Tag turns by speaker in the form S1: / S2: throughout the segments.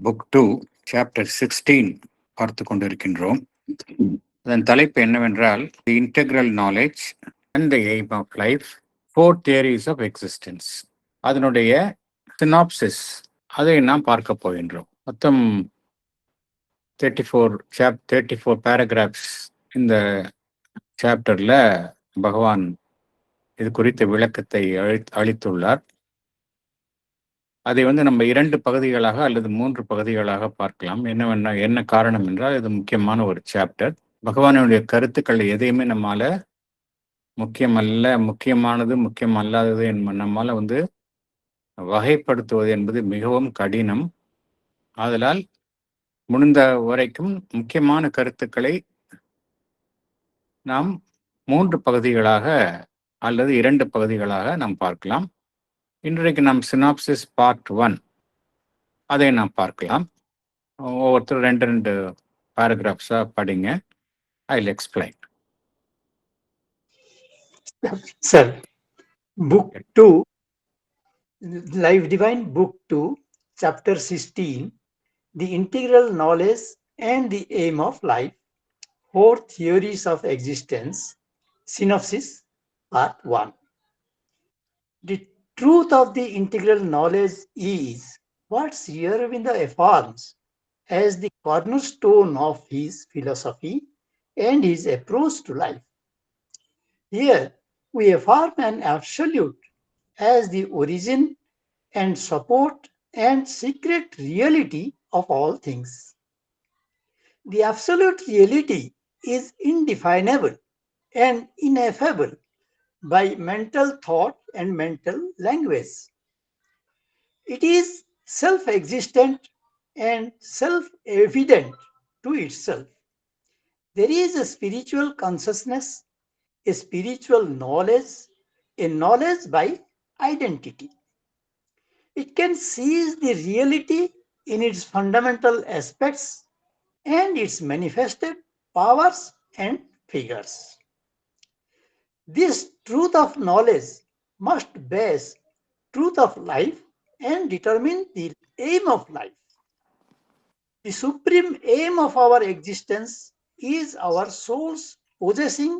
S1: Book 2 chapter 16 பார்த்து கொண்டிருக்கின்றோம். அதன் தலைப்பு என்னவென்றால் the integral knowledge and the aim of life, 4 theories of existence. அதனுடைய சினாப்சிஸ் அதை நாம் பார்க்க போகின்றோம். மொத்தம் 34 பேராகிராஃப்ஸ் இந்த சாப்டர்ல பகவான் இது குறித்த விளக்கத்தை அளித்துள்ளார். அதை நம்ம 2 பகுதிகளாக அல்லது 3 பகுதிகளாக பார்க்கலாம். என்ன காரணம் என்றால் இது முக்கியமான ஒரு சாப்டர். பகவானுடைய கருத்துக்கள் எதையுமே நம்மால முக்கியமல்ல, முக்கியமானது, முக்கியம் அல்லாதது நம்மால வகைப்படுத்துவது என்பது மிகவும் கடினம். ஆதலால் முடிந்த வரைக்கும் முக்கியமான கருத்துக்களை நாம் 3 பகுதிகளாக அல்லது 2 பகுதிகளாக நாம் பார்க்கலாம். இன்றைக்கு நாம் சினாப்சிஸ் பார்ட் 1 அதை நாம் பார்க்கலாம். ஒவ்வொருத்தர் 2 பேராகிராஃப்ஸாக படிங்க. I will explain.
S2: Sir, Book 2, Life Divine Book 2, Chapter 16, The Integral Knowledge and the Aim of Life, 4 Theories of Existence, Synopsis, Part 1. The truth of the integral knowledge is what Sri Aurobindo affirms as the cornerstone of his philosophy and his approach to life. Here, we affirm an absolute as the origin and support and secret reality of all things. The absolute reality is indefinable and ineffable by mental thought and mental language. It is self-existent and self-evident to itself. There is a spiritual consciousness, a spiritual knowledge, a knowledge by identity. It can seize the reality in its fundamental aspects and its manifested powers and figures. This truth of knowledge must base truth of life and determine the aim of life. The supreme aim of our existence is our souls possessing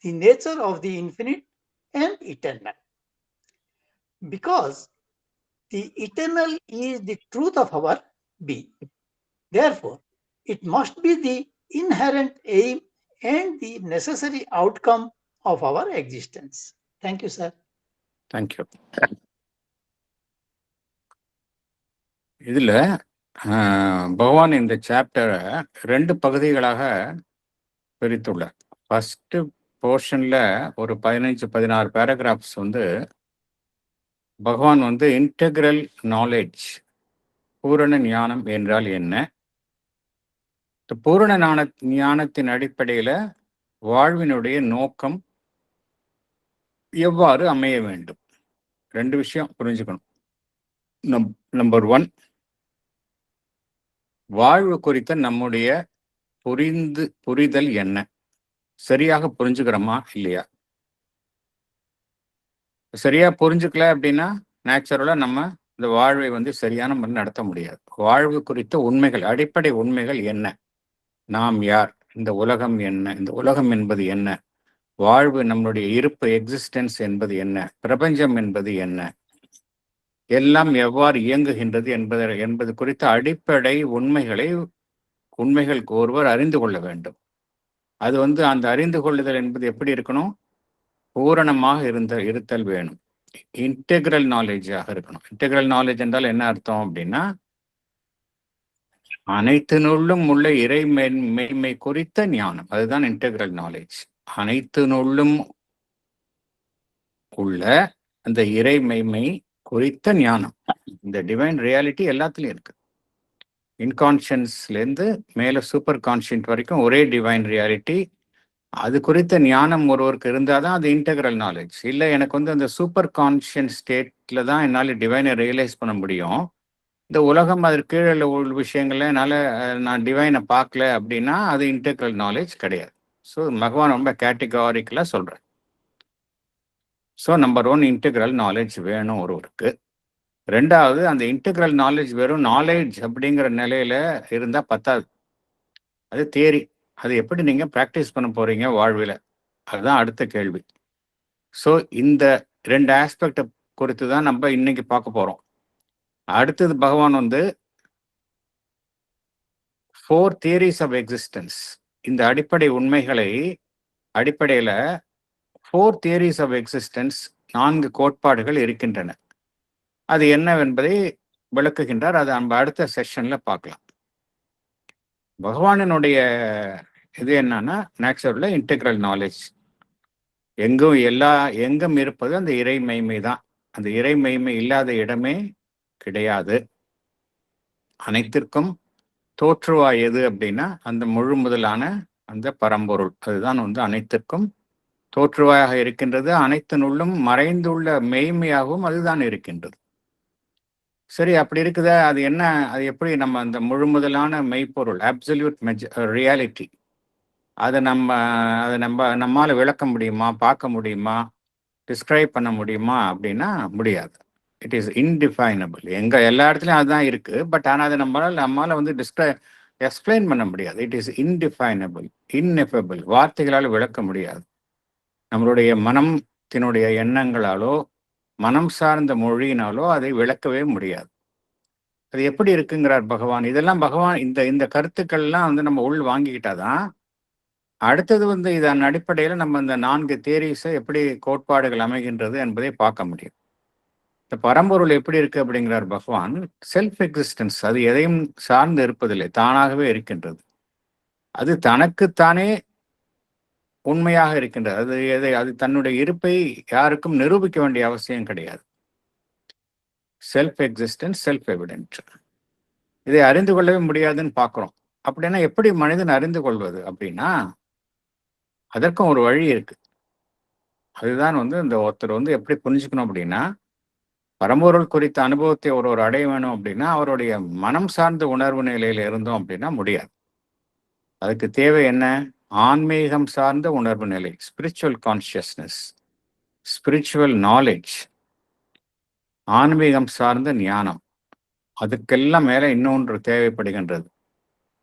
S2: the nature of the infinite and eternal. Because the eternal is the truth of our being. Therefore, it must be the inherent aim and the necessary outcome of our existence. Thank you, sir.
S1: Thank you. இதில் பகவான் இந்த சாப்டரை 2 பகுதிகளாக பிரித்துள்ளார். First போர்ஷனில் ஒரு 15-16 paragraphs பகவான் integral knowledge, பூரண ஞானம் என்றால் என்ன, பூரண ஞானத்தின் அடிப்படையில் வாழ்வினுடைய நோக்கம் எவ்வாறு அமைய வேண்டும், 2 விஷயம் புரிஞ்சுக்கணும். நம்பர் 1, வாழ்வு குறித்த நம்முடைய புரிதல் என்ன, சரியாக புரிஞ்சுக்கிறோமா இல்லையா. சரியா புரிஞ்சுக்கல அப்படின்னா நேச்சுரலா நம்ம இந்த வாழ்வை சரியான முறையில் நடத்த முடியாது. வாழ்வு குறித்த உண்மைகள், அடிப்படை உண்மைகள் என்ன, நாம் யார், இந்த உலகம் என்ன, இந்த உலகம் என்பது என்ன, வாழ்வு நம்முடைய இருப்பு எக்ஸிஸ்டன்ஸ் என்பது என்ன, பிரபஞ்சம் என்பது என்ன, எல்லாம் எவ்வாறு இயங்குகின்றது என்பது குறித்த அடிப்படை உண்மைகள் ஒருவர் அறிந்து கொள்ள வேண்டும். அது அந்த அறிந்து கொள்ளுதல் என்பது எப்படி இருக்கணும், பூரணமாக இருத்தல் வேணும், இன்டெக்ரல் நாலேஜாக இருக்கணும். இன்டெக்ரல் நாலேஜ் என்றால் என்ன அர்த்தம் அப்படின்னா, அனைத்தினுள்ளும் உள்ள இறை மேன்மை குறித்த ஞானம், அதுதான் இன்டெக்ரல் நாலேஜ். அனைத்தினுள்ளும் உள்ள அந்த இறை மெய்மை குறித்த ஞானம், இந்த டிவைன் ரியாலிட்டி எல்லாத்துலயும் இருக்கு. இன்கான்ஷியன்ஸ்லேருந்து மேல சூப்பர் கான்ஷியன்ட் வரைக்கும் ஒரே டிவைன் ரியாலிட்டி. அது குறித்த ஞானம் ஒருவருக்கு இருந்தால் தான் அது இன்டெக்ரல் நாலேஜ். இல்லை எனக்கு அந்த சூப்பர் கான்ஷியன்ட் ஸ்டேட்ல தான் என்னால் டிவைனை ரியலைஸ் பண்ண முடியும், இந்த உலகம் அதற்கு கீழே உள்ள விஷயங்கள்ல நான் டிவைனை பார்க்கல அப்படின்னா அது இன்டெக்ரல் நாலேஜ் கிடையாது. ஸோ பகவான் ரொம்ப கேட்டகாரிக்கலாக சொல்கிறேன். ஸோ நம்பர் 1, இன்டெக்ரல் நாலேஜ் வேணும் ஒருவருக்கு. ரெண்டாவது, அந்த இன்டெக்ரல் நாலேஜ் வெறும் நாலேஜ் அப்படிங்கிற நிலையில இருந்தா பத்தாது. அது தியரி. அது எப்படி நீங்க பிராக்டிஸ் பண்ண போறீங்க வாழ்வில? அதுதான் அடுத்த கேள்வி. ஸோ இந்த 2 ஆஸ்பெக்ட குறித்து தான் நம்ம இன்னைக்கு பார்க்க போறோம். அடுத்தது பகவான் வந்து 4 தியரிஸ் ஆஃப் எக்ஸிஸ்டன்ஸ், இந்த அடிப்படை உண்மைகளை அடிப்படையில 4 தியரிஸ் ஆஃப் எக்ஸிஸ்டன்ஸ், 4 கோட்பாடுகள் இருக்கின்றன. அது என்னவென்பதை விளக்குகின்றார். அதை நம்ம அடுத்த செஷன்ல பார்க்கலாம். பகவானினுடைய இது என்னன்னா, நேச்சுரல்ல இன்டெக்ரல் நாலேஜ். எங்கும் இருப்பது அந்த இறைமைமை தான். அந்த இறைமைமை இல்லாத இடமே கிடையாது. அனைத்திற்கும் தோற்றுவாய் எது அப்படின்னா, அந்த முழு முதலான அந்த பரம்பொருள். அதுதான் வந்து அனைத்திற்கும் தோற்றுவாயாக இருக்கின்றது. அனைத்தினுள்ளும் மறைந்துள்ள மெய்மையாகவும் அதுதான் இருக்கின்றது. சரி, அப்படி இருக்குதா? அது என்ன? அது எப்படி நம்ம அந்த முழு முதலான மெய்ப்பொருள், அப்சல்யூட் ரியாலிட்டி, அதை நம்மால விளக்க முடியுமா, பார்க்க முடியுமா, டிஸ்கிரைப் பண்ண முடியுமா அப்படின்னா முடியாது. It is indefinable. எல்லா இடத்துலையும் அதுதான் இருக்கு. பட் ஆனால் அதை நம்மளால வந்து எக்ஸ்பிளைன் பண்ண முடியாது. It is indefinable, ineffable. வார்த்தைகளால் விளக்க முடியாது. நம்மளுடைய மனத்தினுடைய எண்ணங்களாலோ மனம் சார்ந்த மொழியினாலோ அதை விளக்கவே முடியாது. அது எப்படி இருக்குங்கிறார் பகவான். இதெல்லாம் பகவான் இந்த கருத்துக்கள்லாம் வந்து நம்ம உள் வாங்கிக்கிட்டாதான் அடுத்தது வந்து இதன் அடிப்படையில் நம்ம இந்த 4 தியரிஸை எப்படி கோட்பாடுகள் அமைகின்றது என்பதை பார்க்க முடியும். இந்த பரம்பொருள் எப்படி இருக்கு அப்படிங்கிறார் பகவான். செல்ஃப் எக்ஸிஸ்டன்ஸ், அது எதையும் சார்ந்து இருப்பதில்லை, தானாகவே இருக்கின்றது. அது தனக்குத்தானே உண்மையாக இருக்கின்றது. அது தன்னுடைய இருப்பை யாருக்கும் நிரூபிக்க வேண்டிய அவசியம் கிடையாது. Self existence, self evident. இதை அறிந்து கொள்ளவே முடியாதுன்னு பார்க்குறோம். அப்படின்னா எப்படி மனிதன் அறிந்து கொள்வது அப்படின்னா, அதற்கும் ஒரு வழி இருக்கு. அதுதான் வந்து இந்த ஒருத்தர் வந்து எப்படி புரிஞ்சுக்கணும் அப்படின்னா, பரம்பொருள் குறித்த அனுபவத்தை ஒருவர் அடைய வேணும் அப்படின்னா, அவருடைய மனம் சார்ந்த உணர்வு நிலையில இருந்தோம் அப்படின்னா முடியாது. அதுக்கு தேவை என்ன? ஆன்மீகம் சார்ந்த உணர்வு நிலை, ஸ்பிரிச்சுவல் கான்சியஸ்னஸ், ஸ்பிரிச்சுவல் நாலேஜ், ஆன்மீகம் சார்ந்த ஞானம். அதுக்கெல்லாம் மேல இன்னொன்று தேவைப்படுகின்றது.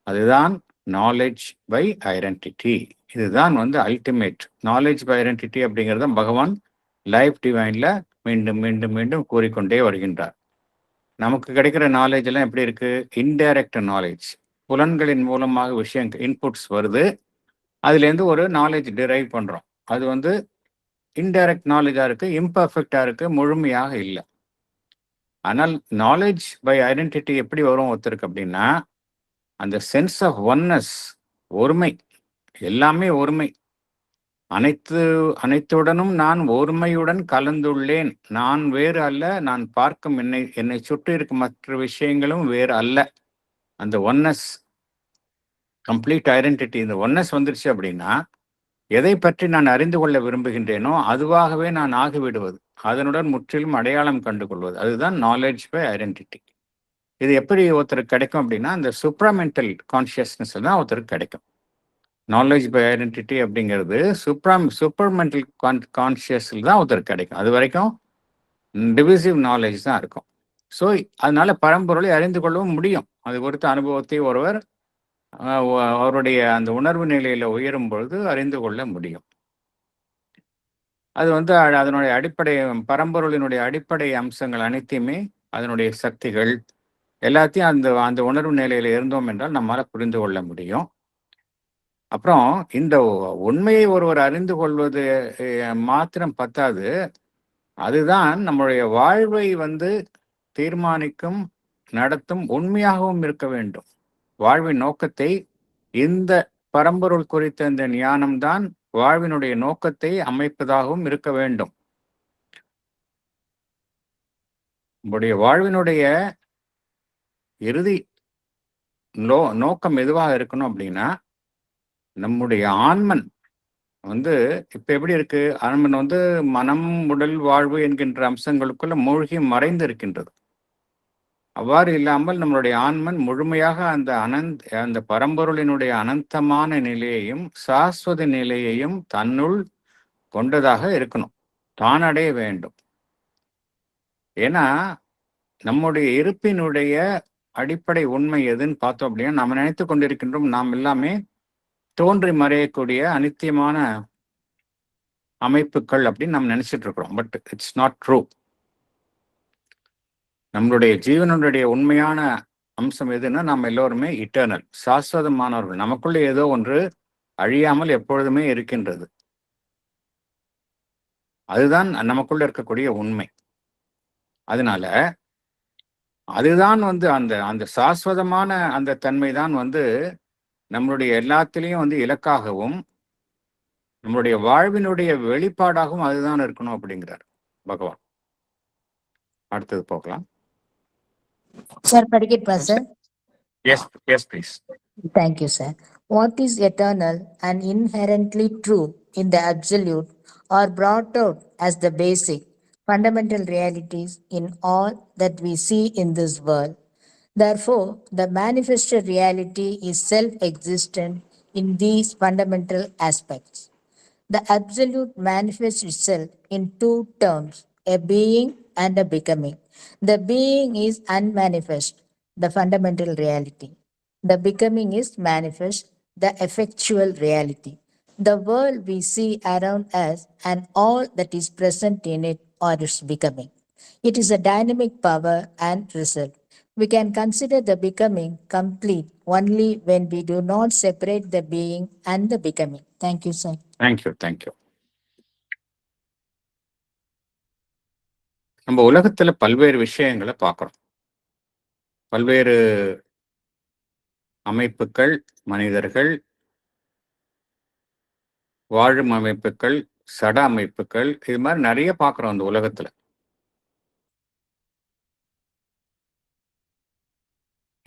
S1: அதுதான் நாலேஜ் பை ஐடென்டிட்டி. இதுதான் வந்து அல்டிமேட். நாலேஜ் பை ஐடென்டிட்டி அப்படிங்கிறத பகவான் லைஃப் டிவைன்ல மீண்டும் மீண்டும் மீண்டும் கூறிக்கொண்டே வருகின்றார். நமக்கு கிடைக்கிற நாலேஜ் எல்லாம் எப்படி இருக்கு? Indirect knowledge. புலன்களின் மூலமாக விஷயங்கள் இன்புட்ஸ் வருது, அதுலேருந்து ஒரு நாலேஜ் டிரைவ் பண்றோம். அது வந்து இன்டைரக்ட் நாலேஜா இருக்கு, இம்பர்ஃபெக்டா இருக்கு, முழுமையாக இல்லை. ஆனால் நாலேஜ் பை ஐடென்டிட்டி எப்படி வரும் ஒருத்தருக்கு அப்படின்னா, அந்த சென்ஸ் ஆஃப் ஒன்னஸ், ஒருமை, எல்லாமே ஒருமை. அனைத்துடனும் நான் ஒருமையுடன் கலந்துள்ளேன். நான் வேறு அல்ல, நான் பார்க்கும் என்னை சுற்றி இருக்கும் மற்ற விஷயங்களும் வேறு அல்ல. அந்த ஒன்னஸ், கம்ப்ளீட் ஐடென்டிட்டி, இந்த ஒன்னஸ் வந்துருச்சு அப்படின்னா, எதை பற்றி நான் அறிந்து கொள்ள விரும்புகின்றேனோ அதுவாகவே நான் ஆகிவிடுவது, அதனுடன் முற்றிலும் அடையாளம் கண்டு கொள்வது. அதுதான் நாலேஜ் பை ஐடென்டிட்டி. இது எப்படி ஒருத்தருக்கு கிடைக்கும் அப்படின்னா, இந்த சூப்ராமெண்டல் கான்சியஸ்னஸ் தான் ஒருத்தருக்கு கிடைக்கும். நாலேஜ் பை ஐடென்டிட்டி அப்படிங்கிறது சூப்பர்மெண்டல் கான்சியஸில் தான் ஒருத்தருக்கு கிடைக்கும். அது வரைக்கும் டிவிசிவ் நாலேஜ் தான் இருக்கும். ஸோ அதனால பரம்பொருளை அறிந்து கொள்ளவும் முடியும். அது குறித்த அனுபவத்தை ஒருவர் அவருடைய அந்த உணர்வு நிலையில உயரும் பொழுது அறிந்து கொள்ள முடியும். அது வந்து அதனுடைய அடிப்படை, பரம்பொருளினுடைய அடிப்படை அம்சங்கள் அனைத்தையுமே, அதனுடைய சக்திகள் எல்லாத்தையும் அந்த உணர்வு நிலையில இருந்தோம் என்றால் நம்மால புரிந்து கொள்ள முடியும். அப்புறம் இந்த உண்மையை ஒருவர் அறிந்து கொள்வது மாத்திரம் பத்தாது, அதுதான் நம்முடைய வாழ்வை வந்து தீர்மானிக்கும், நடத்தும் உண்மையாகவும் இருக்க வேண்டும். வாழ்வின் நோக்கத்தை, இந்த பரம்பொருள் குறித்த இந்த ஞானம்தான் வாழ்வினுடைய நோக்கத்தை அமைப்பதாகவும் இருக்க வேண்டும். நம்முடைய வாழ்வினுடைய இறுதி நோக்கம் எதுவாக இருக்கணும் அப்படின்னா, நம்முடைய ஆன்மன் வந்து இப்ப எப்படி இருக்கு? ஆன்மன் வந்து மனம், உடல், வாழ்வு என்கின்ற அம்சங்களுக்குள்ள மூழ்கி மறைந்து இருக்கின்றது. அவ்வாறு இல்லாமல் நம்மளுடைய ஆன்மன் முழுமையாக அந்த பரம்பொருளினுடைய அனந்தமான நிலையையும் சாஸ்வத நிலையையும் தன்னுள் கொண்டதாக இருக்கணும், தான் அடைய வேண்டும். ஏன்னா நம்முடைய இருப்பினுடைய அடிப்படை உண்மை எதுன்னு பார்த்தோம் அப்படின்னா, நம்ம நினைத்து கொண்டிருக்கின்றோம் நாம் எல்லாமே தோன்றி மறையக்கூடிய அனித்தியமான அமைப்புகள் அப்படின்னு நம்ம நினைச்சிட்டு இருக்கிறோம். But it's not true. நம்மளுடைய ஜீவனுடைய உண்மையான அம்சம் எதுன்னா, நாம் எல்லோருமே இட்டர்னல், சாஸ்வதமானவர்கள். நமக்குள்ள ஏதோ ஒன்று அழியாமல் எப்பொழுதுமே இருக்கின்றது. அதுதான் நமக்குள்ள இருக்கக்கூடிய உண்மை. அதனால அதுதான் அந்த அந்த சாஸ்வதமான அந்த தன்மை தான் நம்மளுடைய எல்லாத்திலையும் இலக்காகவும் நம்மளுடைய வாழ்வினுடைய வெளிப்பாடாகவும் அதுதான் இருக்கணும் அப்படிங்கிறார் பகவான். அடுத்தது போகலாம்.
S3: சார் படிக்கட்டுமா sir?
S1: Yes yes please.
S3: Thank you, sir. What is eternal and inherently true in the absolute are brought out as the basic, fundamental realities in all that we see in this world. Therefore, the manifested reality is self-existent in these fundamental aspects. The absolute manifests itself in two terms, a being and a becoming. The being is unmanifest, the fundamental reality. The becoming is manifest, the effectual reality. The world we see around us and all that is present in it or its becoming. It is a dynamic power and result. We can consider the becoming complete only when we do not separate the being and the becoming. Thank you, sir.
S1: Thank you. நம்ம உலகத்துல பல்வேறு விஷயங்களை பார்க்கிறோம். பல்வேறு அமைப்புகள், மனிதர்கள், வாழும் அமைப்புகள், சட அமைப்புகள், இது மாதிரி நிறைய பார்க்கிறோம் அந்த உலகத்துல.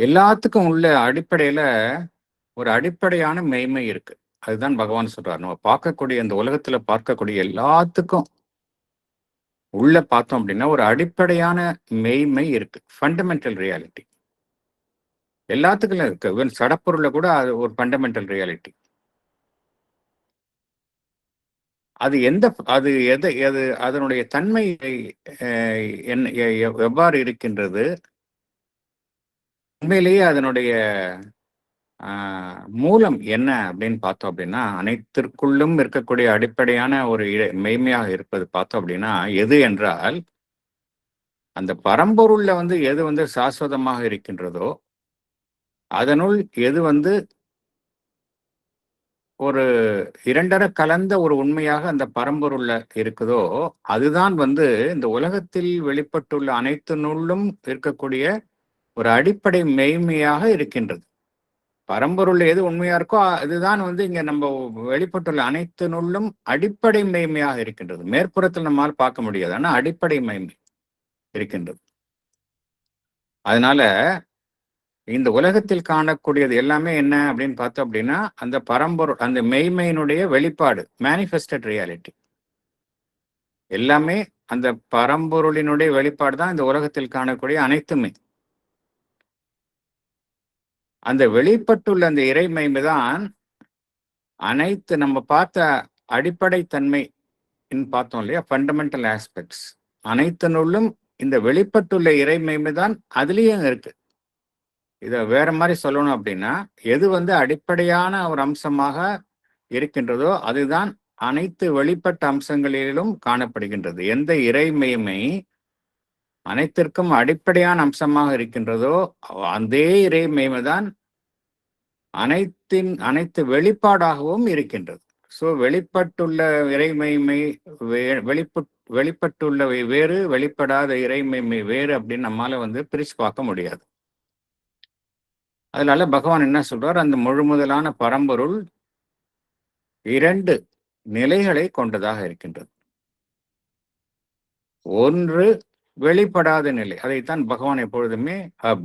S1: எல்லாத்துக்கும் உள்ள அடிப்படையில ஒரு அடிப்படையான மெய்மை இருக்கு. அதுதான் பகவான் சொல்றார். நம்ம பார்க்கக்கூடிய இந்த உலகத்துல பார்க்கக்கூடிய எல்லாத்துக்கும் உள்ள பார்த்தோம் அப்படின்னா ஒரு அடிப்படையான மெய்மை இருக்கு. ஃபண்டமெண்டல் ரியாலிட்டி எல்லாத்துக்கும் இருக்கு. ஈவன் சடப்பொருள்ல கூட அது ஒரு ஃபண்டமெண்டல் ரியாலிட்டி. அது அதனுடைய தன்மை எவ்வாறு இருக்கின்றது, உண்மையிலேயே அதனுடைய மூலம் என்ன அப்படின்னு பார்த்தோம் அப்படின்னா, அனைத்திற்குள்ளும் இருக்கக்கூடிய அடிப்படையான ஒரு மெய்மையாக இருப்பது பார்த்தோம் அப்படின்னா எது என்றால், அந்த பரம்பொருள்ல எது சாஸ்வதமாக இருக்கின்றதோ, அதனுள் எது ஒரு இரண்டரை கலந்த ஒரு உண்மையாக அந்த பரம்பொருள்ல இருக்குதோ, அதுதான் இந்த உலகத்தில் வெளிப்பட்டுள்ள அனைத்தினுள்ளும் இருக்கக்கூடிய ஒரு அடிப்படை மெய்மையாக இருக்கின்றது. பரம்பொருள் எது உண்மையா இருக்கோ அதுதான் இங்க நம்ம வெளிப்பட்டுள்ள அனைத்தினுள்ளும் அடிப்படை மெய்மையாக இருக்கின்றது. மேற்புறத்தில் நம்மால் பார்க்க முடியாது, ஆனா அடிப்படை மெய்மை இருக்கின்றது. அதனால இந்த உலகத்தில் காணக்கூடியது எல்லாமே என்ன அப்படின்னு பார்த்தோம் அப்படின்னா, அந்த பரம்பொருள், அந்த மெய்மையினுடைய வெளிப்பாடு, மேனிஃபெஸ்டட் ரியாலிட்டி. எல்லாமே அந்த பரம்பொருளினுடைய வெளிப்பாடு தான் இந்த உலகத்தில் காணக்கூடிய அனைத்துமே. அந்த வெளிப்பட்டுள்ள அந்த இறைமைமை தான் அனைத்து நம்ம பார்த்த அடிப்படை தன்மை பார்த்தோம் இல்லையா, ஃபண்டமெண்டல் ஆஸ்பெக்ட்ஸ் அனைத்தினுள்ளும் இந்த வெளிப்பட்டுள்ள இறைமைமை தான் அதுலயும் இருக்கு. இதை வேற மாதிரி சொல்லணும் அப்படின்னா, எது அடிப்படையான ஒரு அம்சமாக இருக்கின்றதோ அதுதான் அனைத்து வெளிப்பட்ட அம்சங்களிலும் காணப்படுகின்றது. எந்த இறைமைமை அனைத்திற்கும் அடிப்படையான அம்சமாக இருக்கின்றதோ அந்த இறைமைமை தான் அனைத்து வெளிப்பாடாகவும் இருக்கின்றது. ஸோ வெளிப்பட்டுள்ள இறைமைமை வெளிப்பட்டுள்ள வேறு, வெளிப்படாத இறைமைமை வேறு அப்படின்னு நம்மால பிரிச்சு பார்க்க முடியாது. அதனால பகவான் என்ன சொல்றார், அந்த முழுமுதலான பரம்பொருள் இரண்டு நிலைகளை கொண்டதாக இருக்கின்றது. ஒன்று வெளிப்படாத நிலை, அதைத்தான் பகவான் எப்பொழுதுமே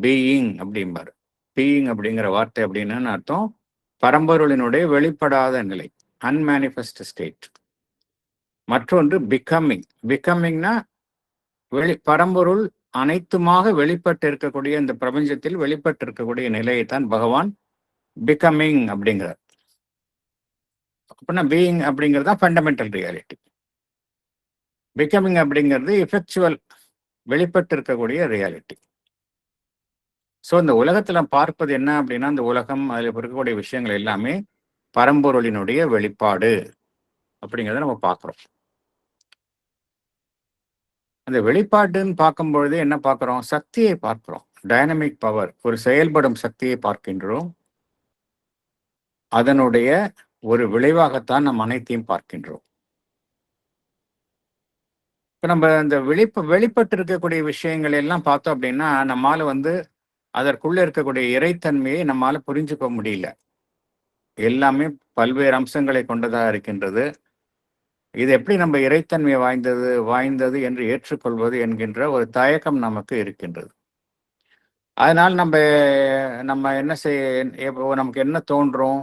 S1: பீயிங் அப்படிம்பார். பீயிங் அப்படிங்கிற வார்த்தை அப்படின்னு அர்த்தம் பரம்பொருளினுடைய வெளிப்படாத நிலை, அன்மேனிஃபெஸ்ட் ஸ்டேட். மற்றொன்று பிகமிங். பிகமிங்னா பரம்பொருள் அனைத்துமாக வெளிப்பட்டு இருக்கக்கூடிய இந்த பிரபஞ்சத்தில் வெளிப்பட்டு இருக்கக்கூடிய நிலையைத்தான் பகவான் பிகமிங் அப்படிங்கிறார். அப்படின்னா பீயிங் அப்படிங்கிறது தான் ஃபண்டமெண்டல் ரியாலிட்டி. பிகமிங் அப்படிங்கிறது எஃபெக்சுவல் வெளிப்பட்டு இருக்கக்கூடிய ரியாலிட்டி. ஸோ இந்த உலகத்துல பார்ப்பது என்ன அப்படின்னா, இந்த உலகம் அதில் இருக்கக்கூடிய விஷயங்கள் எல்லாமே பரம்பொருளினுடைய வெளிப்பாடு அப்படிங்கிறத நம்ம பார்க்குறோம். அந்த வெளிப்பாடுன்னு பார்க்கும் பொழுது என்ன பார்க்குறோம்? சக்தியை பார்க்கிறோம். டைனமிக் பவர், ஒரு செயல்படும் சக்தியை பார்க்கின்றோம். அதனுடைய ஒரு விளைவாகத்தான் நம் அனைத்தையும் பார்க்கின்றோம். இப்போ நம்ம இந்த வெளிப்பட்டு இருக்கக்கூடிய விஷயங்கள் எல்லாம் பார்த்தோம் அப்படின்னா, நம்மால அதற்குள்ள இருக்கக்கூடிய இறைத்தன்மையை நம்மால புரிஞ்சுக்க முடியல. எல்லாமே பல்வேறு அம்சங்களை கொண்டதாக இருக்கின்றது. இது எப்படி நம்ம இறைத்தன்மை வாய்ந்தது என்று ஏற்றுக்கொள்வது என்கின்ற ஒரு தயக்கம் நமக்கு இருக்கின்றது. அதனால் நம்ம என்ன நமக்கு என்ன தோன்றும்?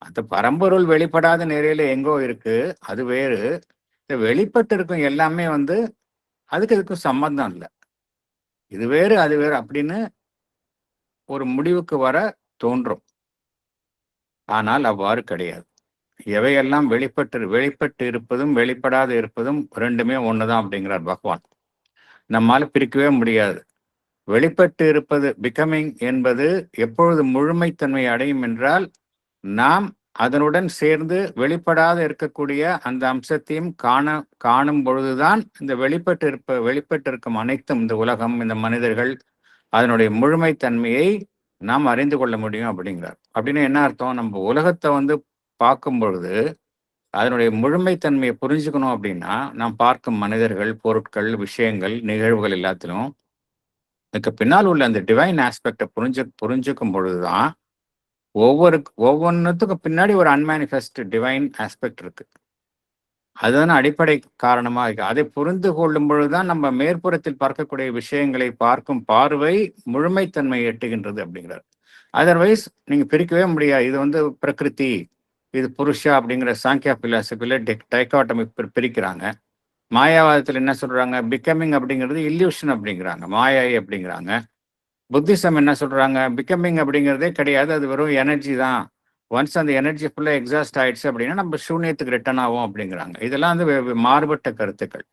S1: அந்த பரம்பொருள் வெளிப்படாத நிலையில எங்கோ இருக்கு, அது வேறு. இந்த வெளிப்பட்டு இருக்கும் எல்லாமே அதுக்கு இதுக்கும் சம்பந்தம் இல்லை, இது வேறு அது வேறு அப்படின்னு ஒரு முடிவுக்கு வர தோன்றும். ஆனால் அவ்வாறு கிடையாது. எவையெல்லாம் வெளிப்பட்டு இருப்பதும் வெளிப்படாத இருப்பதும் ரெண்டுமே ஒண்ணுதான் அப்படிங்கிறார் பகவான். நம்மால பிரிக்கவே முடியாது. வெளிப்பட்டு இருப்பது பிகமிங் என்பது எப்பொழுது முழுமைத்தன்மை அடையும் என்றால், நாம் அதனுடன் சேர்ந்து வெளிப்படாத இருக்கக்கூடிய அந்த அம்சத்தையும் காணும் பொழுதுதான் இந்த வெளிப்பட்டு இருக்கும் அனைத்தும், இந்த உலகம், இந்த மனிதர்கள், அதனுடைய முழுமைத்தன்மையை நாம் அறிந்து கொள்ள முடியும் அப்படிங்கிறார். அப்படின்னு என்ன அர்த்தம்? நம்ம உலகத்தை பார்க்கும் பொழுது அதனுடைய முழுமைத்தன்மையை புரிஞ்சுக்கணும் அப்படின்னா, நாம் பார்க்கும் மனிதர்கள், பொருட்கள், விஷயங்கள், நிகழ்வுகள் எல்லாத்திலும் இதுக்கு பின்னால் உள்ள அந்த டிவைன் ஆஸ்பெக்டை புரிஞ்சுக்கும் பொழுதுதான் ஒவ்வொன்றுத்துக்கும் பின்னாடி ஒரு அன்மேனிஃபெஸ்ட் டிவைன் ஆஸ்பெக்ட் இருக்கு. அதுதான் அடிப்படை காரணமாக இருக்கு. அதை புரிந்து கொள்ளும் பொழுதுதான் நம்ம மேற்புறத்தில் பார்க்கக்கூடிய விஷயங்களை பார்க்கும் பார்வை முழுமைத்தன்மை எட்டுகின்றது அப்படிங்கிறார். அதர்வைஸ் நீங்க பிரிக்கவே முடியாது. இது பிரகிருதி, இது புருஷா அப்படிங்கிற சாங்கியா பிலாசபில டைகாட்டமி பிரிக்கிறாங்க. மாயாவாதத்தில் என்ன சொல்றாங்க? பிகமிங் அப்படிங்கிறது இல்யூஷன் அப்படிங்கிறாங்க, மாயை அப்படிங்கிறாங்க. புத்திசம் என்ன சொல்றாங்க? பிகமிங் அப்படிங்கிறதே கிடையாது, அது வெறும் எனர்ஜி தான். ஒன்ஸ் அந்த எனர்ஜி ஃபுல்லாக எக்ஸாஸ்ட் ஆயிடுச்சு அப்படின்னா நம்ம சூன்யத்துக்கு ரிட்டர்ன் ஆகும் அப்படிங்கிறாங்க. இதெல்லாம் மாறுபட்ட கருத்துக்கள்.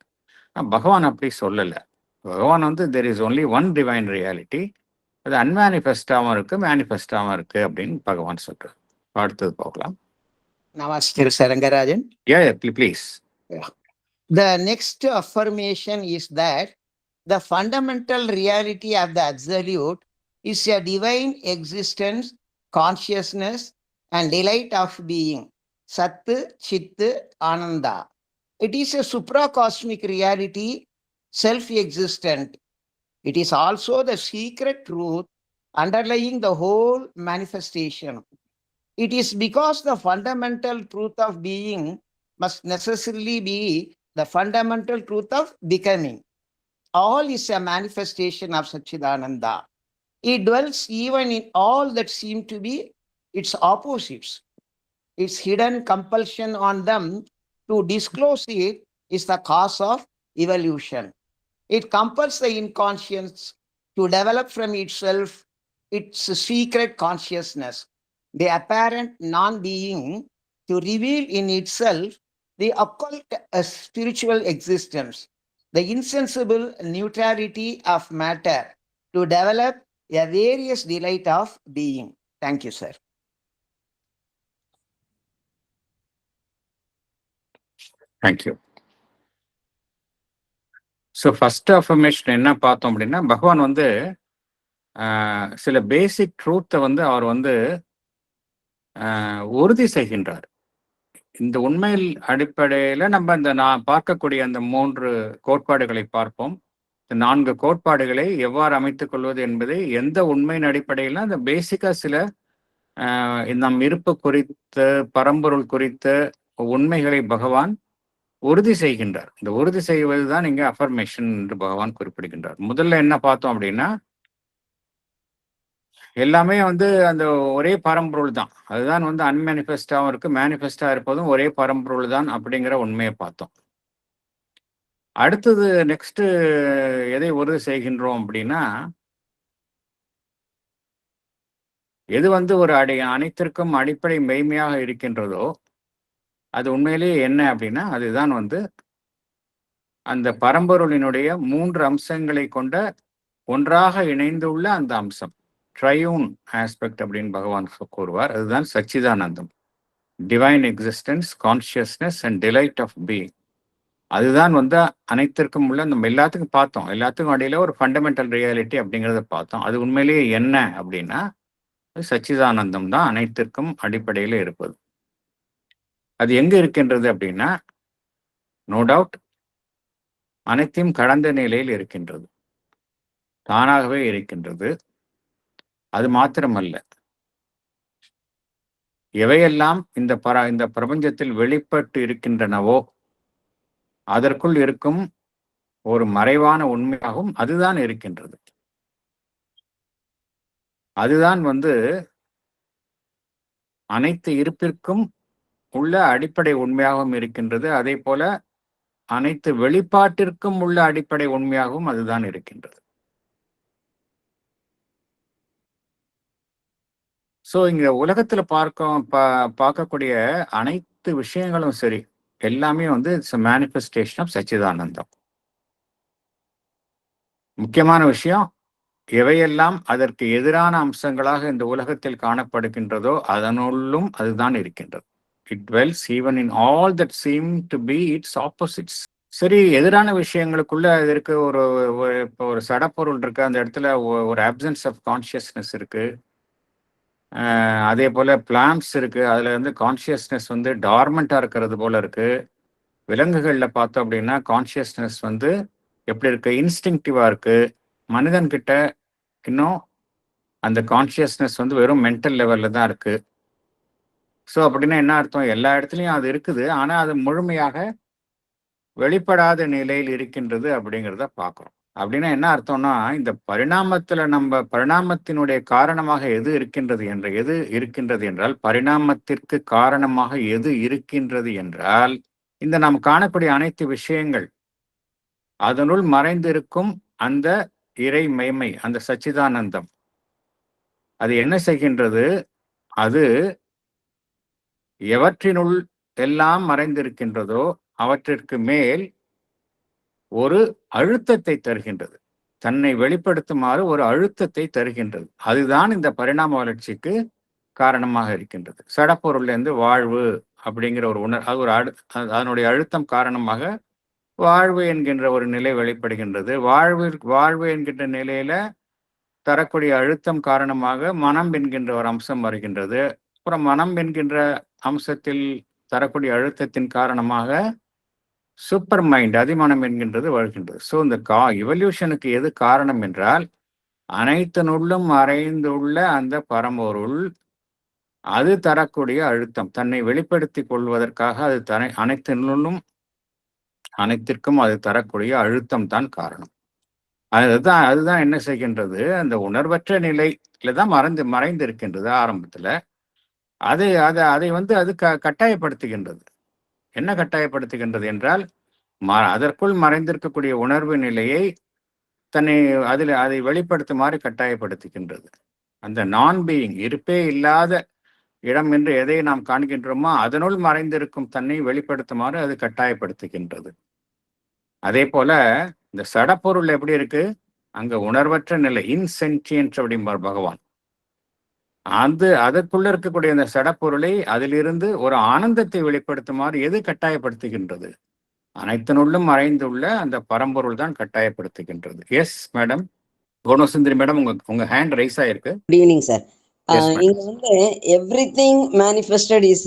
S1: பகவான் அப்படி சொல்லலை. பகவான் there is only one divine reality, அது அன்மேனிஃபெஸ்டாகவும் இருக்கு, மேனிஃபெஸ்டாகவும் இருக்கு அப்படின்னு பகவான் சொல்றாரு. அடுத்தது போகலாம்.
S4: Namaste, Sarangarajan.
S1: Yeah, please.
S4: The next affirmation is that the fundamental reality of the Absolute is a divine existence, consciousness, and delight of being. Sat, Chit, Ananda. It is a supracosmic reality, self-existent. It is also the secret truth underlying the whole manifestation. It is because the fundamental truth of being must necessarily be the fundamental truth of becoming. All is a manifestation of Satchidananda. It dwells even in all that seem to be its opposites. Its hidden compulsion on them to disclose it is the cause of evolution. It compels the inconscious to develop from itself its secret consciousness, the apparent non-being, to reveal in itself the occult spiritual existence, the insensible neutrality of matter, to develop a various delight of being. Thank you, sir.
S1: Thank you. So first affirmation என்ன பார்த்தோம் அப்படின்னா, பகவான் சில பேசிக் ட்ரூத்தை அவர் உறுதி செய்கின்றார். இந்த உண்மையில் அடிப்படையில் நம்ம நான் பார்க்கக்கூடிய அந்த 3 கோட்பாடுகளை பார்ப்போம். இந்த 4 கோட்பாடுகளை எவ்வாறு அமைத்துக் கொள்வது என்பதை எந்த உண்மையின் அடிப்படையில் அந்த பேசிக்கா சில நம் இருப்பு குறித்த, பரம்பொருள் குறித்த உண்மைகளை பகவான் உறுதி செய்கின்றார். இந்த உறுதி செய்வதுதான் இங்க அஃபர்மேஷன் என்று பகவான் குறிப்பிடுகின்றார். முதல்ல என்ன பார்த்தோம் அப்படின்னா, எல்லாமே அந்த ஒரே பரம்பொருள் தான். அதுதான் அன்மேனிஃபெஸ்டாவும் இருக்கு, மேனிஃபெஸ்டா இருப்பதும் ஒரே பரம்பொருள் தான் அப்படிங்கிற உண்மையை பார்த்தோம். அடுத்தது நெக்ஸ்ட் எதை உறுதி செய்கின்றோம் அப்படின்னா, எது ஒரு அனைத்திற்கும் அடிப்படை மெய்மையாக இருக்கின்றதோ அது உண்மையிலேயே என்ன அப்படின்னா, அதுதான் அந்த பரம்பொருளினுடைய 3 அம்சங்களை கொண்ட ஒன்றாக இணைந்துள்ள அந்த அம்சம், ட்ரையூன் ஆஸ்பெக்ட் அப்படின்னு பகவான் கூறுவார். அதுதான் சச்சிதானந்தம், divine existence, consciousness and delight of being. அதுதான் அனைத்திற்கும் உள்ள, நம்ம எல்லாத்துக்கும் பார்த்தோம், எல்லாத்துக்கும் அடியில ஒரு ஃபண்டமெண்டல் ரியாலிட்டி அப்படிங்கிறத பார்த்தோம். அது உண்மையிலேயே என்ன அப்படின்னா சச்சிதானந்தம் தான் அனைத்திற்கும் அடிப்படையில் இருப்பது. அது எங்க இருக்கின்றது அப்படின்னா, நோ டவுட் அனைத்தையும் கடந்த நிலையில் இருக்கின்றது, தானாகவே இருக்கின்றது. அது மாத்திரமல்ல, எவையெல்லாம் இந்த பிரபஞ்சத்தில் வெளிப்பட்டு இருக்கின்றனவோ அதற்குள் இருக்கும் ஒரு மறைவான உண்மையாகவும் அதுதான் இருக்கின்றது. அதுதான் அனைத்து இருப்பிற்கும் உள்ள அடிப்படை உண்மையாகவும் இருக்கின்றது. அதே போல அனைத்து வெளிப்பாட்டிற்கும் உள்ள அடிப்படை உண்மையாகவும் அதுதான் இருக்கின்றது. ஸோ இங்க உலகத்துல பார்க்கக்கூடிய அனைத்து விஷயங்களும் சரி, எல்லாமே இட்ஸ் மேனிஃபெஸ்டேஷன் ஆஃப் சச்சிதானந்தம். முக்கியமான விஷயம், எவையெல்லாம் அதற்கு எதிரான அம்சங்களாக இந்த உலகத்தில் காணப்படுகின்றதோ அதனுள்ளும் அதுதான் இருக்கின்றது. It dwells even in all that seem to be its opposites. சரி, எதிரான விஷயங்களுக்குள்ள இதற்கு ஒரு சடப்பொருள் இருக்கு, அந்த இடத்துல ஒரு ஆப்சன்ஸ் ஆஃப் கான்சியஸ்னஸ் இருக்கு. அதே போல பிளான்ஸ் இருக்கு, அதுல கான்சியஸ்னஸ் டார்மெண்டா இருக்கிறது போல இருக்கு. விலங்குகள்ல பார்த்தோம் அப்படின்னா கான்சியஸ்னஸ் எப்படி இருக்கு, இன்ஸ்டிங்டிவா இருக்கு. மனிதன் கிட்ட இன்னும் அந்த கான்சியஸ்னஸ் வெறும் மென்டல் லெவல்ல தான் இருக்கு. ஸோ அப்படின்னா என்ன அர்த்தம், எல்லா இடத்துலையும் அது இருக்குது, ஆனா அது முழுமையாக வெளிப்படாத நிலையில் இருக்கின்றது அப்படிங்கிறத பார்க்குறோம். அப்படின்னா என்ன அர்த்தம்னா, இந்த பரிணாமத்தினுடைய காரணமாக எது இருக்கின்றது என்றால், பரிணாமத்திற்கு காரணமாக எது இருக்கின்றது என்றால், இந்த நாம் காணக்கூடிய அனைத்து விஷயங்கள், அதனுள் மறைந்திருக்கும் அந்த இறை மெய்மை, அந்த சச்சிதானந்தம், அது என்ன செய்கின்றது, அது எவற்றினுள் எல்லாம் மறைந்திருக்கின்றதோ அவற்றிற்கு மேல் ஒரு அழுத்தத்தை தருகின்றது, தன்னை வெளிப்படுத்துமாறு ஒரு அழுத்தத்தை தருகின்றது. அதுதான் இந்த பரிணாம வளர்ச்சிக்கு காரணமாக இருக்கின்றது. சடப்பொருள்லேருந்து வாழ்வு அப்படிங்கிற ஒரு அதனுடைய அழுத்தம் காரணமாக வாழ்வு என்கின்ற ஒரு நிலை வெளிப்படுகின்றது. வாழ்வு என்கின்ற நிலையில தரக்கூடிய அழுத்தம் காரணமாக மனம் என்கின்ற ஒரு அம்சம் வருகின்றது. அப்புறம் மனம் என்கின்ற அம்சத்தில் தரக்கூடிய அழுத்தத்தின் காரணமாக சூப்பர் மைண்ட், அதிமனம் என்கின்றது வருகின்றது. ஸோ இந்த இவல்யூஷனுக்கு எது காரணம் என்றால், அனைத்தினுள்ளும் மறைந்துள்ள அந்த பரம்பொருள், அது தரக்கூடிய அழுத்தம், தன்னை வெளிப்படுத்தி கொள்வதற்காக அது அனைத்திற்கும் அது தரக்கூடிய அழுத்தம் தான் காரணம். அதுதான் என்ன செய்கின்றது, அந்த உணர்வற்ற நிலையில தான் மறைந்து இருக்கின்றது ஆரம்பத்துல. அதை அது கட்டாயப்படுத்துகின்றது. என்ன கட்டாயப்படுத்துகின்றது என்றால், அதற்குள் மறைந்திருக்கக்கூடிய உணர்வு நிலையை அதை வெளிப்படுத்துமாறு கட்டாயப்படுத்துகின்றது. அந்த நான் பீயிங், இருப்பே இல்லாத இடம் என்று எதை நாம் காண்கின்றோமோ அதனுள் மறைந்திருக்கும் தன்னை வெளிப்படுத்துமாறு அது கட்டாயப்படுத்துகின்றது. அதே போல இந்த சடப்பொருள் எப்படி இருக்கு, அங்க உணர்வற்ற நிலை, இன்சென்டியன்ட் அப்படிம்பார் பகவான். அதற்குள்ள இருக்கக்கூடிய அந்த சடப்பொருளை அதிலிருந்து ஒரு ஆனந்தத்தை வெளிப்படுத்துமாறு எது கட்டாயப்படுத்துகின்றது, அனைத்தினுள்ளும் மறைந்துள்ள அந்த பரம்பொருள் தான் கட்டாயப்படுத்துகின்றது. எஸ் மேடம், குணசுந்தரி மேடம், உங்க ஹேண்ட் ரைஸ் ஆயிருக்கு.
S5: Good evening sir. இங்க எவ்ரிதிங் மேனிஃபெஸ்டட் இஸ்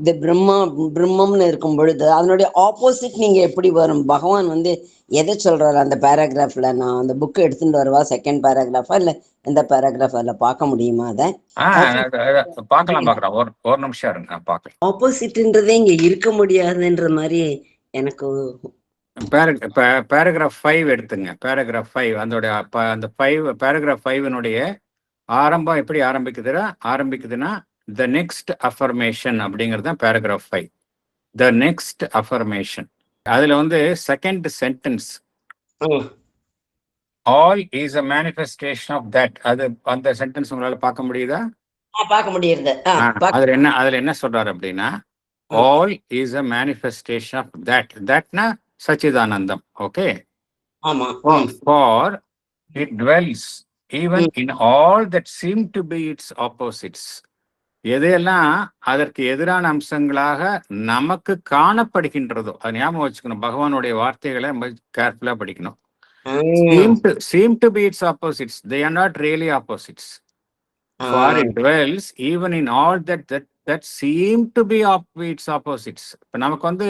S5: தி பிரம்மம்னு இருக்கும் பொழுது அதனுடைய ஆப்போசிட் நீங்க எப்படி வரும்? பகவான் எதை சொல்றாரு அந்த பேராகிராஃப்ல? நான் அந்த புக் எடுத்துட்டு வரவா, செகண்ட் பேராகிராஃபா இல்ல எந்த பேராகிராஃப் அதுல பார்க்க முடியுமா? அதை
S1: பார்க்கலாம். ஒரு நிமிஷம் இருங்க, பார்க்கலாம்.
S5: ஆப்போசிட்ன்றதே இங்க இருக்க முடியாதுன்ற மாதிரி எனக்கு.
S1: பேராகிராஃப் 5 எடுத்துங்க. பேராகிராஃப் 5 அந்த பேராகிராஃப் 5 ஆரம்பம் எப்படி ஆரம்பிக்குதுன்னா the next affirmation அப்படிங்கிறது தான் பேராகிராஃப் 5. the next affirmation, அதுல second sentence, all is a manifestation of that. அந்த சென்டென்ஸ் உங்களால பார்க்க முடியுதா?
S5: பார்க்க முடியுது.
S1: அதுல என்ன சொல்றாரு அப்படின்னா, all is a manifestation of that. thatனா சச்சிதானந்தம். ஓகே.
S5: ஆமா.
S1: For it dwells even in all that seem to be its opposites. எதையெல்லாம் அதற்கு எதிரான அம்சங்களாக நமக்கு காணப்படுகின்றதோ, அது ஞாபகம் வச்சுக்கணும். பகவானுடைய வார்த்தைகளை நம்ம கேர்ஃபுல்லா படிக்கணும். Seem to be its opposites. They are not really opposites. For it dwells even in all that seem to be its opposites. இப்ப நமக்கு வந்து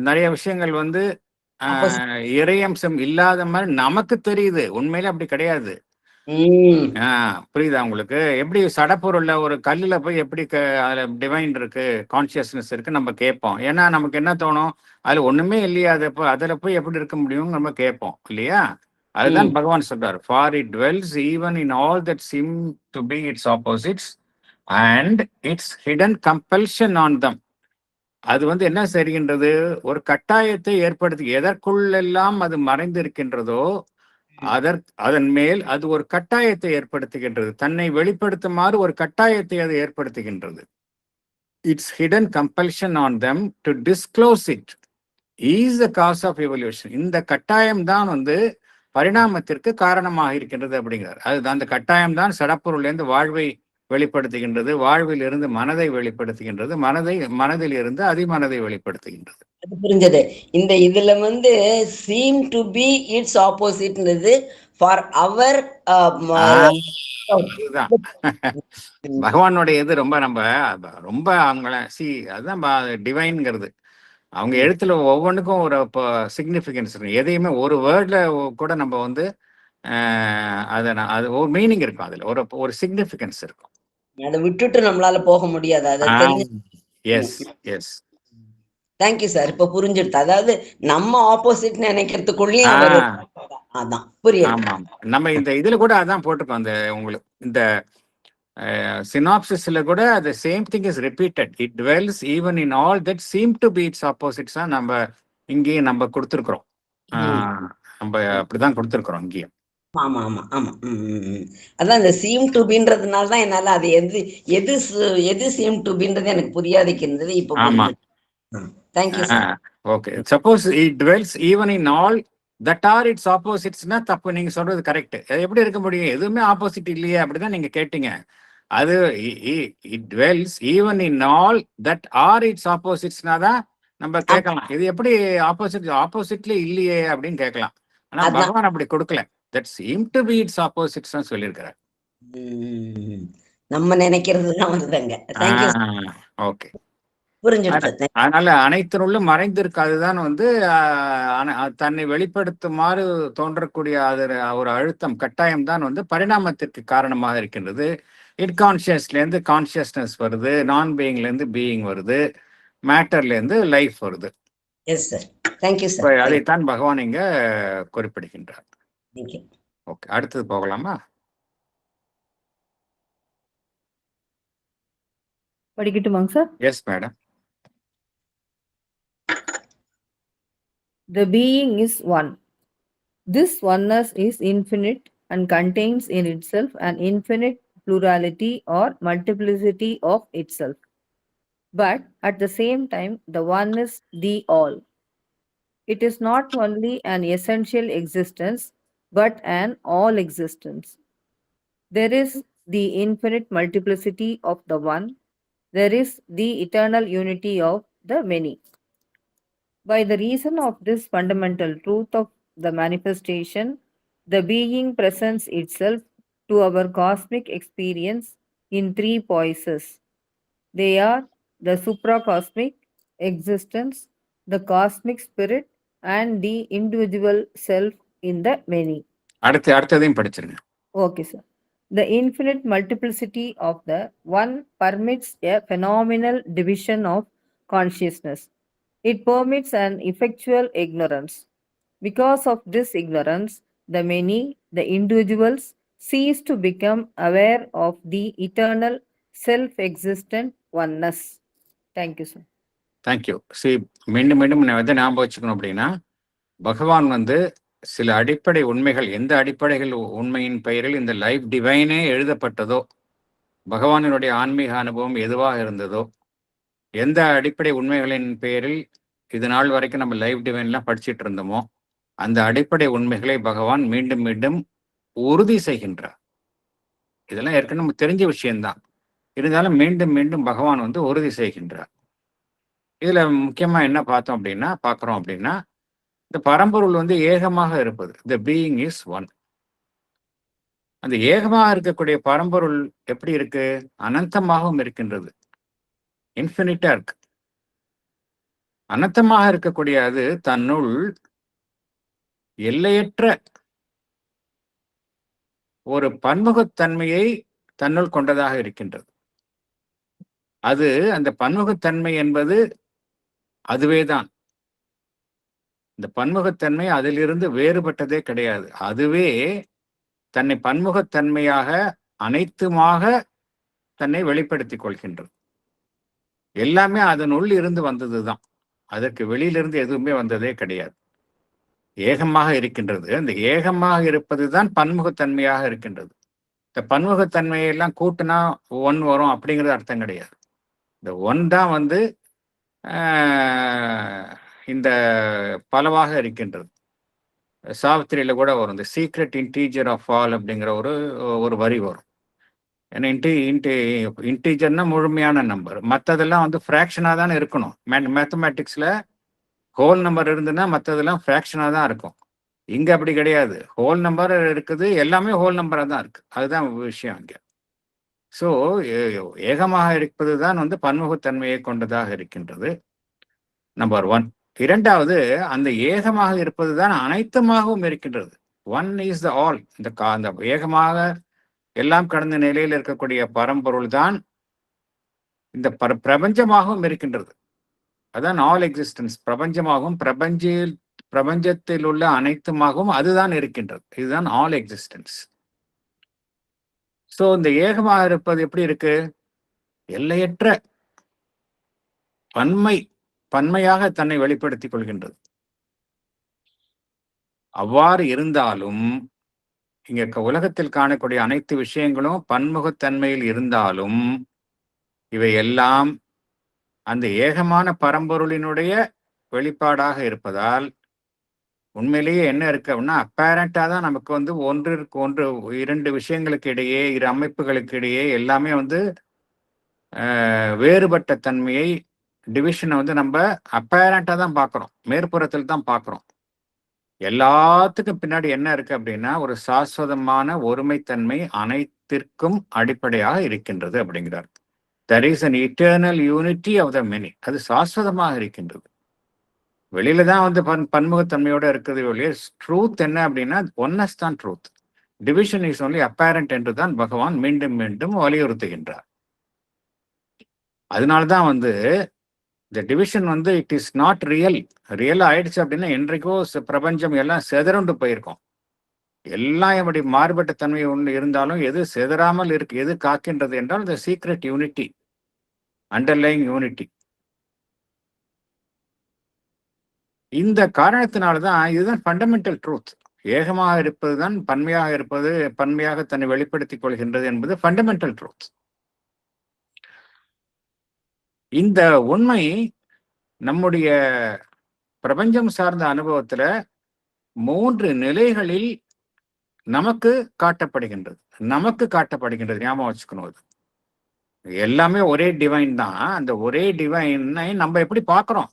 S1: நிறைய விஷயங்கள் வந்து இறையம்சம் இல்லாத மாதிரி நமக்கு தெரியுது. உண்மையில அப்படி கிடையாது. புரியுதா உங்களுக்கு? எப்படி சடப்பொருள்ல ஒரு கல்லுல போய் எப்படி அதுல டிவைன் இருக்கு, கான்சியஸ்னஸ் இருக்கு நம்ம கேட்போம். ஏன்னா நமக்கு என்ன தோணும், அதுல ஒண்ணுமே இல்லையா, அதுல போய் எப்படி இருக்க முடியும் நம்ம கேட்போம் இல்லையா? அதுதான் பகவான் சொல்றாரு. For it dwells even in all that seem to be its opposites and its hidden compulsion on them. அது வந்து என்ன செய்கின்றது, ஒரு கட்டாயத்தை ஏற்படுத்தி, எதற்குள்ளெல்லாம் அது மறைந்திருக்கின்றதோ அதன் மேல் அது ஒரு கட்டாயத்தை ஏற்படுத்துகின்றது. தன்னை வெளிப்படுத்துமாறு ஒரு கட்டாயத்தை அது ஏற்படுத்துகின்றது. It's hidden compulsion on them to disclose it is the cause of evolution. இந்த கட்டாயம் தான் வந்து பரிணாமத்திற்கு காரணமாக இருக்கின்றது அப்படிங்கிறார். அது அந்த கட்டாயம் தான் சடப்பொருளிலிருந்து வாழ்வை வெளிப்படுத்துகின்றது, வாழ்வில் இருந்து மனதை வெளிப்படுத்துகின்றது, மனதில் இருந்து அதிமனதை வெளிப்படுத்துகின்றது.
S5: அது புரிஞ்சது. இந்த இதுல வந்து சீம் டு பி இட்ஸ் ஆப்போசிட்ன்றது ஃபார் அவர்
S1: பகவானுடைய இது ரொம்ப ரொம்ப அவங்கள அதுதான் டிவைன்ங்கிறது. அவங்க எழுத்துல ஒவ்வொன்றுக்கும் ஒரு சிக்னிஃபிகன்ஸ் இருக்கும். எதையுமே ஒரு வேர்ட்ல கூட நம்ம வந்து அது ஒரு மீனிங் இருக்கும், அதுல ஒரு சிக்னிஃபிகன்ஸ் இருக்கும்.
S5: அதை விட்டுட்டு நம்மளால போக முடியாது. அதை தேங்க்யூ சார். இப்ப புரிஞ்சிடுது. அதாவது நம்ம ஆப்போசிட் நினைக்கிறதுக்குள்ளேயும் அதான் புரியுது.
S1: நம்ம இந்த இதுல கூட அதான் போட்டிருக்கோம். அந்த உங்களுக்கு இந்த சினாப்சிஸ்ல கூட the same thing is repeated. It dwells even in all that seem to be its opposites. நம்ம இங்கேயும் நம்ம கொடுத்துருக்குறோம். நம்ம அப்படிதான் கொடுத்துருக்குறோம் இங்கேயும்.
S5: ஆமா ஆமா ஆமா. அதான் இந்த சீம் டு பின்றதுனால தான் என்னால அது எது சீம் டு பின்றது எனக்கு புரியாதிக்கிறது. இப்போ
S1: ஆமா.
S5: Thank you sir.
S1: Okay. Suppose it dwells even in all that are its opposites-னா தப்பு. நீங்க சொல்றது கரெக்ட். எப்படி இருக்க முடியும், எதுவுமே ஆப்போசிட் இல்லையே, அப்படிதான் நீங்க கேட்டீங்க. அது it dwells even in all that are its opposites-னா தான் நம்ம கேட்கலாம். இது எப்படி ஆப்போசிட்ல இல்லையே அப்படின்னு கேட்கலாம். ஆனா பகவான் அப்படி கொடுக்கல. that seem to be its opposites னு சொல்லியிருக்கிறார்.
S5: நம்ம நினைக்கிறது தான் வருதுங்க. தேங்க்யூ.
S1: ஓகே. அதனால அனைத்தினுள்ளும் மறைந்திருக்கு. அதுதான் வந்து தன்னை வெளிப்படுத்துமாறு தோன்றக்கூடிய ஒரு அழுத்தம், கட்டாயம் தான் வந்து பரிணாமத்திற்கு காரணமாக இருக்கின்றது. இன்கான்சியஸ்ல இருந்து கான்சியஸ்னஸ் வருது, நான் பீயிங்ல இருந்து பீயிங் வருது, மேட்டர்ல இருந்து லைஃப் வருது.
S5: Yes sir. Thank you sir.
S1: அதைத்தான் பகவான் இங்க குறிப்பிடுகின்றார். ஓகே, அடுத்தது போகலாமா?
S6: படிக்கட்டுமாங்க sir?
S1: Yes madam.
S6: The being is one. This oneness is infinite and contains in itself an infinite plurality or multiplicity of itself. But at the same time, the one is the all. It is not only an essential existence, but an all existence. There is the infinite multiplicity of the one. There is the eternal unity of the many. By the reason of this fundamental truth of the manifestation, the being presents itself to our cosmic experience in three poises. They are the supracosmic existence, the cosmic spirit, and the individual self in the many.
S1: அடுத்ததையும் படிச்சிருங்க.
S6: Okay, sir. The infinite multiplicity of the one permits a phenomenal division of consciousness. It permits an effectual ignorance. Because of this ignorance, the many, the individuals, cease to become aware of the eternal self-existent oneness. Thank you, sir.
S1: Thank you. See, மீண்டும் மீண்டும் எதை ஞாபகம் வச்சுக்கணும் அப்படின்னா, பகவான் வந்து சில அடிப்படை உண்மைகள், எந்த அடிப்படைகள் உண்மையின் பெயரில் இந்த லைஃப் டிவைனே எழுதப்பட்டதோ, பகவானினுடைய ஆன்மீக அனுபவம் எதுவாக இருந்ததோ, எந்த அடிப்படை உண்மைகளின் பெயரில் இது நாள் வரைக்கும் நம்ம லைஃப் டிவைன்லாம் படிச்சுட்டு இருந்தோமோ அந்த அடிப்படை உண்மைகளை பகவான் மீண்டும் மீண்டும் உறுதி செய்கின்றார். இதெல்லாம் ஏற்கனவே நமக்கு தெரிஞ்ச விஷயம்தான். இருந்தாலும் மீண்டும் மீண்டும் பகவான் வந்து உறுதி செய்கின்றார். இதுல முக்கியமா என்ன பார்க்கிறோம் அப்படின்னா இந்த பரம்பொருள் வந்து ஏகமாக இருப்பது. த பீயிங் இஸ் ஒன். அந்த ஏகமாக இருக்கக்கூடிய பரம்பொருள் எப்படி இருக்கு? அனந்தமாகவும் இருக்கின்றது. இன்ஃபினிட்டா இருக்கு. அனந்தமாக இருக்கக்கூடிய அது தன்னுள் எல்லையற்ற ஒரு பன்முகத்தன்மையை தன்னுள் கொண்டதாக இருக்கின்றது. அது அந்த பன்முகத்தன்மை என்பது அதுவேதான். இந்த பன்முகத்தன்மை அதிலிருந்து வேறுபட்டதே கிடையாது. அதுவே தன்னை பன்முகத்தன்மையாக அனைத்துமாக தன்னை வெளிப்படுத்திக் கொள்கின்றது. எல்லாமே அதனுள் இருந்து வந்ததுதான். அதற்கு வெளியிலிருந்து எதுவுமே வந்ததே கிடையாது. ஏகமாக இருக்கின்றது. அந்த ஏகமாக இருப்பதுதான் பன்முகத்தன்மையாக இருக்கின்றது. இந்த பன்முகத்தன்மையெல்லாம் கூட்டுனா ஒன் வரும் அப்படிங்கிறது அர்த்தம் கிடையாது. இந்த ஒன் தான் வந்து இந்த பலவாக இருக்கின்றது. சாவித்திரியில கூட வரும், இந்த சீக்ரெட் இன்டீஜர் ஆஃப் ஆல் அப்படிங்கிற ஒரு வரி வரும். ஏன்னா இன்டீஜர்னா முழுமையான நம்பர். மற்றதெல்லாம் வந்து ஃப்ராக்ஷனாக தானே இருக்கணும். மேத்தமேட்டிக்ஸில் ஹோல் நம்பர் இருந்துன்னா மற்றதெல்லாம் ஃப்ராக்ஷனாக தான் இருக்கும். இங்கே அப்படி கிடையாது. ஹோல் நம்பர் இருக்குது, எல்லாமே ஹோல் நம்பராக தான் இருக்கு. அதுதான் விஷயம் இங்கே. ஸோ ஏகமாக இருப்பது தான் வந்து பன்முகத்தன்மையை கொண்டதாக இருக்கின்றது. Number one. இரண்டாவது, அந்த ஏகமாக இருப்பது தான் அனைத்துமாகவும் இருக்கின்றது. One is the all. அந்த ஏகமாக எல்லாம் கடந்த நிலையில் இருக்கக்கூடிய பரம்பொருள் தான் இந்த பிரபஞ்சமாகவும் இருக்கின்றது. அதான் ஆல் எக்ஸிஸ்டன்ஸ். பிரபஞ்சமாகவும் பிரபஞ்சத்தில் உள்ள அனைத்துமாகவும் அதுதான் இருக்கின்றது. இதுதான் ஆல் எக்ஸிஸ்டன்ஸ். ஸோ இந்த ஏகமாக இருப்பது எப்படி இருக்கு? எல்லையற்ற பன்மையாக தன்னை வெளிப்படுத்திக் கொள்கின்றது. அவ்வாறு இருந்தாலும் இங்க உலகத்தில் காணக்கூடிய அனைத்து விஷயங்களும் பன்முகத்தன்மையில் இருந்தாலும் இவை எல்லாம் அந்த ஏகமான பரம்பொருளினுடைய வெளிப்பாடாக இருப்பதால் உண்மையிலேயே என்ன இருக்கு அப்படின்னா, அப்பேரண்டா தான் நமக்கு வந்து ஒன்றிற்கு ஒன்று, இரண்டு விஷயங்களுக்கு இடையே, இரு அமைப்புகளுக்கு இடையே எல்லாமே வந்து வேறுபட்ட தன்மையை, டிவிஷனை வந்து நம்ம அப்பேரண்டா தான் பார்க்குறோம், மேற்புறத்தில் தான் பார்க்குறோம். எல்லாத்துக்கும் பின்னாடி என்ன இருக்கு அப்படின்னா, ஒரு சாஸ்வதமான ஒருமைத்தன்மை அனைத்திற்கும் அடிப்படையாக இருக்கின்றது அப்படிங்கிறார். There is an eternal unity of the many. அது சாஸ்வதமாக இருக்கின்றது. வெளியில தான் வந்து பன்முகத்தன்மையோட இருக்குது. வெளியே ட்ரூத் என்ன அப்படின்னா ஒன்னஸ் தான் truth. Division is only apparent என்று தான் பகவான் மீண்டும் மீண்டும் வலியுறுத்துகின்றார். அதனால்தான் வந்து இந்த டிவிஷன் வந்து இட் இஸ் நாட் ரியல் ஆயிடுச்சு அப்படின்னா என்றைக்கோ பிரபஞ்சம் எல்லாம் செதறண்டு போயிருக்கும். எல்லாம் எப்படி மாறுபட்ட தன்மை ஒன்று இருந்தாலும் எது செதறாமல் இருக்கு, எது காக்கின்றது என்றால் இந்த சீக்ரெட் யூனிட்டி, அண்டர்லைங் யூனிட்டி. இந்த காரணத்தினால்தான் இதுதான் ஃபண்டமெண்டல் ட்ரூத். ஏகமாக இருப்பது தான் பன்மையாக தன்னை வெளிப்படுத்திக் கொள்கின்றது என்பது ஃபண்டமெண்டல் ட்ரூத். இந்த உண்மை நம்முடைய பிரபஞ்சம் சார்ந்த அனுபவத்துல 3 நிலைகளில் நமக்கு காட்டப்படுகின்றது. ஞாபகம் வச்சுக்கணும். எல்லாமே ஒரே டிவைன் தான். அந்த ஒரே டிவைனை நம்ம எப்படி பார்க்கிறோம்?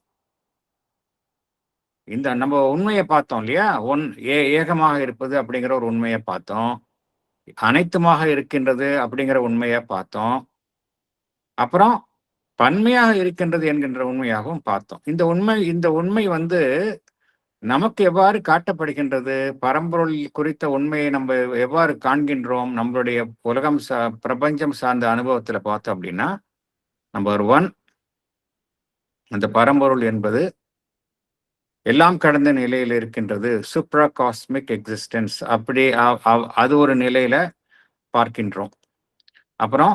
S1: இந்த நம்ம உண்மையை பார்த்தோம் இல்லையா? ஏகமாக இருப்பது அப்படிங்கிற ஒரு உண்மையை பார்த்தோம், அனைத்துமாக இருக்கின்றது அப்படிங்கிற உண்மையை பார்த்தோம், அப்புறம் பன்மையாக இருக்கின்றது என்கின்ற உண்மையாகவும் பார்த்தோம். இந்த உண்மை வந்து நமக்கு எவ்வாறு காட்டப்படுகின்றது? பரம்பொருள் குறித்த உண்மையை நம்ம எவ்வாறு காண்கின்றோம்? நம்மளுடைய பிரபஞ்சம் சார்ந்த அனுபவத்துல பார்த்தோம் அப்படின்னா, நம்பர் 1, அந்த பரம்பொருள் என்பது எல்லாம் கடந்த நிலையில் இருக்கின்றது. சூப்ரா காஸ்மிக் எக்ஸிஸ்டன்ஸ். அப்படி அது ஒரு நிலையில பார்க்கின்றோம். அப்புறம்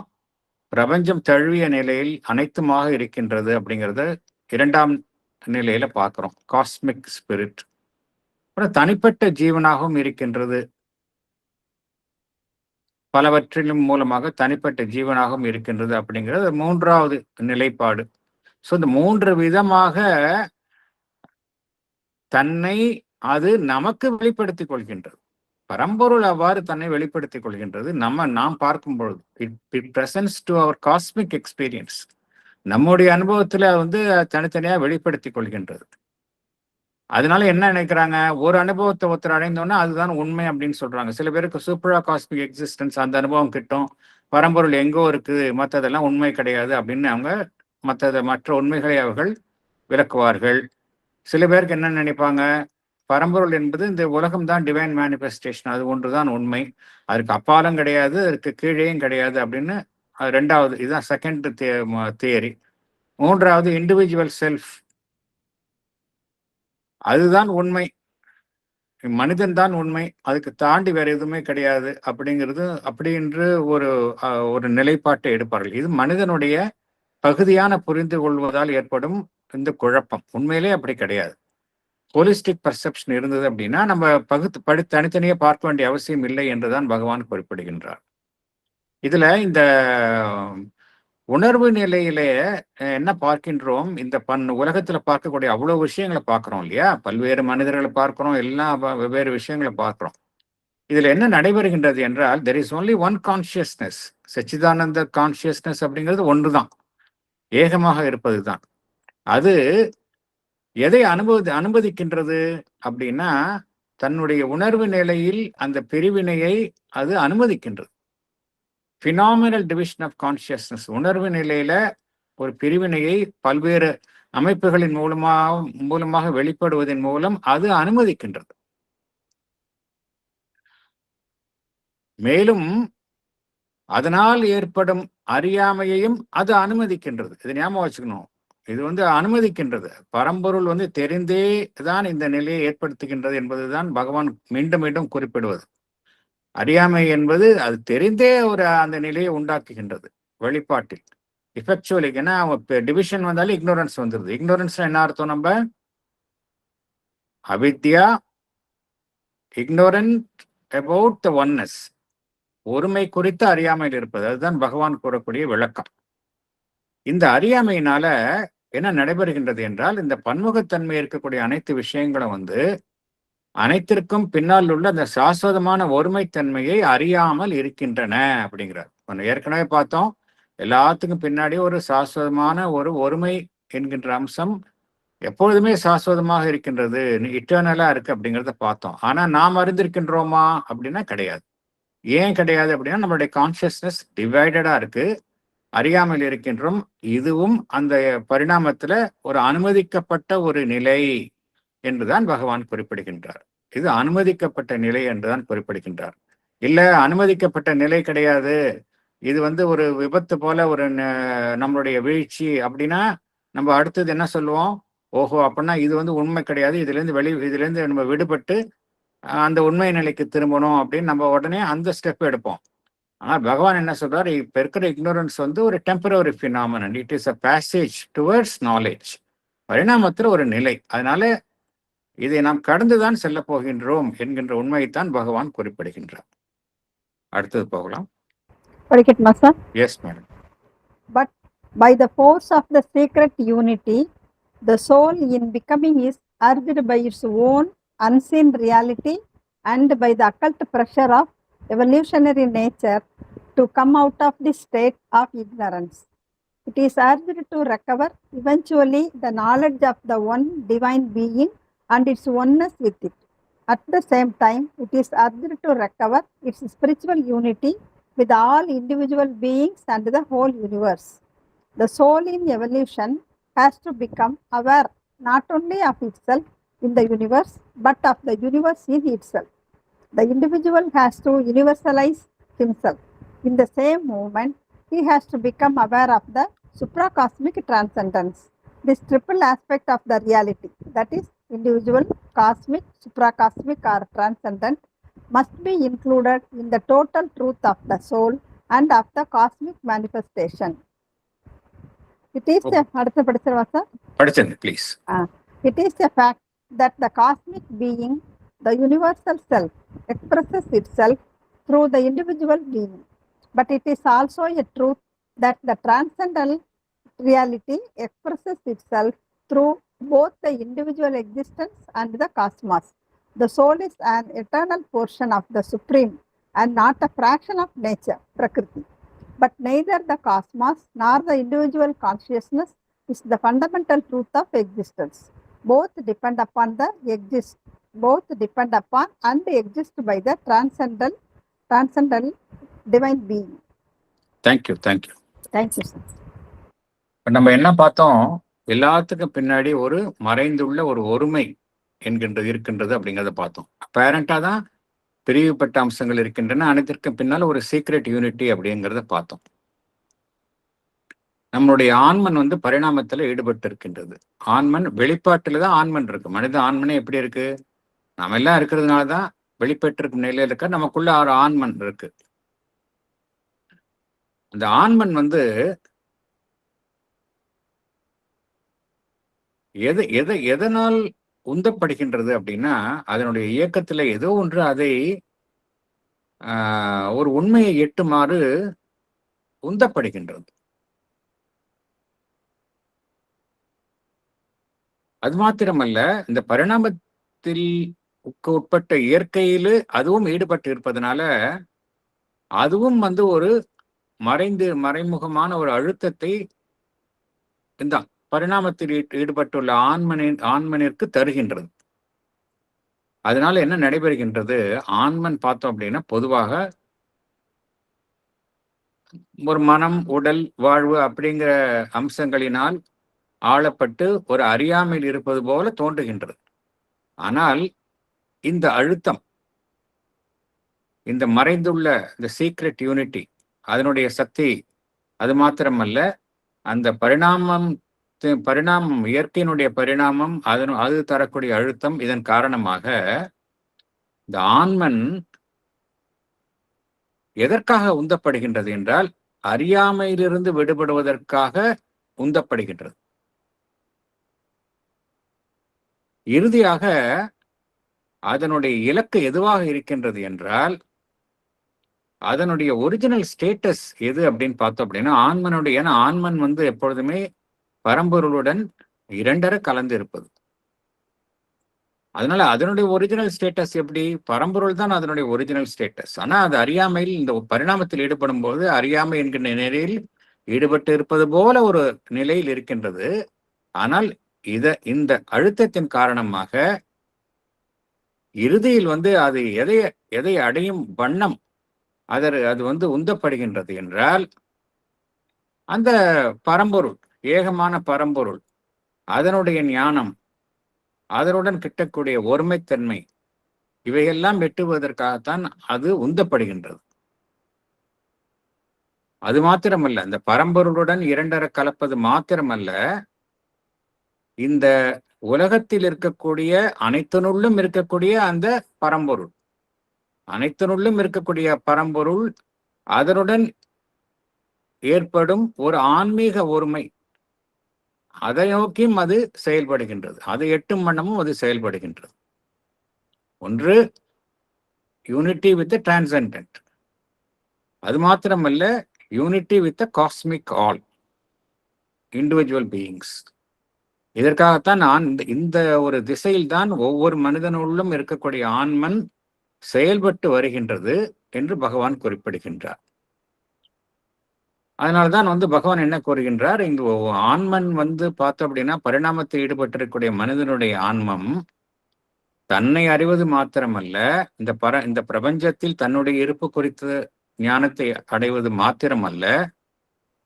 S1: பிரபஞ்சம் தழுவிய நிலையில் அனைத்துமாக இருக்கின்றது அப்படிங்கிறத 2ஆம் நிலையில பார்க்கிறோம், காஸ்மிக் ஸ்பிரிட். அப்புறம் தனிப்பட்ட ஜீவனாகவும் இருக்கின்றது, பலவற்றிலும் மூலமாக தனிப்பட்ட ஜீவனாகவும் இருக்கின்றது அப்படிங்கிறது 3ஆவது நிலைப்பாடு. ஸோ இந்த 3 விதமாக தன்னை அது நமக்கு வெளிப்படுத்திக் கொள்கின்றது. பரம்பொருள் அவ்வாறு தன்னை வெளிப்படுத்திக் கொள்கின்றது. நாம் பார்க்கும் பொழுது it presence to our cosmic experience. நம்முடைய அனுபவத்துல வந்து தனித்தனியா வெளிப்படுத்திக் கொள்கின்றது. அதனால என்ன நினைக்கிறாங்க, ஒரு அனுபவத்தை ஒருத்தர் அடைந்தோன்னா அதுதான் உண்மை அப்படின்னு சொல்றாங்க. சில பேருக்கு சூப்பரா காஸ்மிக் எக்ஸிஸ்டன்ஸ் அந்த அனுபவம் கிட்டும், பரம்பொருள் எங்கோ இருக்கு, மற்றதெல்லாம் உண்மை கிடையாது அப்படின்னு அவங்க மற்ற உண்மைகளை அவர்கள் விளக்குவார்கள். சில பேருக்கு என்ன நினைப்பாங்க, பரம்பொருள் என்பது இந்த உலகம் தான் டிவைன் மேனிஃபெஸ்டேஷன், அது ஒன்றுதான் உண்மை, அதுக்கு அப்பாலும் கிடையாது, அதுக்கு கீழேயும் கிடையாது அப்படின்னு. ரெண்டாவது, இதுதான் செகண்ட் தியரி. மூன்றாவது, இண்டிவிஜுவல் செல்ஃப், அதுதான் உண்மை, மனிதன் தான் உண்மை, அதுக்கு தாண்டி வேற எதுவுமே கிடையாது அப்படிங்கிறது, அப்படி என்று ஒரு நிலைப்பாட்டை எடுப்பார்கள். இது மனிதனுடைய பகுதியான புரிந்து கொள்வதால் ஏற்படும் இந்த குழப்பம். உண்மையிலே அப்படி கிடையாது. ஹோலிஸ்டிக் பர்செப்ஷன் இருந்தது அப்படின்னா நம்ம தனித்தனியே பார்க்க வேண்டிய அவசியம் இல்லை என்றுதான் பகவான் குறிப்பிடுகின்றார். இதுல இந்த உணர்வு நிலையிலே என்ன பார்க்கின்றோம், இந்த உலகத்துல பார்க்கக்கூடிய அவ்வளவு விஷயங்களை பார்க்கிறோம் இல்லையா, பல்வேறு மனிதர்களை பார்க்கிறோம், எல்லா வெவ்வேறு விஷயங்களை பார்க்கிறோம். இதுல என்ன நடைபெறுகின்றது என்றால், there is only one consciousness, Sachchidananda consciousness அப்படிங்கிறது ஒன்றுதான், ஏகமாக இருப்பதுதான். அது எதை அனுமதிக்கின்றது அப்படின்னா, தன்னுடைய உணர்வு நிலையில் அந்த பிரிவினையை அது அனுமதிக்கின்றது. பினாமினல் டிவிஷன் ஆஃப் கான்சியஸ்னஸ், உணர்வு நிலையில ஒரு பிரிவினையை பல்வேறு அமைப்புகளின் மூலமாக வெளிப்படுவதன் மூலம் அது அனுமதிக்கின்றது. மேலும் அதனால் ஏற்படும் அறியாமையையும் அது அனுமதிக்கின்றது. இது ஞாபகம் வச்சுக்கணும். இது அனுமதிக்கின்றது. பரம்பொருள் தெரிந்தே தான் இந்த நிலையை ஏற்படுத்துகின்றது என்பதுதான் பகவான் மீண்டும் மீண்டும் குறிப்பிடுவது. அறியாமை என்பது அது தெரிந்தே அந்த நிலையை உண்டாக்குகின்றது வெளிப்பாட்டில், எஃபெக்சுவலி. ஏன்னா டிவிஷன் வந்தாலும் இக்னோரன்ஸ் வந்துருது. இக்னோரன்ஸ் என்ன அர்த்தம்? நம்ம அவித்யா, ignorant about the oneness, ஒருமை குறித்த அறியாமையில் இருப்பது, அதுதான் பகவான் கூறக்கூடிய விளக்கம். இந்த அறியாமையினால என்ன நடைபெறுகின்றது என்றால், இந்த பன்முகத்தன்மை இருக்கக்கூடிய அனைத்து விஷயங்களும் அனைத்திற்கும் பின்னால் உள்ள அந்த சாஸ்வதமான ஒருமைத்தன்மையை அறியாமல் இருக்கின்றன அப்படிங்கிறார். ஏற்கனவே பார்த்தோம், எல்லாத்துக்கும் பின்னாடி ஒரு சாஸ்வதமான ஒருமை என்கின்ற அம்சம் எப்பொழுதுமே சாஸ்வதமாக இருக்கின்றது, இட்டர்னலா இருக்கு அப்படிங்கிறத பார்த்தோம். ஆனா நாம் அறிந்திருக்கின்றோமா அப்படின்னா கிடையாது. ஏன் கிடையாது அப்படின்னா, நம்மளுடைய கான்சியஸ்னஸ் டிவைடடா இருக்கு, அறியாமல் இருக்கின்றோம். இதுவும் அந்த பரிணாமத்துல ஒரு அனுமதிக்கப்பட்ட ஒரு நிலை என்றுதான் பகவான் குறிப்பிடுகின்றார். இது அனுமதிக்கப்பட்ட நிலை என்றுதான் குறிப்பிடுகின்றார். இல்ல அனுமதிக்கப்பட்ட நிலை கிடையாது, இது ஒரு விபத்து போல ஒரு நம்மளுடைய வீழ்ச்சி அப்படின்னா நம்ம அடுத்தது என்ன சொல்லுவோம்? ஓஹோ, அப்படின்னா இது உண்மை கிடையாது, இதுல இருந்து நம்ம விடுபட்டு அந்த உண்மை நிலைக்கு திரும்பணும் அப்படின்னு நம்ம உடனே அந்த ஸ்டெப் எடுப்போம். ஆனா பகவான் என்ன சொல்றாரு, இப்ப இருக்கிற இக்னோரன்ஸ் ஒரு temporary phenomenon, it is a passage towards knowledge, பரிணாமத்துல ஒரு நிலை. அதனால இதை நாம் கடந்துதான் செல்ல போகின்றோம் என்கின்ற உண்மையைத்தான் பகவான் குறிப்பிடுகின்றார். அடுத்தது போகலாம்.
S7: படிக்கட்டுமா sir?
S1: Yes madam.
S7: But by the force of the sacred unity, the soul in becoming is urged by its own unseen reality and by the occult pressure of evolutionary nature to come out of the state of ignorance. It is urged to recover eventually the knowledge of the one divine being and its oneness with it. At the same time, it is urged to recover its spiritual unity with all individual beings and the whole universe. The soul in evolution has to become aware not only of itself in the universe, but of the universe in itself. The individual has to universalize himself. In the same moment, he has to become aware of the supracosmic transcendence. This triple aspect of the reality, that is individual, cosmic, supracosmic or transcendent, must be included in the total truth of the soul and of the cosmic manifestation. It is a
S1: please.
S7: It is a fact that the cosmic being, the universal self, expresses itself through the individual being. But it is also a truth that the transcendental reality expresses itself through both the individual existence and the cosmos. The soul is an eternal portion of the supreme and not a fraction of nature, Prakriti. But neither the cosmos nor the individual consciousness is the fundamental truth of existence. Both depend upon and exist by the transcendental divine being.
S1: Thank you.
S7: Thank you, sir.
S1: இப்ப நம்ம என்ன பார்த்தோம்? எல்லாத்துக்கும் பின்னாடி ஒரு மறைந்துள்ள ஒரு ஒருமை இருக்கின்றது அப்படிங்கிறத பார்த்தோம். அப்பேரண்டா தான் பிரிவுபட்ட அம்சங்கள் இருக்கின்றன. அனைத்திற்கும் பின்னால் ஒரு சீக்ரெட் யூனிட்டி அப்படிங்கிறத பார்த்தோம். நம்மளுடைய ஆன்மன் வந்து பரிணாமத்துல ஈடுபட்டு இருக்கின்றது. ஆன்மன் வெளிப்பாட்டுல தான் ஆன்மன் இருக்கு. மனித ஆன்மனே எப்படி இருக்கு? நாம எல்லாம் இருக்கிறதுனாலதான் வெளிப்பட்டிருக்கும் நிலையில இருக்க நமக்குள்ள ஒரு ஆன்மன் இருக்கு. அந்த ஆன்மன் வந்து எதனால் உந்தப்படுகின்றது அப்படின்னா, அதனுடைய இயக்கத்துல ஏதோ ஒன்று அதை ஒரு உண்மையை எட்டுமாறு உந்தப்படுகின்றது. அது மாத்திரமல்ல, இந்த பரிணாமத்தில் உட்பட்ட இயற்கையில அதுவும் ஈடுபட்டு இருப்பதனால அதுவும் வந்து ஒரு மறைமுகமான ஒரு அழுத்தத்தை இந்த பரிணாமத்தில் ஈடுபட்டுள்ள ஆன்மனிற்கு தருகின்றது. அதனால என்ன நடைபெறுகின்றது? ஆன்மன் பார்த்தோம் அப்படின்னா பொதுவாக ஒரு மனம், உடல், வாழ்வு அப்படிங்கிற அம்சங்களினால் ஆளப்பட்டு ஒரு அறியாமையில் இருப்பது போல தோன்றுகின்றது. ஆனால் இந்த அழுத்தம், இந்த மறைந்துள்ள இந்த சீக்ரெட் யூனிட்டி, அதனுடைய சக்தி, அது மாத்திரமல்ல, அந்த பரிணாமம் இயற்கையினுடைய பரிணாமம், அது தரக்கூடிய அழுத்தம், இதன் காரணமாக இந்த ஆன்மன் எதற்காக உந்தப்படுகின்றது என்றால் அறியாமையிலிருந்து விடுபடுவதற்காக உந்தப்படுகின்றது. இறுதியாக அதனுடைய இலக்கு எதுவாக இருக்கின்றது என்றால், அதனுடைய ஒரிஜினல் ஸ்டேட்டஸ் எது அப்படின்னு பார்த்தோம் அப்படின்னா ஆன்மனுடைய, ஏன்னா ஆன்மன் வந்து எப்பொழுதுமே பரம்பொருளுடன் இரண்டரை கலந்து இருப்பது. அதனால அதனுடைய ஒரிஜினல் ஸ்டேட்டஸ் எப்படி? பரம்பொருள் தான் அதனுடைய ஒரிஜினல் ஸ்டேட்டஸ். ஆனா அது அறியாமையில், இந்த பரிணாமத்தில் ஈடுபடும் போது அறியாமை என்கின்ற நிலையில் ஈடுபட்டு இருப்பது போல ஒரு நிலையில் இருக்கின்றது. ஆனால் இந்த அழுத்தத்தின் காரணமாக இறுதியில் வந்து அது எதை அடையும் வண்ணம் அது வந்து உந்தப்படுகின்றது என்றால், அந்த பரம்பொருள், ஏகமான பரம்பொருள், அதனுடைய ஞானம், அதனுடன் கிட்டக்கூடிய ஒருமைத்தன்மை, இவையெல்லாம் வெட்டுவதற்காகத்தான் அது உந்தப்படுகின்றது. அது மாத்திரமல்ல, இந்த பரம்பொருளுடன் இரண்டரை கலப்பது மாத்திரமல்ல, இந்த உலகத்தில் இருக்கக்கூடிய அனைத்தினுள்ளும் இருக்கக்கூடிய அந்த பரம்பொருள், அனைத்தினுள்ளும் இருக்கக்கூடிய பரம்பொருள், அதனுடன் ஏற்படும் ஒரு ஆன்மீக ஒருமை, அதை நோக்கியும் அது செயல்படுகின்றது. அதை எட்டும் வண்ணமும் அது செயல்படுகின்றது. ஒன்று யூனிட்டி வித் டிரான்செண்டன்ட், அது மாத்திரமல்ல unity with cosmic all individual beings. இதற்காகத்தான் இந்த ஒரு திசையில் தான் ஒவ்வொரு மனிதனுள்ளும் இருக்கக்கூடிய ஆன்மன் செயல்பட்டு வருகின்றது என்று பகவான் குறிப்பிடுகின்றார். அதனால்தான் வந்து பகவான் என்ன கூறுகின்றார், இங்கு ஆன்மன் வந்து பார்த்தோம் அப்படின்னா பரிணாமத்தில் ஈடுபட்டிருக்கக்கூடிய மனிதனுடைய ஆன்மம் தன்னை அறிவது மாத்திரமல்ல, இந்த பிரபஞ்சத்தில் தன்னுடைய இருப்பு குறித்த ஞானத்தை அடைவது மாத்திரமல்ல,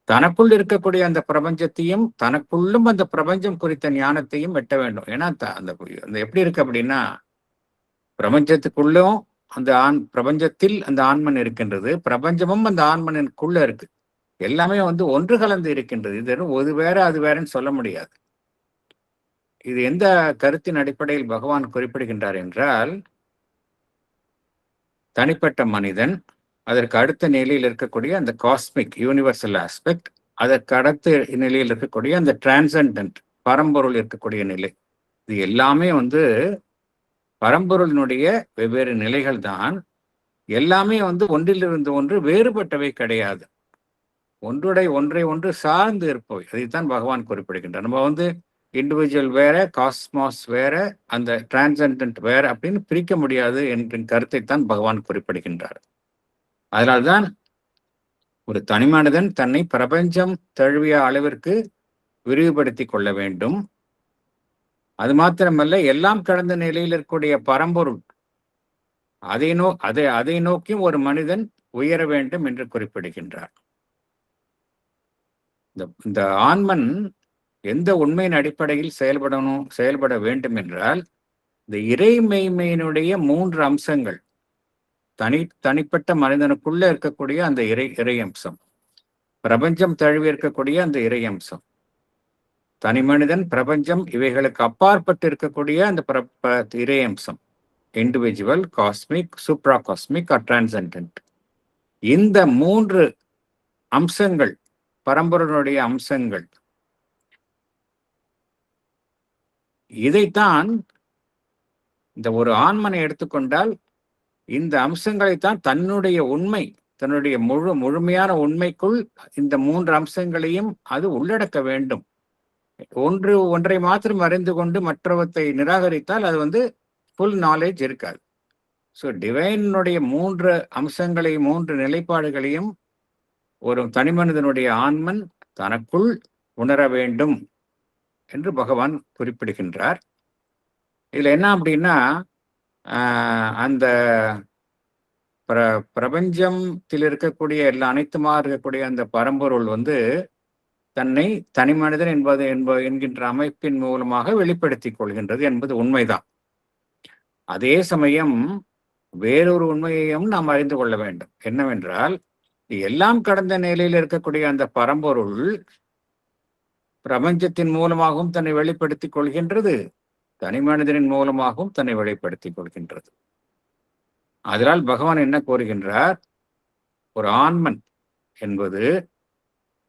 S1: தனக்குள் இருக்கக்கூடிய அந்த பிரபஞ்சத்தையும் தனக்குள்ளும் அந்த பிரபஞ்சம் குறித்த ஞானத்தையும் வெட்ட வேண்டும். ஏன்னா அந்த எப்படி இருக்கு அப்படின்னா, பிரபஞ்சத்துக்குள்ளும் பிரபஞ்சத்தில் அந்த ஆன்மன் இருக்கின்றது, பிரபஞ்சமும் அந்த ஆன்மனுக்குள்ள இருக்கு. எல்லாமே வந்து ஒன்று கலந்து இருக்கின்றது. இது ஒரு வேற அது வேறன்னு சொல்ல முடியாது. இது எந்த கருத்தின் அடிப்படையில் பகவான் குறிப்பிடுகின்றார் என்றால், தனிப்பட்ட மனிதன், அதற்கு அடுத்த நிலையில் இருக்கக்கூடிய அந்த காஸ்மிக் யூனிவர்சல் ஆஸ்பெக்ட், அதற்கு அடுத்த நிலையில் இருக்கக்கூடிய அந்த டிரான்செண்டன்ட் பரம்பொருள் இருக்கக்கூடிய நிலை, இது எல்லாமே வந்து பரம்பொருளினுடைய வெவ்வேறு நிலைகள் தான். எல்லாமே வந்து ஒன்றிலிருந்து ஒன்று வேறுபட்டவை கிடையாது, ஒன்றை ஒன்று சார்ந்து இருப்பவை. அதைத்தான் பகவான் குறிப்பிடுகின்றார். நம்ம வந்து இண்டிவிஜுவல் வேற, காஸ்மாஸ் வேற, அந்த டிரான்சென்டன்ட் வேற அப்படின்னு பிரிக்க முடியாது என்ற கருத்தை தான் பகவான் குறிப்பிடுகின்றார். அதனால்தான் ஒரு தனிமனிதன் தன்னை பிரபஞ்சம் தழுவிய அளவிற்கு விரிவுபடுத்தி கொள்ள வேண்டும். அது மாத்திரமல்ல, எல்லாம் கடந்த நிலையில் இருக்கக்கூடிய பரம்பொருள் அதை நோக்கி ஒரு மனிதன் உயர வேண்டும் என்று குறிப்பிடுகின்றார். இந்த ஆன்மன் எந்த உண்மையின் அடிப்படையில் செயல்பட வேண்டும் என்றால், இந்த இறை மெய்மையினுடைய 3 அம்சங்கள், தனிப்பட்ட மனிதனுக்குள்ள இருக்கக்கூடிய அந்த இறை அம்சம், பிரபஞ்சம் தழுவி இருக்கக்கூடிய அந்த இறை அம்சம், தனி மனிதன், பிரபஞ்சம் இவைகளுக்கு அப்பாற்பட்டு இருக்கக்கூடிய அந்த இறை அம்சம், இண்டிவிஜுவல், காஸ்மிக், சூப்ரா காஸ்மிக் ஆர் டிரான்சென்டன்ட். இந்த 3 அம்சங்கள் பரம்பொருளுடைய அம்சங்கள். இதைத்தான் இந்த ஒரு ஆன்மனை எடுத்துக்கொண்டால் இந்த அம்சங்களைத்தான் தன்னுடைய உண்மை, தன்னுடைய முழுமையான உண்மைக்குள் இந்த 3 அம்சங்களையும் அது உள்ளடக்க வேண்டும். ஒன்றை மாத்திரம் அறிந்து கொண்டு மற்றவற்றை நிராகரித்தால் அது ஃபுல் நாலேஜ் இருக்காது. ஸோ டிவைனுடைய 3 அம்சங்களையும் 3 நிலைப்பாடுகளையும் ஒரு தனிமனிதனுடைய ஆன்மன் தனக்குள் உணர வேண்டும் என்று பகவான் குறிப்பிடுகின்றார். இதுல என்ன அப்படின்னா, அந்த பிரபஞ்சத்தில் இருக்கக்கூடிய அனைத்துமா இருக்கக்கூடிய அந்த பரம்பொருள் தன்னை தனி மனிதன் என்கின்ற அமைப்பின் மூலமாக வெளிப்படுத்திக் கொள்கின்றது என்பது உண்மைதான். அதே சமயம் வேறொரு உண்மையையும் நாம் அறிந்து கொள்ள வேண்டும். என்னவென்றால், எல்லாம் கடந்த நிலையில் இருக்கக்கூடிய அந்த பரம்பொருள் பிரபஞ்சத்தின் மூலமாகவும் தன்னை வெளிப்படுத்திக் கொள்கின்றது, தனி மனிதனின் மூலமாகவும் தன்னை வெளிப்படுத்திக் கொள்கின்றது. அதனால் பகவான் என்ன கூறுகின்றார், ஒரு ஆன்மன் என்பது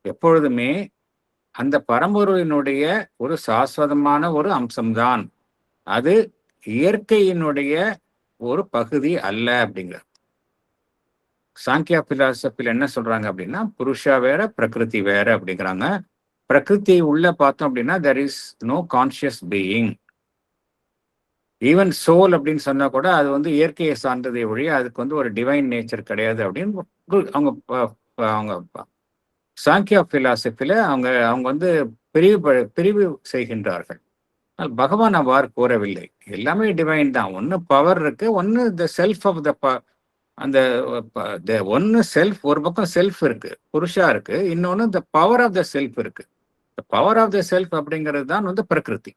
S1: எப்பொழுதுமே அந்த பரம்பொருளினுடைய ஒரு சாஸ்வதமான ஒரு அம்சம்தான், அது இயற்கையினுடைய ஒரு பகுதி அல்ல அப்படிங்கிறார். சாங்கியா பிலாசபில என்ன சொல்றாங்க அப்படின்னா, புருஷா வேற, பிரகிருதி வேற அப்படிங்கிறாங்க. பிரகிருதி உள்ள பார்த்தோம் அப்படின்னா there is no conscious being. Even soul அப்படின்னு சொன்னா கூட அது இயற்கையை சார்ந்ததை ஒழிய அதுக்கு ஒரு டிவைன் நேச்சர் கிடையாது அப்படின்னு அவங்க சாங்கியா பிலாசபில அவங்க பிரிவு செய்கின்றார்கள். பகவான் அவ்வாறு கூறவில்லை. எல்லாமே டிவைன் தான். ஒன்னு பவர் இருக்கு, ஒன்னு த செல்ஃப் ஆஃப் த அந்த ஒன்னு செல்ஃப், ஒரு பக்கம் செல்ஃப் இருக்கு, புருஷா இருக்கு, இன்னொன்னு the power of the self இருக்கு. பவர் ஆஃப் த செல்ஃப் அப்படிங்கிறது தான் பிரகிருதி.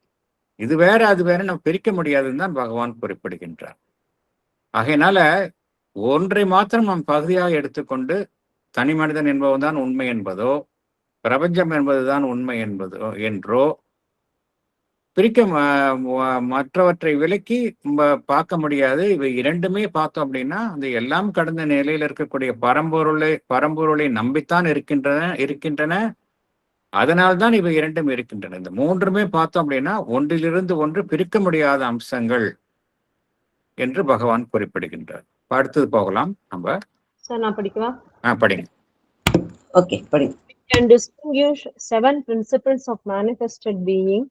S1: இது வேற அது வேற நம்ம பிரிக்க முடியாதுன்னு தான் பகவான் குறிப்பிடுகின்றார். ஆகையினால ஒன்றை மாத்திரம் நாம் பகுதியாக எடுத்துக்கொண்டு தனி மனிதன் என்பதுதான் உண்மை என்பதோ, பிரபஞ்சம் என்பதுதான் உண்மை என்றோ பிரிக்க மற்றவற்றை விலக்கி பார்க்க முடியாது. இவை இரண்டுமே பார்த்தோம் அப்படின்னா அந்த எல்லாம் கடந்த நிலையில் இருக்கக்கூடிய பரம்பொருளை நம்பித்தான் இருக்கின்றன. அதனால்தான் இவை இரண்டும் இருக்கின்றன. இந்த 3மே பார்த்தோம் அப்படின்னா ஒன்றிலிருந்து ஒன்று பிரிக்க முடியாத அம்சங்கள் என்று பகவான் குறிப்பிடுகின்றார். அடுத்தது போகலாம் நம்ம.
S8: சார் நான் படிக்கவா?
S1: படிங்க.
S5: ஓகே, படிங்க.
S8: Can distinguish 7 principles of manifested being,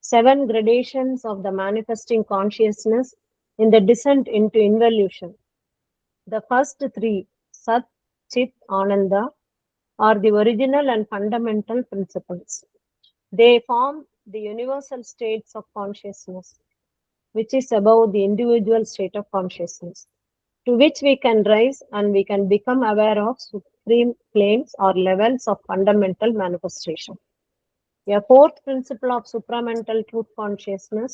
S8: 7 gradations of the manifesting consciousness in the descent into involution. The first 3, Sat, Chit, Ananda, are the original and fundamental principles. They form the universal states of consciousness, which is above the individual state of consciousness, to which we can rise and we can become aware of supreme planes or levels of fundamental manifestation. A 4th principle of supramental truth consciousness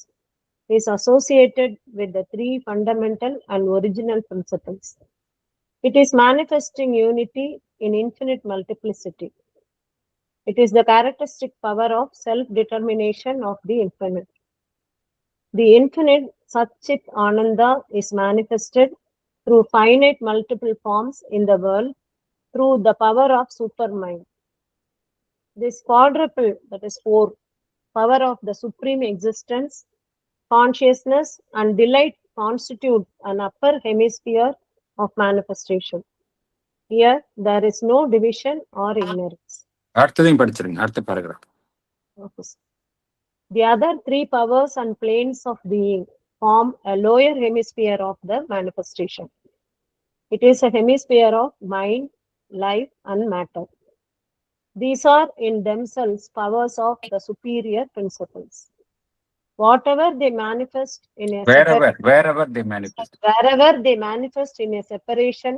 S8: is associated with the 3 fundamental and original principles. It is manifesting unity in infinite multiplicity. It is the characteristic power of self-determination of the infinite. The infinite Sat Chit Ananda is manifested through finite multiple forms in the world through the power of supermind. This quadruple, that is 4, power of the supreme existence, consciousness and delight constitute an upper hemisphere of manifestation. Here there is no division or ignorance.
S1: அடுத்ததையும் படிச்சிருங்க, அடுத்த paragraph.
S8: Okay. The other three powers and planes of being form a lower hemisphere of the manifestation. It is a hemisphere of mind, life, and matter. These are in themselves powers of the superior principles. Whatever they manifest in a
S1: wherever they manifest.
S8: wherever they manifest in a separation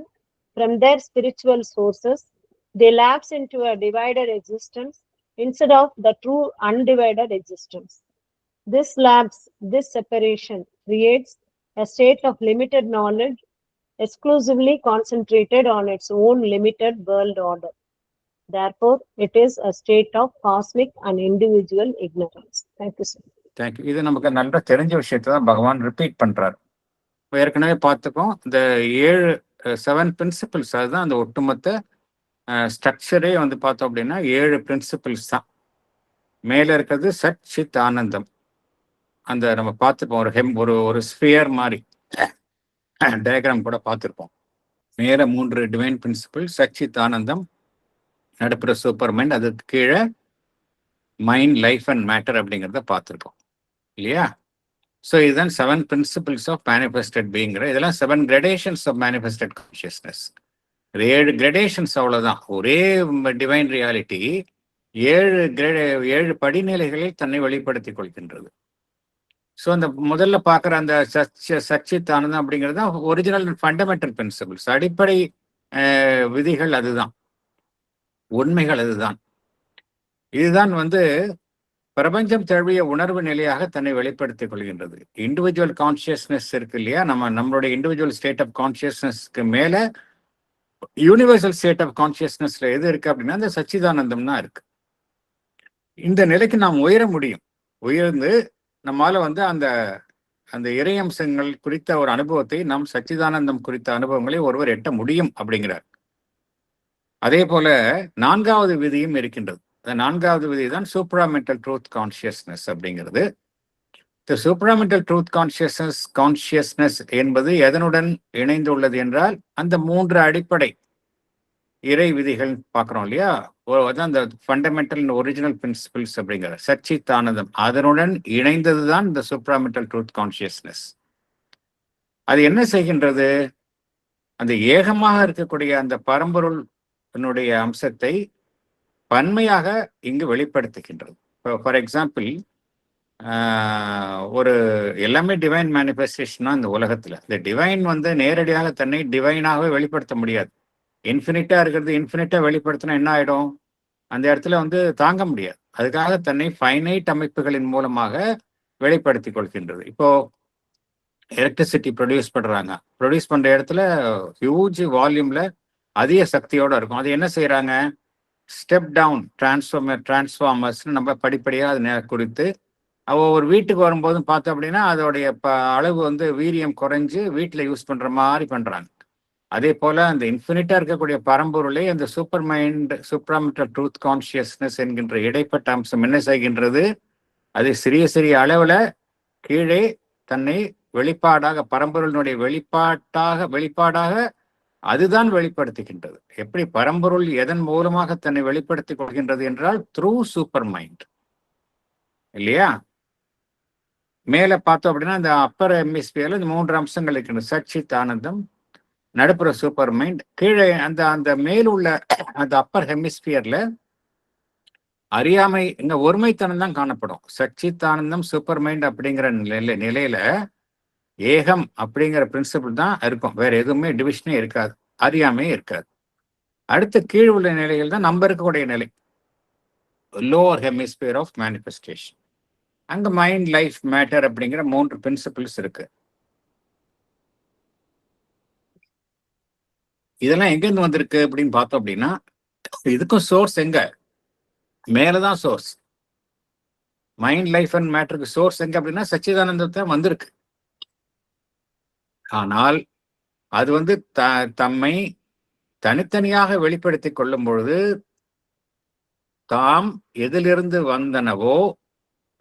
S8: from their spiritual sources, they lapse into a divided existence instead of the true undivided existence. This lapse, this separation creates a state of limited knowledge exclusively concentrated on its own limited world order. Therefore, it is a state of cosmic and individual ignorance. Thank you, sir.
S1: Thank you. இது நமக்கு நல்லா தெரிஞ்ச விஷயத்தை தான் பகவான் repeat பண்றாரு. ஏற்கனவே பார்த்துக்கோம், இந்த 7 பிரின்சிபிள்ஸ், அதுதான் அந்த ஒட்டுமொத்த ஸ்ட்ரக்சரே வந்து பார்த்தோம் அப்படின்னா 7 பிரின்சிபிள்ஸ் தான். மேலே இருக்கிறது சத் சித் ஆனந்தம். அந்த நம்ம பார்த்துப்போம், ஒரு ஸ்பியர் மாதிரி டயக்ராம் கூட பார்த்துருப்போம். மேலே 3 டிவைன் பிரின்சிபிள், சச்சித் ஆனந்தம், நடுப்புற சூப்பர் மைண்ட், அதுக்கு கீழே மைண்ட், லைஃப் அண்ட் மேட்டர் அப்படிங்கிறத பார்த்துருக்கோம் இல்லையா? ஸோ இதுதான் 7 பிரின்சிபிள்ஸ் ஆஃப் மேனிஃபெஸ்டட் பீயிங்கிற, இதெல்லாம் 7 கிரடேஷன்ஸ் ஆஃப் மேனிஃபெஸ்டட் கான்ஷியஸ்னஸ். 7 கிரடேஷன்ஸ் அவ்வளோதான். ஒரே டிவைன் ரியாலிட்டி 7 படிநிலைகளில் தன்னை வெளிப்படுத்திக் கொள்கின்றது. ஸோ அந்த முதல்ல பார்க்குற அந்த சச்சித் ஆனந்தம் அப்படிங்கிறது தான் ஒரிஜினல் ஃபண்டமெண்டல் பிரின்சிபிள்ஸ், அடிப்படை விதிகள், அதுதான் உண்மைகள், அதுதான். இதுதான் வந்து பிரபஞ்சம் தழுவிய உணர்வு நிலையாக தன்னை வெளிப்படுத்திக் கொள்கின்றது. இண்டிவிஜுவல் கான்சியஸ்னஸ் இருக்கு இல்லையா, நம்மளுடைய இண்டிவிஜுவல் ஸ்டேட் ஆஃப் கான்சியஸ்னஸ்க்கு மேல யூனிவர்சல் ஸ்டேட் ஆஃப் கான்சியஸ்னஸ்ல எது இருக்கு அப்படின்னா அந்த சச்சிதானந்தம் தான் இருக்கு. இந்த நிலைக்கு நாம் உயர முடியும். உயர்ந்து நம்மால வந்து அந்த அந்த இறையம்சங்கள் குறித்த ஒரு அனுபவத்தை, நாம் சச்சிதானந்தம் குறித்த அனுபவங்களை ஒருவர் எட்ட முடியும் அப்படிங்கிறார். அதே போல 4வது விதியும் இருக்கின்றது. அந்த 4வது விதி தான் சூப்ராமெண்டல் ட்ரூத் கான்சியஸ்னஸ் அப்படிங்கிறது. இந்த சூப்ராமெண்டல் ட்ரூத் கான்சியஸ்னஸ் என்பது எதனுடன் இணைந்துள்ளது என்றால் அந்த 3 அடிப்படை இறை விதிகள் பார்க்குறோம் இல்லையா, அதான் அந்த ஃபண்டமெண்டல் ஒரிஜினல் பிரின்சிபிள்ஸ் அப்படிங்கிற சச்சித் ஆனந்தம், அதனுடன் இணைந்தது தான் இந்த சூப்ராமெண்டல் ட்ரூத் கான்சியஸ்னஸ். அது என்ன செய்கின்றது? அந்த ஏகமாக இருக்கக்கூடிய அந்த பரம்பொருள் அம்சத்தை பன்மையாக இங்கு வெளிப்படுத்துகின்றது. இப்போ ஃபார் எக்ஸாம்பிள், ஒரு எல்லாமே டிவைன் மேனிஃபெஸ்டேஷனா இந்த உலகத்துல. இந்த டிவைன் வந்து நேரடியாக தன்னை டிவைனாகவே வெளிப்படுத்த முடியாது. இன்ஃபினிட்டா இருக்கிறது இன்ஃபினிட்டா வெளிப்படுத்தினா என்ன ஆயிடும்? அந்த இடத்துல வந்து தாங்க முடியாது. அதுக்காக தன்னை ஃபைனைட் அமைப்புகளின் மூலமாக வெளிப்படுத்தி கொள்கின்றது. இப்போ எலக்ட்ரிசிட்டி ப்ரொடியூஸ் பண்ற இடத்துல ஹியூஜ் வால்யூம்ல அதிக சக்தியோட இருக்கும். அது என்ன செய்யறாங்க? ஸ்டெப் டவுன் டிரான்ஸ்ஃபார்மர்ஸ்னு நம்ம படிப்படியாக அது குறித்து ஒரு வீட்டுக்கு வரும்போதும் பார்த்தோம் அப்படின்னா அதோடைய அளவு வந்து வீரியம் குறைஞ்சு வீட்டில் யூஸ் பண்ற மாதிரி பண்றாங்க. அதே போல அந்த இன்ஃபினிட்டா இருக்கக்கூடிய பரம்பொருளை அந்த சூப்ராமெண்டல் ட்ரூத் கான்சியஸ்னஸ் என்கின்ற இடைப்பட்ட அம்சம் என்ன செய்கின்றது? அது சிறிய சிறிய அளவுல கீழே தன்னை வெளிப்பாடாக, பரம்பொருளினுடைய வெளிப்பாடாக அதுதான் வெளிப்படுத்துகின்றது. எப்படி பரம்பொருள் எதன் மூலமாக தன்னை வெளிப்படுத்திக் கொள்கின்றது என்றால் த்ரூ சூப்பர் மைண்ட் இல்லையா? மேல பார்த்தோம் அப்படின்னா அந்த அப்பர் ஹெமிஸ்பியர்ல இந்த 3 அம்சங்கள் இருக்கின்றது. சச்சித் ஆனந்தம், நடுப்புற சூப்பர் மைண்ட், கீழே அந்த மேலுள்ள அந்த அப்பர் ஹெமிஸ்பியர்ல அறியாமை, இந்த ஒருமைத்தனம் தான் காணப்படும். சச்சித் ஆனந்தம் சூப்பர் மைண்ட் அப்படிங்கிற நிலையில ஏகம் அப்படிங்கிற பிரின்சிபிள் தான் இருக்கும். வேற எதுவுமே டிவிஷனே இருக்காது, அறியாமையே இருக்காது. அடுத்த கீழ் உள்ள நிலைகள் தான் நம்ம இருக்கக்கூடிய நிலை, லோவர் ஹெமிஸ்பியர் ஆஃப் மேனிஃபெஸ்டேஷன். அங்க மைண்ட், லைஃப், மேட்டர் அப்படிங்கிற 3 பிரின்சிபிள்ஸ் இருக்கு. இதெல்லாம் எங்கிருந்து வந்திருக்கு அப்படின்னு பார்த்தோம் அப்படின்னா இதுக்கும் சோர்ஸ் எங்க? மேலதான் சோர்ஸ். மைண்ட், லைஃப் அண்ட் மேட்டருக்கு சோர்ஸ் எங்க அப்படின்னா சச்சிதானந்தத்தை வந்திருக்கு. ஆனால் அது வந்து தம்மை தனித்தனியாக வெளிப்படுத்திக் கொள்ளும் பொழுது தாம் எதிலிருந்து வந்தனவோ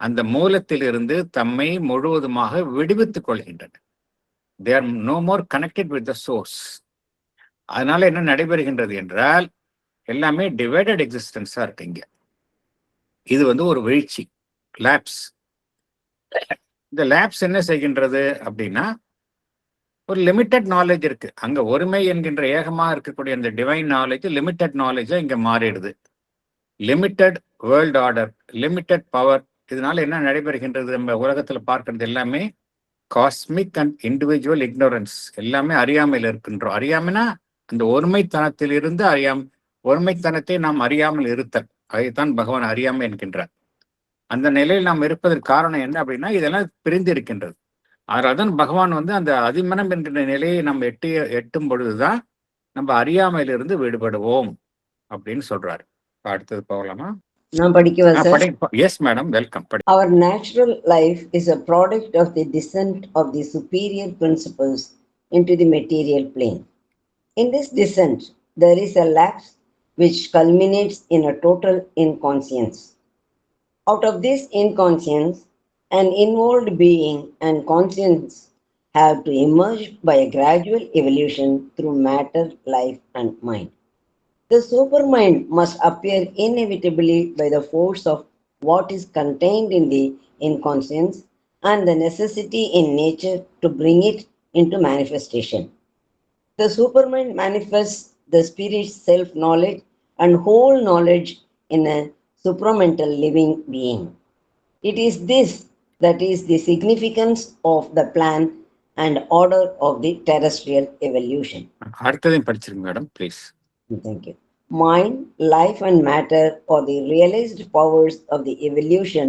S1: அந்த மூலத்திலிருந்து தம்மை முழுவதுமாக விடுவித்துக் கொள்கின்றன. They are no more connected with the source. அதனால என்ன நடைபெறுகின்றது என்றால் எல்லாமே டிவைடட் எக்ஸிஸ்டன்ஸா இருக்குங்க. இது வந்து ஒரு வீழ்ச்சி, லேப்ஸ். இந்த லேப்ஸ் என்ன செய்கின்றது அப்படின்னா, ஒரு லிமிட்டட் நாலேஜ் இருக்கு. அங்க ஒருமை என்கின்ற ஏகமாக இருக்கக்கூடிய அந்த டிவைன் நாலேஜ் லிமிட்டட் நாலேஜா இங்க மாறிடுது. Limited world order, limited power. இதனால என்ன நடைபெறுகின்றது? நம்ம உலகத்துல பார்க்கறது எல்லாமே காஸ்மிக் அண்ட் இண்டிவிஜுவல் இக்னோரன்ஸ். எல்லாமே அறியாமையில் இருக்கின்றோம். அறியாமைனா அந்த ஒருமைத்தனத்தில் இருந்து ஒருமைத்தனத்தை நாம் அறியாமல் இருத்தல். அதைத்தான் பகவான் அறியாமை என்கின்றார். அந்த நிலையில் நாம் இருப்பதற்கு காரணம் என்ன அப்படின்னா, இதெல்லாம் பிரிந்து இருக்கின்றது. அதனால்தான் பகவான் அந்த அதிமனம் என்கின்ற நிலையை நம்ம எட்டும் பொழுதுதான் நம்ம அறியாமையிலிருந்து விடுபடுவோம் அப்படின்னு சொல்றாரு. அடுத்தது போகலாமா?
S5: நான் படிக்கவா sir?
S1: Yes madam, welcome.
S5: Our natural life is a product of the descent of the superior principles into the material plane. In this descent, there is a lapse which culminates in a total inconscience. Out of this inconscience, an involved being and conscience have to emerge by a gradual evolution through matter, life, and mind. The supermind must appear inevitably by the force of what is contained in the inconscience and the necessity in nature to bring it into manifestation. The supermind manifests the spirit's self-knowledge and whole knowledge in a supramental living being. It is this that is the significance of the plan and order of the terrestrial evolution.
S1: அடுத்ததையும் படிச்சிருங்க madam, please.
S5: Thank you. Mind, life, and matter are the realized powers of the evolution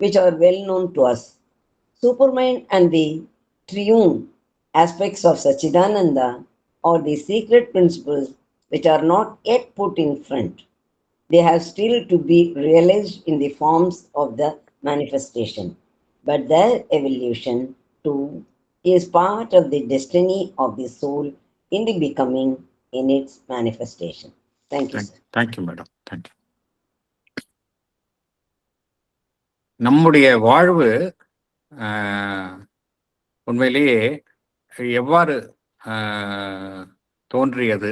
S5: which are well known to us. Supermind and the triune aspects of Sachidananda are the secret principles which are not yet put in front. They have still to be realized in the forms of the manifestation. But their evolution too is part of the destiny of the soul in the becoming in its manifestation. Thank you, sir.
S1: Thank you madam, thank you. நம்முடைய வாழ்வு உண்மையிலேயே எவ்வாறு தோன்றியது,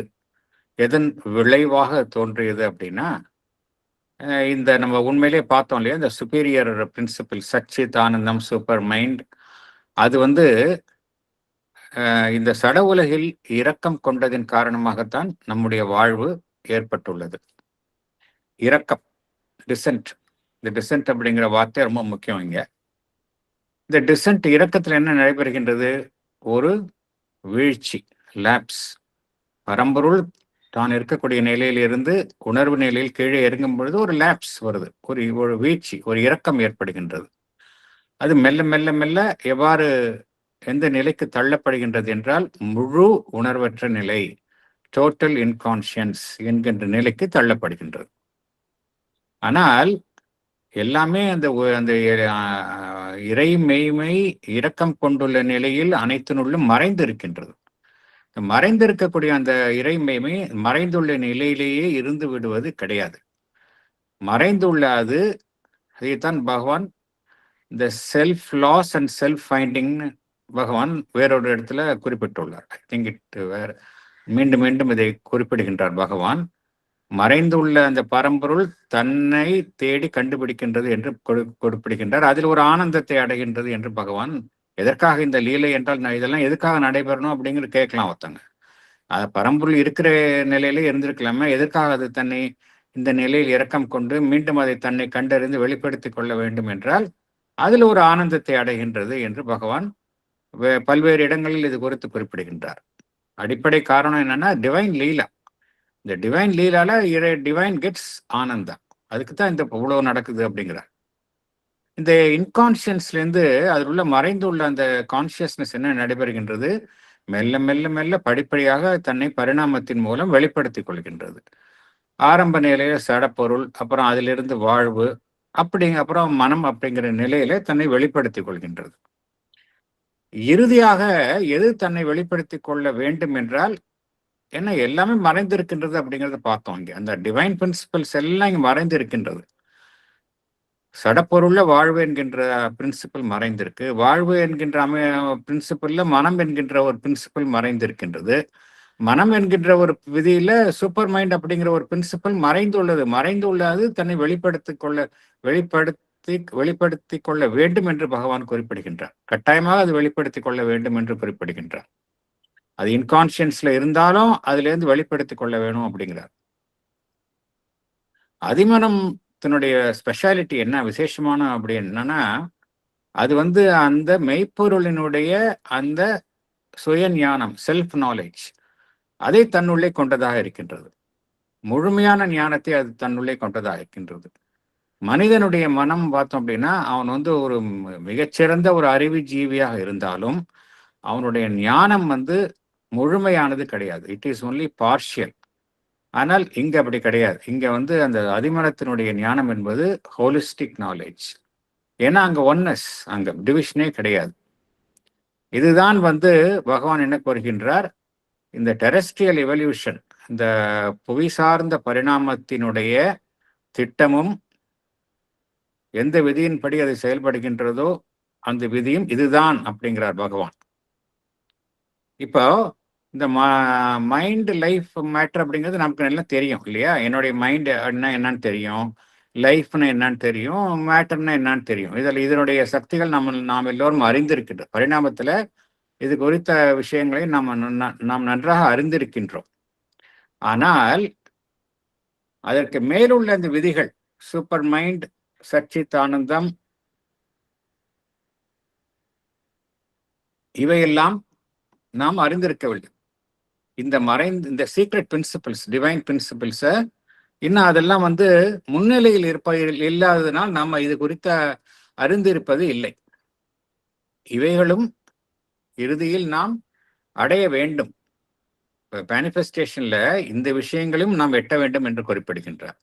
S1: எதன் விளைவாக தோன்றியது அப்படின்னா, இந்த நம்ம உண்மையிலே பார்த்தோம் இல்லையா, இந்த சுப்பீரியர் பிரின்சிபிள் சச்சித் ஆனந்தம் சூப்பர் மைண்ட், அது இந்த சட உலகில் இரக்கம் கொண்டதின் காரணமாகத்தான் நம்முடைய வாழ்வு ஏற்பட்டுள்ளது. இரக்கம், டிசென்ட். இந்த டிசென்ட் அப்படிங்கிற வார்த்தை ரொம்ப முக்கியம் இங்க. இந்த டிசென்ட் இரக்கத்தில் என்ன நடைபெறுகின்றது? ஒரு வீழ்ச்சி, லேப்ஸ். பரம்பொருள் தான் இருக்கக்கூடிய நிலையிலிருந்து உணர்வு நிலையில் கீழே இறங்கும் பொழுது ஒரு லேப்ஸ் வருது, ஒரு வீழ்ச்சி, ஒரு இரக்கம் ஏற்படுகின்றது. அது மெல்ல மெல்ல மெல்ல எவ்வாறு எந்த நிலைக்கு தள்ளப்படுகின்றது என்றால், முழு உணர்வற்ற நிலை, டோட்டல் இன்கான்ஷியன்ஸ் என்கின்ற நிலைக்கு தள்ளப்படுகின்றது. ஆனால் எல்லாமே அந்த இறை மெய்மை இரக்கம் கொண்டுள்ள நிலையில் அனைத்தினுள்ளும் மறைந்து இருக்கின்றது. மறைந்திருக்கக்கூடிய அந்த இறை மெய்மை மறைந்துள்ள நிலையிலேயே இருந்து விடுவது கிடையாது. மறைந்துள்ள அதைத்தான் பகவான் இந்த self loss and self finding Bhagavan வேறொரு இடத்துல குறிப்பிட்டுள்ளார். ஐ திங்க் மீண்டும் மீண்டும் இதை குறிப்பிடுகின்றார் பகவான். மறைந்துள்ள அந்த பரம்பொருள் தன்னை தேடி கண்டுபிடிக்கின்றது என்று குறிப்பிடுகின்றார். அதில் ஒரு ஆனந்தத்தை அடைகின்றது என்று பகவான். எதற்காக இந்த லீலை என்றால், இதெல்லாம் எதுக்காக நடைபெறணும் அப்படிங்கிற கேட்கலாம் ஒருத்தங்க. அது பரம்பொருள் இருக்கிற நிலையிலே இருந்திருக்கலாமே, எதற்காக அது தன்னை இந்த நிலையில் இரக்கம் கொண்டு மீண்டும் அதை தன்னை கண்டறிந்து வெளிப்படுத்தி கொள்ள வேண்டும் என்றால், அதில் ஒரு ஆனந்தத்தை அடைகின்றது என்று பகவான் பல்வேறு இடங்களில் இது குறித்து குறிப்பிடுகின்றார். அடிப்படை காரணம் என்னன்னா, டிவைன் லீலா. இந்த டிவைன் லீலால டிவைன் கெட்ஸ் ஆனந்தா. அதுக்கு தான் இந்த இவ்வளவு நடக்குது அப்படிங்கிறார். இந்த இன்கான்சியன்ஸ்லேருந்து அதில் உள்ள மறைந்துள்ள அந்த கான்சியஸ்னஸ் என்ன நடைபெறுகின்றது? மெல்ல மெல்ல மெல்ல படிப்படியாக தன்னை பரிணாமத்தின் மூலம் வெளிப்படுத்திக் கொள்கின்றது. ஆரம்ப நிலையில சடப்பொருள், அப்புறம் அதிலிருந்து வாழ்வு, அப்புறம் மனம் அப்படிங்கிற நிலையில தன்னை வெளிப்படுத்திக் கொள்கின்றது. இறுதியாக எது தன்னை வெளிப்படுத்திக் கொள்ள வேண்டும் என்றால் என்ன, எல்லாமே மறைந்திருக்கின்றது அப்படிங்கிறத பார்த்தோம். இங்க அந்த டிவைன் பிரின்சிபல்ஸ் எல்லாம் இங்க மறைந்திருக்கின்றது. சடப்பொருள்ல வாழ்வு என்கின்ற பிரின்சிபல் மறைந்திருக்கு. வாழ்வு என்கின்ற பிரின்சிபல்ல மனம் என்கின்ற ஒரு பிரின்சிபல் மறைந்திருக்கின்றது. மனம் என்கின்ற ஒரு விதியில சூப்பர் மைண்ட் அப்படிங்கிற ஒரு பிரின்சிபல் மறைந்துள்ளது. தன்னை வெளிப்படுத்த வெளிப்படுத்தி கொள்ள வேண்டும் என்று பகவான் குறிப்பிடுகின்றார். கட்டாயமாக அது வெளிப்படுத்தி கொள்ள வேண்டும் என்று குறிப்பிடுகின்றார். அது இன்கான்சியன்ஸ்ல இருந்தாலும் அதுல இருந்து வெளிப்படுத்தி கொள்ள வேணும் அப்படிங்கிறார். அதிமனத்தினுடைய ஸ்பெஷாலிட்டி என்ன, விசேஷமான அப்படி என்னன்னா, அது அந்த மெய்ப்பொருளினுடைய அந்த சுய ஞானம், செல்ஃப் நாலேஜ், அதை தன்னுள்ளே கொண்டதாக இருக்கின்றது. முழுமையான ஞானத்தை அது தன்னுள்ளே கொண்டதாக இருக்கின்றது. மனிதனுடைய மனம் பார்த்தோம் அப்படின்னா, அவன் ஒரு மிகச்சிறந்த ஒரு அறிவு ஜீவியாக இருந்தாலும் அவனுடைய ஞானம் முழுமையானது கிடையாது. It is only partial. ஆனால் இங்க அப்படி கிடையாது. இங்க அந்த அதிமனத்தினுடைய ஞானம் என்பது ஹோலிஸ்டிக் நாலேஜ். ஏன்னா அங்க ஒன்னஸ், அங்க டிவிஷனே கிடையாது. இதுதான் பகவான் என்ன கூறுகின்றார், இந்த டெரெஸ்ட்ரியல் எவல்யூஷன், இந்த புவி சார்ந்த பரிணாமத்தினுடைய திட்டமும் எந்த விதியின்படி அது செயல்படுகின்றதோ அந்த விதியும் இதுதான் அப்படிங்கிறார் பகவான். இப்போ இந்த மைண்ட் லைஃப் மேட்டர் அப்படிங்கிறது நமக்கு நல்லா தெரியும் இல்லையா? என்னுடைய மைண்ட் என்னன்னு தெரியும், லைஃப்னா என்னன்னு தெரியும், மேட்டர்னா என்னன்னு தெரியும். இதனுடைய சக்திகள் நாம் எல்லோரும் அறிந்திருக்கின்றோம். பரிணாமத்துல இது குறித்த விஷயங்களை நாம் நன்றாக அறிந்திருக்கின்றோம். ஆனால் அதற்கு மேலுள்ள அந்த விதிகள், சூப்பர் மைண்ட், சச்சித் ஆனந்தம், இவையெல்லாம் நாம் அறிந்திருக்கவில்லை. இந்த சீக்ரெட் பிரின்சிபிள்ஸ், டிவைன் பிரின்சிபிள்ஸை இன்னும் அதெல்லாம் முன்னிலையில் இல்லாததுனால் நாம் இது குறித்த அறிந்திருப்பது இல்லை. இவைகளும் இறுதியில் நாம் அடைய வேண்டும். மேனிஃபெஸ்டேஷன்ல இந்த விஷயங்களையும் நாம் எட்ட வேண்டும் என்று குறிப்பிடுகின்றார்.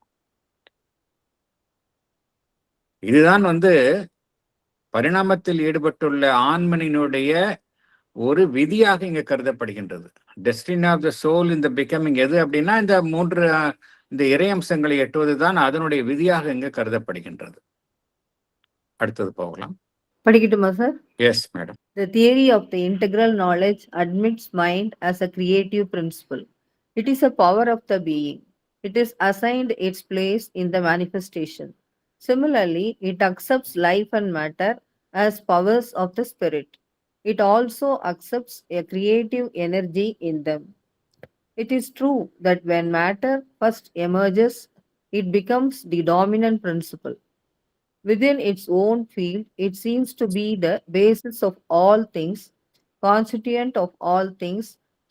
S1: இதுதான் பரிணாமத்தில் ஈடுபட்டுள்ள ஆன்மனினுடைய ஒரு விதியாக இங்க கருதப்படுகின்றது. டெஸ்டினி ஆஃப் த சோல் இந்த பிகமிங் எது அப்படின்னா, இந்த இறையம்சங்களை எட்டுவதுதான் அதனுடைய விதியாக இங்க கருதப்படுகின்றது. அடுத்தது போகலாம்.
S6: படிக்கட்டுமா sir?
S1: Yes madam.
S6: The theory of the integral knowledge admits mind as a creative principle. It is a power of the being. It is assigned its place in the manifestation. Similarly, it accepts life and matter as powers of the spirit. It also accepts a creative energy in them. It is true that when matter first emerges, it becomes the dominant principle. Within its own field, it seems to be the basis of all things, constituent of all things,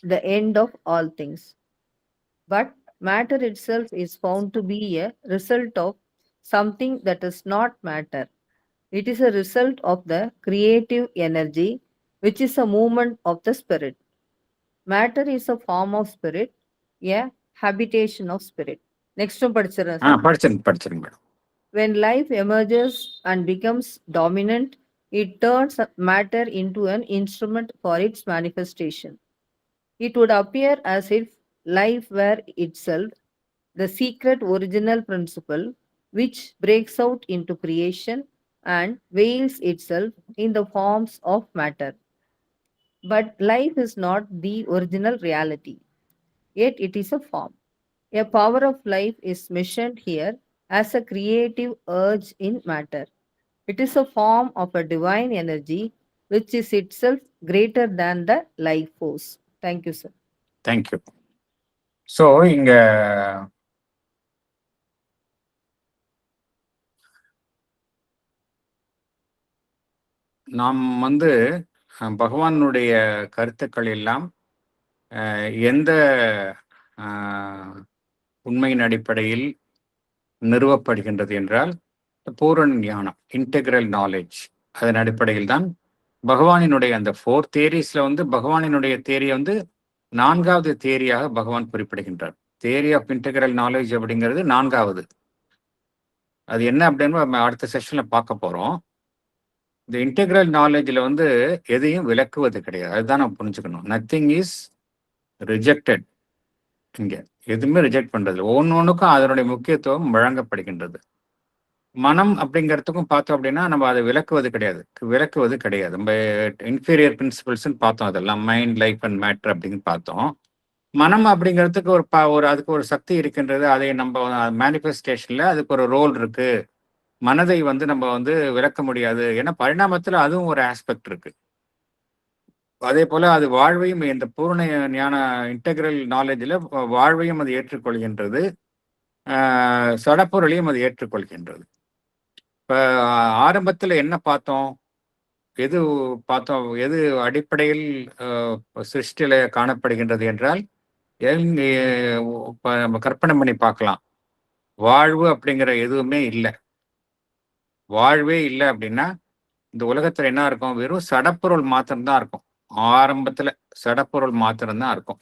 S6: the end of all things. But matter itself is found to be a result of something that is not matter. It is a result of the creative energy, which is a movement of the spirit. Matter is a form of spirit, a habitation of spirit. Next one
S1: படிச்சிருங்க madam.
S6: When life emerges and becomes dominant, it turns matter into an instrument for its manifestation. It would appear as if life were itself the secret original principle which breaks out into creation and veils itself in the forms of matter. But life is not the original reality, yet it is a form. A power of life is mentioned here as a creative urge in matter. It is a form of a divine energy which is itself greater than the life force. Thank you, sir.
S1: Thank you. So, இங்க நாம் பகவானுடைய கருத்துக்கள் எல்லாம் எந்த உண்மையின் அடிப்படையில் நிறுவப்படுகின்றது என்றால், பூரண ஞானம், இன்டெகிரல் நாலேஜ், அதன் அடிப்படையில் தான் பகவானினுடைய அந்த 4 தியரிஸ்ல பகவானினுடைய தியரியை 4வது தியரியாக பகவான் குறிப்பிடுகின்றார். தியரி ஆஃப் இன்டெகிரல் நாலேஜ் அப்படிங்கிறது 4வது. அது என்ன அப்படின்னு நம்ம அடுத்த செஷன்ல பார்க்க போறோம். இந்த இன்டெகிரல் நாலேஜ்ல எதையும் விளக்குவது கிடையாது. அதுதான் நம்ம புரிஞ்சுக்கணும். Nothing is rejected. இங்க எதுவுமே ரிஜெக்ட் பண்றது, ஒன்னொன்னுக்கும் அதனுடைய முக்கியத்துவம் வழங்கப்படுகின்றது. மனம் அப்படிங்கிறதுக்கும் பார்த்தோம் அப்படின்னா நம்ம அதை விளக்குவது கிடையாது. நம்ம இன்ஃபீரியர் பிரின்சிபிள்ஸ் பார்த்தோம். அதெல்லாம் மைண்ட், லைஃப் அண்ட் மேட்டர் அப்படின்னு பார்த்தோம். மனம் அப்படிங்கிறதுக்கு அதுக்கு ஒரு சக்தி இருக்கின்றது. அதை நம்ம மேனிஃபெஸ்டேஷன்ல அதுக்கு ஒரு ரோல் இருக்கு. மனதை வந்து நம்ம வந்து விளக்க முடியாது. ஏன்னா பரிணாமத்துல அதுவும் ஒரு ஆஸ்பெக்ட் இருக்கு. அதே போல அது வாழ்வையும் இந்த பூரண ஞான இன்டெகிரல் நாலேஜில் வாழ்வையும் அது ஏற்றுக்கொள்கின்றது, சடப்பொருளையும் அது ஏற்றுக்கொள்கின்றது. இப்ப ஆரம்பத்துல என்ன பார்த்தோம்? எது பார்த்தோம்? எது அடிப்படையில் சிருஷ்டியில காணப்படுகின்றது என்றால், இப்ப நம்ம கற்பனை பண்ணி பார்க்கலாம். வாழ்வு அப்படிங்கிற எதுவுமே இல்லை. வாழ்வே இல்லை அப்படின்னா இந்த உலகத்துல என்ன இருக்கும்? வெறும் சடப்பொருள் மாத்திரம்தான் இருக்கும். ஆரம்பத்துல சடப்பொருள் மாத்திரம்தான் இருக்கும்.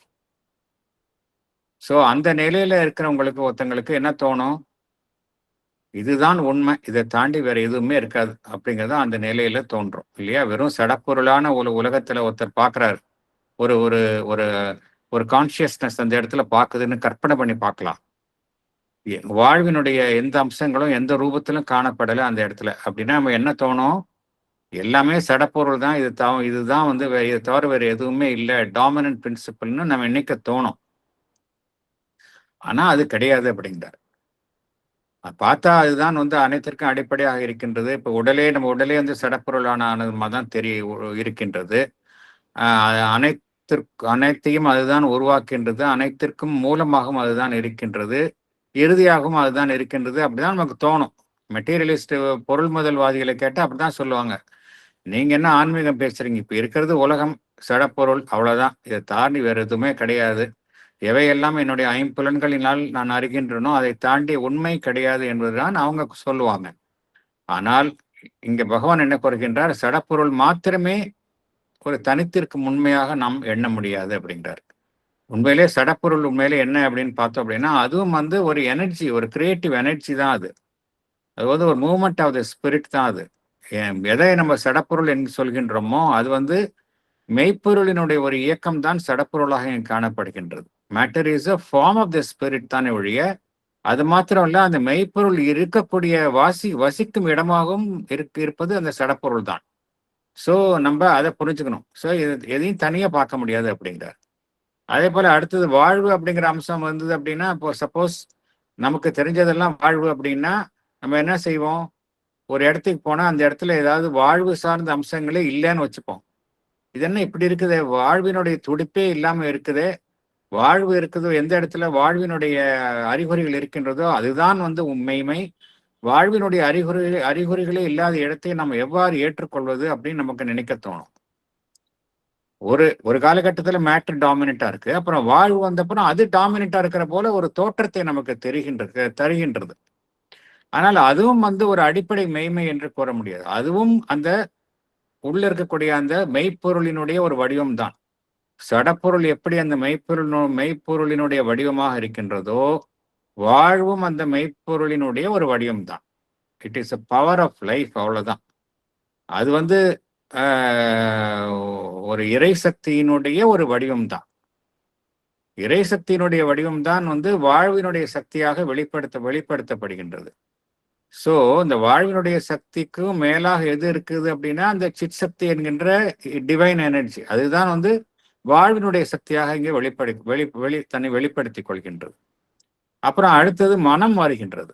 S1: ஸோ அந்த நிலையில இருக்கிறவங்களுக்கு ஒருத்தங்களுக்கு என்ன தோணும்? இதுதான் உண்மை, இதை தாண்டி வேற எதுவுமே இருக்காது அப்படிங்கிறது அந்த நிலையில தோன்றும் இல்லையா? வெறும் சடப்பொருளான ஒரு உலகத்துல ஒருத்தர் பார்க்குறாரு, ஒரு ஒரு ஒரு ஒரு கான்சியஸ்னஸ் அந்த இடத்துல பார்க்குதுன்னு கற்பனை பண்ணி பார்க்கலாம். வாழ்வினுடைய எந்த அம்சங்களும் எந்த ரூபத்திலும் காணப்படலை அந்த இடத்துல அப்படின்னா நம்ம என்ன தோணும்? எல்லாமே சடப்பொருள் தான், இதுதான் வந்து இதை தவிர வேற எதுவுமே இல்லை, டாமினன்ட் பிரின்சிபல்னு நம்ம இன்னைக்கு தோணும். ஆனா அது கிடையாது அப்படிங்கிறார். பார்த்தா அதுதான் வந்து அனைத்திற்கும் அடிப்படையாக இருக்கின்றது. இப்ப நம்ம உடலே வந்து சடப்பொருளானது தான் இருக்கின்றது. அனைத்தையும் அதுதான் உருவாக்கின்றது, அனைத்திற்கும் மூலமாகவும் அதுதான் இருக்கின்றது, இறுதியாகவும் அதுதான் இருக்கின்றது. அப்படிதான் நமக்கு தோணும். மெட்டீரியலிஸ்ட் பொருள் முதல்வாதிகளை கேட்டால் அப்படிதான் சொல்லுவாங்க. நீங்க என்ன ஆன்மீகம் பேசுறீங்க? இப்ப இருக்கிறது உலகம், சடப்பொருள், அவ்வளவுதான். இதை தாண்டி வேற எதுவுமே கிடையாது. எவையெல்லாம் என்னுடைய ஐம்புலன்களினால் நான் அறிகின்றனோ அதை தாண்டி உண்மை கிடையாது என்பதுதான் அவங்க சொல்லுவாங்க. ஆனால் இங்க பகவான் என்ன கூறுகின்றார்? சடப்பொருள் மாத்திரமே ஒரு தனித்திற்கும் உண்மையாக நாம் எண்ண முடியாது அப்படின்றார். உண்மையிலே சடப்பொருள் உண்மையிலே என்ன அப்படின்னு பார்த்தோம் அப்படின்னா, அதுவும் வந்து ஒரு எனர்ஜி, ஒரு கிரியேட்டிவ் எனர்ஜி தான் அது. அது வந்து ஒரு மூவ்மெண்ட் ஆஃப் த ஸ்பிரிட் தான் அது. எதை நம்ம சடப்பொருள் என்று சொல்கின்றோமோ அது வந்து மெய்ப்பொருளினுடைய ஒரு இயக்கம் தான் சடப்பொருளாக காணப்படுகின்றது. Matter is a form of the spirit தானே ஒழிய, அது மாத்திரம் இல்ல, அந்த மெய்ப்பொருள் இருக்கக்கூடிய வசிக்கும் இடமாகவும் இருப்பது அந்த சடப்பொருள் தான். ஸோ நம்ம அதை புரிஞ்சுக்கணும். ஸோ எதையும் தனியா பார்க்க முடியாது அப்படிங்கிறார். அதே போல அடுத்தது வாழ்வு அப்படிங்கிற அம்சம் வந்தது அப்படின்னா, இப்போ சப்போஸ் நமக்கு தெரிஞ்சதெல்லாம் வாழ்வு அப்படின்னா நம்ம என்ன செய்வோம்? ஒரு இடத்துக்கு போனா அந்த இடத்துல ஏதாவது வாழ்வு சார்ந்த அம்சங்களே இல்லைன்னு வச்சுப்போம். இது என்ன இப்படி இருக்குது? வாழ்வினுடைய துடிப்பே இல்லாம இருக்குதே. வாழ்வு இருக்குதோ, எந்த இடத்துல வாழ்வினுடைய அறிகுறிகள் இருக்கின்றதோ அதுதான் வந்து உண்மைமை. வாழ்வினுடைய அறிகுறிகளே இல்லாத இடத்தை நம்ம எவ்வாறு ஏற்றுக்கொள்வது அப்படின்னு நமக்கு நினைக்க தோணும். ஒரு காலகட்டத்துல மேட்டர் டாமினண்டா இருக்கு, அப்புறம் வாழ்வு வந்தப்புறம் அது டாமினண்டா இருக்கிற போல ஒரு தோற்றத்தை நமக்கு தருகின்றது. ஆனால் அதுவும் வந்து ஒரு அடிப்படை மெய்மை என்று கூற முடியாது. அதுவும் அந்த உள்ள இருக்கக்கூடிய அந்த மெய்ப்பொருளினுடைய ஒரு வடிவம் தான். சடப்பொருள் எப்படி அந்த மெய்ப்பொருளினுடைய வடிவமாக இருக்கின்றதோ, வாழ்வும் அந்த மெய்ப்பொருளினுடைய ஒரு வடிவம் தான். It is a power of life, அவ்வளவுதான். அது வந்து ஒரு இறை சக்தியினுடைய ஒரு வடிவம் தான். இறை சக்தியினுடைய வடிவம் தான் வந்து வாழ்வினுடைய சக்தியாக வெளிப்படுத்தப்படுகின்றது. ஸோ இந்த வாழ்வினுடைய சக்திக்கும் மேலாக எது இருக்குது அப்படின்னா அந்த சித் சக்தி என்கின்ற டிவைன் எனர்ஜி, அதுதான் வந்து வாழ்வினுடைய சக்தியாக இங்கே தன்னை வெளிப்படுத்திக் கொள்கின்றது. அப்புறம் அடுத்தது மனம் வருகின்றது.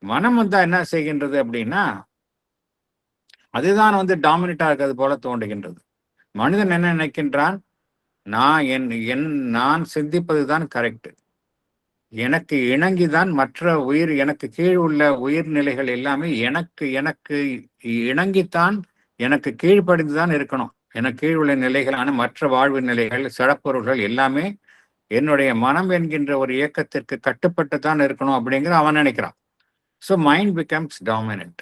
S1: மனம் வந்தா என்ன செய்கின்றது அப்படின்னா, அதுதான் வந்து டாமினேட்டா இருக்கிறது போல தோன்றுகின்றது. மனிதன் என்ன நினைக்கின்றான்? நான் சிந்திப்பதுதான் கரெக்ட், எனக்கு இணங்கிதான் மற்ற எனக்கு கீழ் உள்ள உயிர்நிலைகள் எல்லாமே எனக்கு இணங்கித்தான், எனக்கு கீழ்ப்படிந்துதான் இருக்கணும். எனக்கு கீழ் உள்ள நிலைகளான மற்ற வாழ்வு நிலைகள், சடப்பொருள்கள் எல்லாமே என்னுடைய மனம் என்கின்ற ஒரு இயக்கத்திற்கு கட்டுப்பட்டு தான் இருக்கணும் அப்படிங்கிற அவன் நினைக்கிறான். So mind becomes dominant.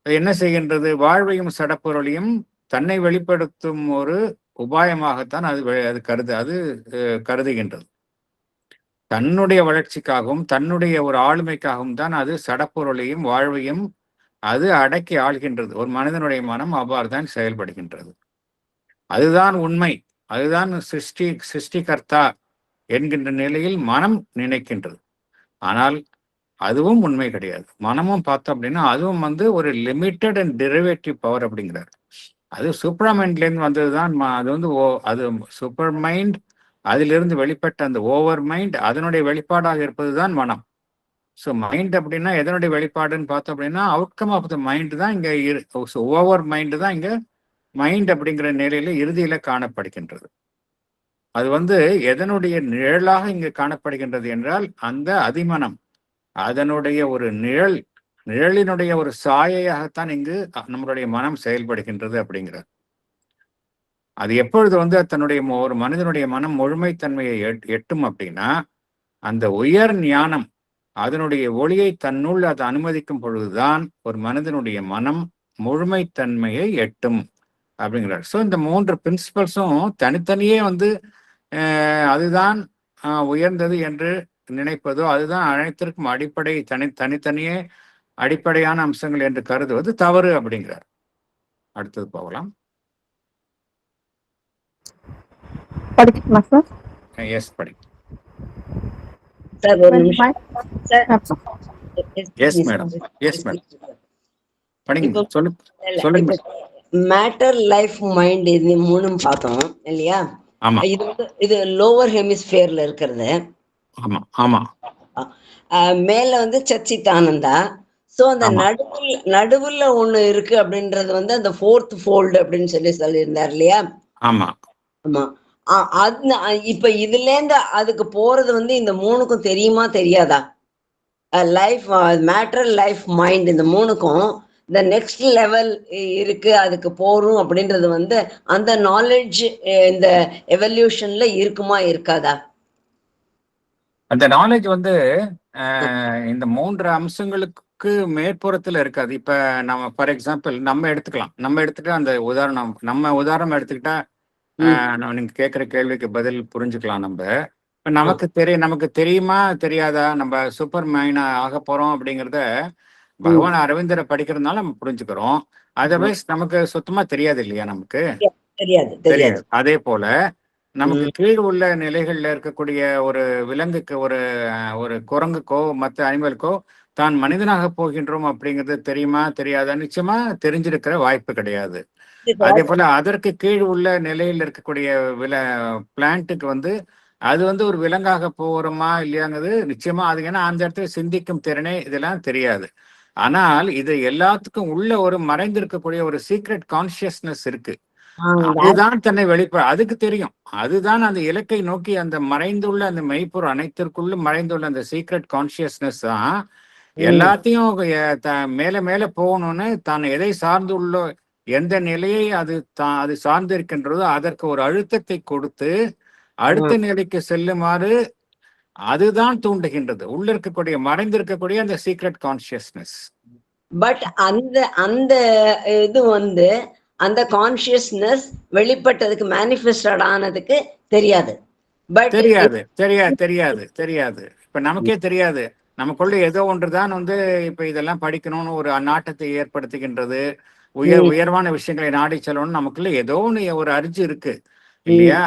S1: என்ன செய்கின்றது? வாழ்வையும் சடப்பொருளையும் தன்னை வெளிப்படுத்தும் ஒரு உபாயமாகத்தான் அது கருதுகின்றது. தன்னுடைய வளர்ச்சிக்காகவும் தன்னுடைய ஒரு ஆளுமைக்காகவும் தான் அது சடப்பொருளையும் வாழ்வையும் அது அடக்கி ஆள்கின்றது. ஒரு மனிதனுடைய மனம் அவ்வாறு தான் செயல்படுகின்றது. அதுதான் உண்மை, அதுதான் சிருஷ்டிகர்த்தா என்கின்ற நிலையில் மனம் நினைக்கின்றது. ஆனால் அதுவும் உண்மை கிடையாது. மனமும் பார்த்தோம் அப்படின்னா அதுவும் வந்து ஒரு லிமிட்டட் அண்ட் டெரிவேட்டிவ் பவர் அப்படிங்கிறார். அது சூப்பர் மைண்ட்லேருந்து வந்ததுதான். அது வந்து அது சூப்பர் மைண்ட், அதிலிருந்து வெளிப்பட்ட அந்த ஓவர் மைண்ட், அதனுடைய வெளிப்பாடாக இருப்பதுதான் மனம். ஸோ மைண்ட் அப்படின்னா எதனுடைய வெளிப்பாடுன்னு பார்த்தோம் அப்படின்னா அவுட்கம் ஆஃப் த மைண்ட் தான் இங்க ஓவர் மைண்ட் தான் இங்க மைண்ட் அப்படிங்கிற நிலையில இறுதியில காணப்படுகின்றது. அது வந்து எதனுடைய நிழலாக இங்கு காணப்படுகின்றது என்றால் அந்த அதிமனம், அதனுடைய ஒரு நிழலினுடைய ஒரு சாயையாகத்தான் இங்கு நம்மளுடைய மனம் செயல்படுகின்றது அப்படிங்கிறது. அது எப்பொழுது வந்து தன்னுடைய ஒரு மனிதனுடைய மனம் முழுமைத்தன்மையை எட்டும் அப்படின்னா அந்த உயர் ஞானம் அதனுடைய ஒளியை தன்னுள் அது அனுமதிக்கும் பொழுதுதான் ஒரு மனிதனுடைய மனம் முழுமைத்தன்மையை எட்டும் அப்படிங்கிறார். ஸோ இந்த 3 பிரின்சிபல்ஸும் தனித்தனியே வந்து அதுதான் உயர்ந்தது என்று நினைப்பதோ, அதுதான் அனைத்திற்கும் அடிப்படை தனித்தனியே அடிப்படையான அம்சங்கள் என்று கருதுவது தவறு அப்படிங்கிறார். அடுத்தது போகலாம்.
S7: படிக்கட்டுமா சார்?
S1: எஸ், படி.
S5: சார் ஒரு நிமிஷம் sir.
S1: Yes madam, yes madam, படிங்க, சொல்லுங்க.
S5: மேட்டர், லைஃப், மைண்ட் இது 3 பார்த்தோம் இல்லையா?
S1: ஆமா,
S5: இது லோவர் ஹெமிஸ்பியர்ல இருக்கிறது.
S1: ஆமா ஆமா.
S5: மேல வந்து சச்சிதானந்தா. சோ அந்த நடுவுல ஒண்ணு இருக்கு அப்படின்றது வந்து அந்த 4th ஃபோல்டு அப்படின்னு சொல்லியிருந்தார் இல்லையா?
S1: ஆமா
S5: ஆமா. இப்ப இதுல இருந்து அதுக்கு போறது வந்து இந்த 3க்கும் தெரியுமா தெரியாதா? லைஃப், மேட்டர், லைஃப், மைண்ட் இந்த 3க்கும் இந்த நெக்ஸ்ட் லெவல் இருக்கு, அதுக்கு போறோம் அப்படின்றது வந்து அந்த நாலேஜ் இந்த எவல்யூஷன்ல இருக்குமா இருக்காதா?
S1: அந்த நாலேஜ் வந்து இந்த 3 அம்சங்களுக்கு மேற்புறத்துல இருக்காது. இப்ப நம்ம ஃபார் எக்ஸாம்பிள் நம்ம எடுத்துட்டு அந்த உதாரணம் எடுத்துக்கிட்டா நீங்க கேட்குற கேள்விக்கு பதில் புரிஞ்சுக்கலாம். நமக்கு தெரியுமா தெரியாதா, நம்ம சூப்பர் மைனா ஆக போறோம் அப்படிங்கிறத பகவான் அரவிந்தரை படிக்கிறதுனால நம்ம புரிஞ்சுக்கிறோம். அதர்வைஸ் நமக்கு சுத்தமா தெரியாது இல்லையா? நமக்கு தெரியாது. அதே போல நமக்கு கீழ் உள்ள நிலைகள்ல இருக்கக்கூடிய ஒரு விலங்குக்கு, ஒரு குரங்குக்கோ மற்ற அனிமலுக்கோ தான் மனிதனாக போகின்றோம் அப்படிங்கிறது தெரியுமா தெரியாதா? நிச்சயமா தெரிஞ்சிருக்கிற வாய்ப்பு கிடையாது. அதே போல அதற்கு கீழ் உள்ள நிலையில் இருக்கக்கூடிய பிளான்ட்டுக்கு வந்து அது வந்து ஒரு விலங்காக போகிறோமா இல்லையாங்கிறது நிச்சயமா அது, ஏன்னா அந்த இடத்துல சிந்திக்கும் திறனே இதெல்லாம் தெரியாது. ஆனால் இது எல்லாத்துக்கும் உள்ள ஒரு மறைந்திருக்கக்கூடிய ஒரு சீக்ரெட் கான்சியஸ்னஸ் இருக்கு. அதுதான் தன்னை அதுக்கு தெரியும். அதுதான் அந்த இலக்கை நோக்கி அந்த மறைந்துள்ள அந்த மெய்ப்பொருள் அனைத்திற்குள்ளும் மறைந்துள்ள அந்த சீக்ரெட் கான்சியஸ்னஸ் தான் எல்லாத்தையும் மேல மேல போகணும்னு தான் எதை சார்ந்துள்ள எந்த நிலையை அது சார்ந்து இருக்கின்றதோ அதற்கு ஒரு அழுத்தத்தை கொடுத்து அடுத்த நிலைக்கு செல்லுமாறு அதுதான் தூண்டுகின்றது. உள்ள இருக்கக்கூடிய மறைந்திருக்கக்கூடிய அந்த சீக்ரெட் கான்சியஸ்னஸ்.
S5: பட் அந்த இது வந்து அந்த கான்சியஸ்னஸ் வெளிப்பட்டதுக்கு மேனிஃபெஸ்டட் ஆனதுக்கு தெரியாது. பட்
S1: தெரியாது. இப்ப நமக்கே தெரியாது. நமக்குள்ள ஏதோ ஒன்றுதான் வந்து இப்ப இதெல்லாம் படிக்கணும்னு ஒரு நாட்டத்தை ஏற்படுத்துகின்றது. உயர்வான விஷயங்களை நாடி செல்லணும்னு நமக்குள்ள ஏதோ ஒரு அரிஜி இருக்கு இல்லையா?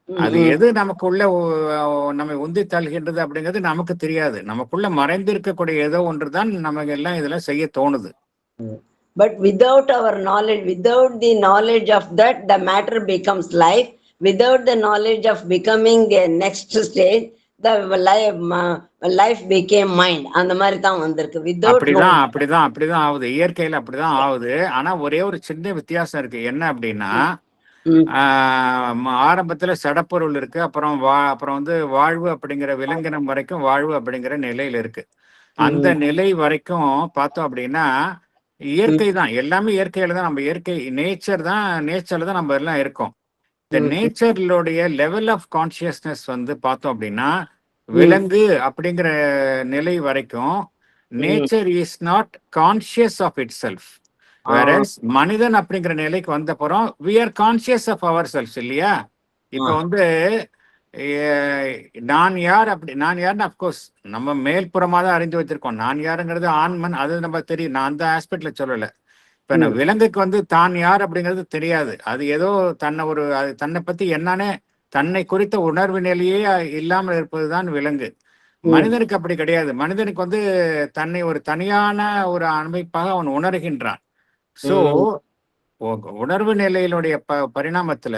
S1: அது எது நமக்குள்ள நம்மை உந்தி தள்ளுகின்றது அப்படிங்கிறது நமக்கு தெரியாது. நமக்குள்ள மறைந்திருக்கக்கூடிய ஏதோ ஒன்றுதான் நமக்கு எல்லாம் இதெல்லாம் செய்ய தோணுது.
S5: But without our knowledge, without the knowledge of that, the matter becomes life. Without the knowledge of becoming a next stage, the life became mind. அந்த மாதிரி தான் வந்திருக்கு.
S1: அப்படிதான் ஆகுது. இயற்கையில அப்படிதான் ஆகுது. ஆனா ஒரே ஒரு சின்ன வித்தியாசம் இருக்கு. என்ன அப்படின்னா ஆரம்பத்துல சடப்பொருள் இருக்கு, அப்புறம் வந்து வாழ்வு அப்படிங்கிற விலங்கினம் வரைக்கும் வாழ்வு அப்படிங்கிற நிலையில இருக்கு. அந்த நிலை வரைக்கும் பார்த்தோம் அப்படின்னா இயற்கை தான், எல்லாமே இயற்கையில தான். நம்ம நேச்சர்ல தான் நம்ம எல்லாம் இருக்கோம். இந்த நேச்சர்லோடைய லெவல் ஆஃப் கான்சியஸ்னஸ் வந்து பார்த்தோம் அப்படின்னா விலங்கு அப்படிங்கிற நிலை வரைக்கும் nature is not conscious of itself. Whereas மனிதன் அப்படிங்கிற நிலைக்கு வந்தப்புறம் we are conscious of ourselves இல்லையா? இப்ப வந்து நான் யாருன்னு அப்கோர்ஸ் நம்ம மேல்புறமா தான் அறிந்து வச்சிருக்கோம். நான் யாருங்கிறது ஆண்மன், அது நம்ம தெரியும். நான் அந்த ஆஸ்பெக்ட்ல சொல்லல. இப்ப நான் விலங்குக்கு வந்து தான் யார் அப்படிங்கிறது தெரியாது. அது ஏதோ தன்னை பத்தி என்னன்னு தன்னை குறித்த உணர்வு நிலையே இல்லாமல் இருப்பதுதான் விலங்கு. மனிதனுக்கு அப்படி கிடையாது. மனிதனுக்கு வந்து தன்னை ஒரு தனியான ஒரு அமைப்பாக அவன் உணர்கின்றான். சோ உணர்வு நிலையினுடைய பரிணாமத்துல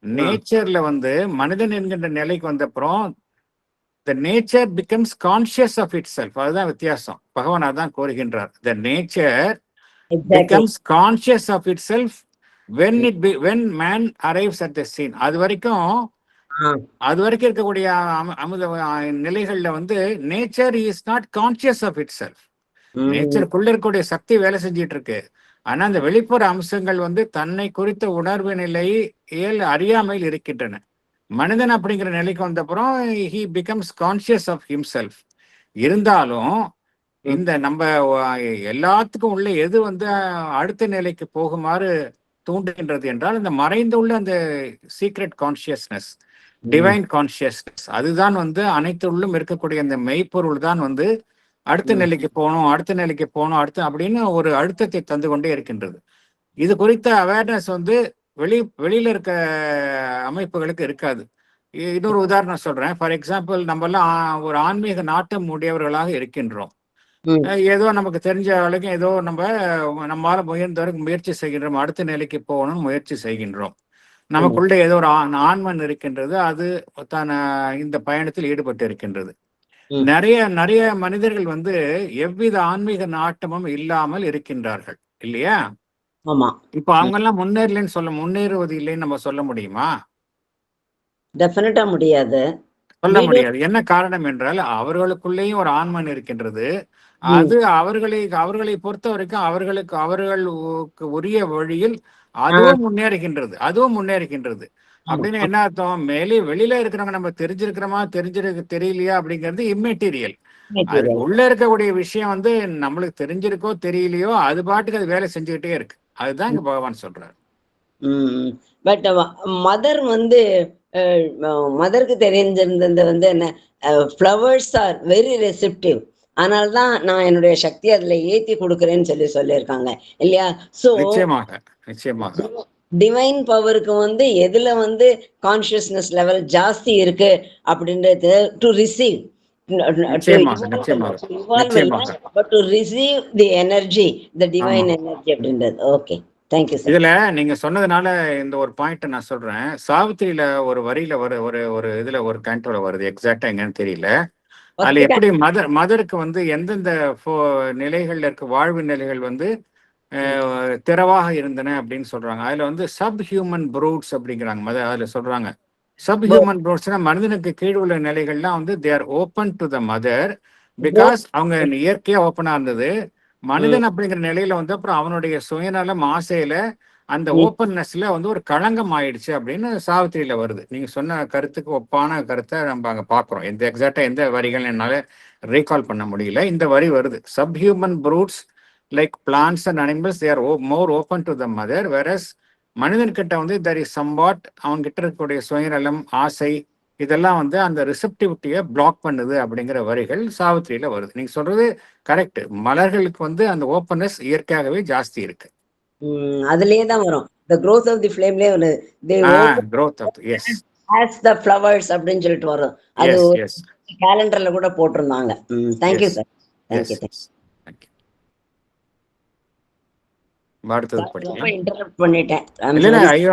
S1: நேச்சர்ல வந்து மனிதன் என்கின்ற நிலைக்கு வந்தப்புறம் the nature becomes conscious of itself. அதுதான் வித்தியாசம். பகவான் அதான் கோருகின்றார். The nature
S5: Exactly.
S1: becomes conscious of itself when man arrives at the scene. அது வரைக்கும் இருக்கக்கூடிய அமுத நிலைகள்ல வந்து nature is not conscious of itself. நேச்சருக்குள்ள இருக்கக்கூடிய சக்தி வேலை செஞ்சிட்டு இருக்கு. ஆனா அந்த வெளிப்புற அம்சங்கள் வந்து தன்னை குறித்த உணர்வு நிலையில் அறியாமையில் இருக்கின்றன. மனிதன் அப்படிங்கிற நிலைக்கு வந்தப்புறம் he becomes conscious of himself. இருந்தாலும் இந்த நம்ம எல்லாத்துக்கும் உள்ள எது வந்து அடுத்த நிலைக்கு போகுமாறு தூண்டுகின்றது என்றால் இந்த மறைந்துள்ள அந்த சீக்ரெட் கான்சியஸ்னஸ், டிவைன் கான்சியஸ்னஸ், அதுதான் வந்து அனைத்துள்ளும் இருக்கக்கூடிய அந்த மெய்ப்பொருள் தான் வந்து அடுத்த நிலைக்கு போகணும் அடுத்து அப்படின்னு ஒரு அழுத்தத்தை தந்து கொண்டே இருக்கின்றது. இது குறித்த அவேர்னஸ் வந்து வெளியில இருக்க அமைப்புகளுக்கு இருக்காது. இன்னொரு உதாரணம் சொல்றேன். ஃபார் எக்ஸாம்பிள், நம்ம எல்லாம் ஒரு ஆன்மீக நாட்டம் உடையவர்களாக இருக்கின்றோம். ஏதோ நமக்கு தெரிஞ்ச அளவுக்கு ஏதோ நம்மால முயன்றவருக்கு முயற்சி செய்கின்றோம், அடுத்த நிலைக்கு போகணும்னு முயற்சி செய்கின்றோம். நமக்குள்ள ஏதோ ஒரு ஆன்மன் இருக்கின்றது, அது தான இந்த பயணத்தில் ஈடுபட்டு இருக்கின்றது. நிறைய மனிதர்கள் வந்து எவ்வித ஆன்மீக நாட்டமும் இல்லாமல் இருக்கின்றார்கள் இல்லையா? இப்ப அவங்க எல்லாம் முன்னேறுவது இல்லைன்னு நம்ம சொல்ல முடியுமா?
S5: டெஃபினட்டா முடியாது.
S1: சொல்ல முடியாது. என்ன காரணம் என்றால் அவர்களுக்குள்ளேயும் ஒரு ஆன்மன் இருக்கின்றது. அது அவர்களை பொறுத்த வரைக்கும் அவர்களுக்கு உரிய வழியில் அதுவும் முன்னேறுகின்றது. அப்படின்னு என்ன அர்த்தம்? வெளியில இருக்கிறவங்க நம்ம தெரிஞ்சிருக்கிறோமா தெரியலையா அப்படிங்கிறது இம்மெட்டீரியல். அது உள்ள இருக்கக்கூடிய விஷயம் வந்து நம்மளுக்கு தெரிஞ்சிருக்கோ தெரியலையோ அது பாட்டுக்கு அது வேலை செஞ்சுக்கிட்டே இருக்கு. அதுதான் இங்க பகவான் சொல்றாரு.
S5: பட் மதர் வந்து மதருக்கு தெரிஞ்சிருந்தது வந்து என்ன, ஃப்ளவர்ஸ் ஆர் வெரி ரெசிப்டிவ், அதனால்தான் நான் என்னுடைய சக்தி அதுல ஏத்தி கொடுக்குறேன்னு சொல்லியிருக்காங்க இல்லையா? சோ
S1: நிச்சயமாக
S5: டிவைன் பவருக்கு வந்து எதுல வந்து கான்சியஸ்னஸ் லெவல் ஜாஸ்தி இருக்கு அப்படின்றது to receive but to receive the energy, the divine energy அப்படின்றது. Okay, thank you sir.
S1: இதுல நீங்க சொன்னதுனால இந்த ஒரு பாயிண்ட் நான் சொல்றேன். சாவித்திரியில ஒரு வரியில ஒரு இதுல ஒரு கேண்டோல வருது, எக்ஸாக்டா எங்கன்னு தெரியல. அதுல எப்படி மதருக்கு வந்து எந்தெந்த நிலைகள்ல இருக்க வாழ்வு நிலைகள் வந்து திறவாக இருந்தன அப்படின்னு சொல்றாங்க. அதுல வந்து சப் ஹியூமன் ப்ரூட்ஸ் அப்படிங்கிறாங்க. அதுல சொல்றாங்க சப் ஹியூமன் ப்ரூட்ஸ்னா மனிதனுக்கு கீழ் உள்ள நிலைகள்லாம் வந்து they are open to the mother because அவங்க இயற்கையா ஓப்பனா இருந்தது. மனிதன் அப்படிங்கிற நிலையில வந்து அப்புறம் அவனுடைய சுயநலம் ஆசையில அந்த ஓப்பன்னஸ்ல வந்து ஒரு களங்கம் ஆயிடுச்சு அப்படின்னு சாவித்திரியில வருது. நீங்க சொன்ன கருத்துக்கு ஒப்பான கருத்தை நம்ம அங்க பாக்குறோம். எந்த வரிகள் என்னால ரீகால் பண்ண முடியல. இந்த வரி வருது, sub human fruits like plants and animals, they are more open to the mother, whereas மனிதன் கிட்ட வந்து there is somewhat அவங்க கிட்ட இருக்கக்கூடிய சுயநலம் ஆசை இதெல்லாம் வந்து அந்த ரிசெப்டிவிட்டியை பிளாக் பண்ணுது அப்படிங்கிற வரிகள் சாவித்திரியில வருது. நீங்க சொல்றது கரெக்ட். மலர்களுக்கு வந்து அந்த ஓப்பன்னஸ் இயற்கையாகவே ஜாஸ்தி இருக்கு.
S5: அதுலயே தான் வரும். the growth of the flame லே ஒரு
S1: growth of yes
S5: as the flowers அப்படின்னு சொல்லிட்டு வரும். அது கேலண்டர்ல கூட போட்டிருந்தாங்க. thank you sir. thank you.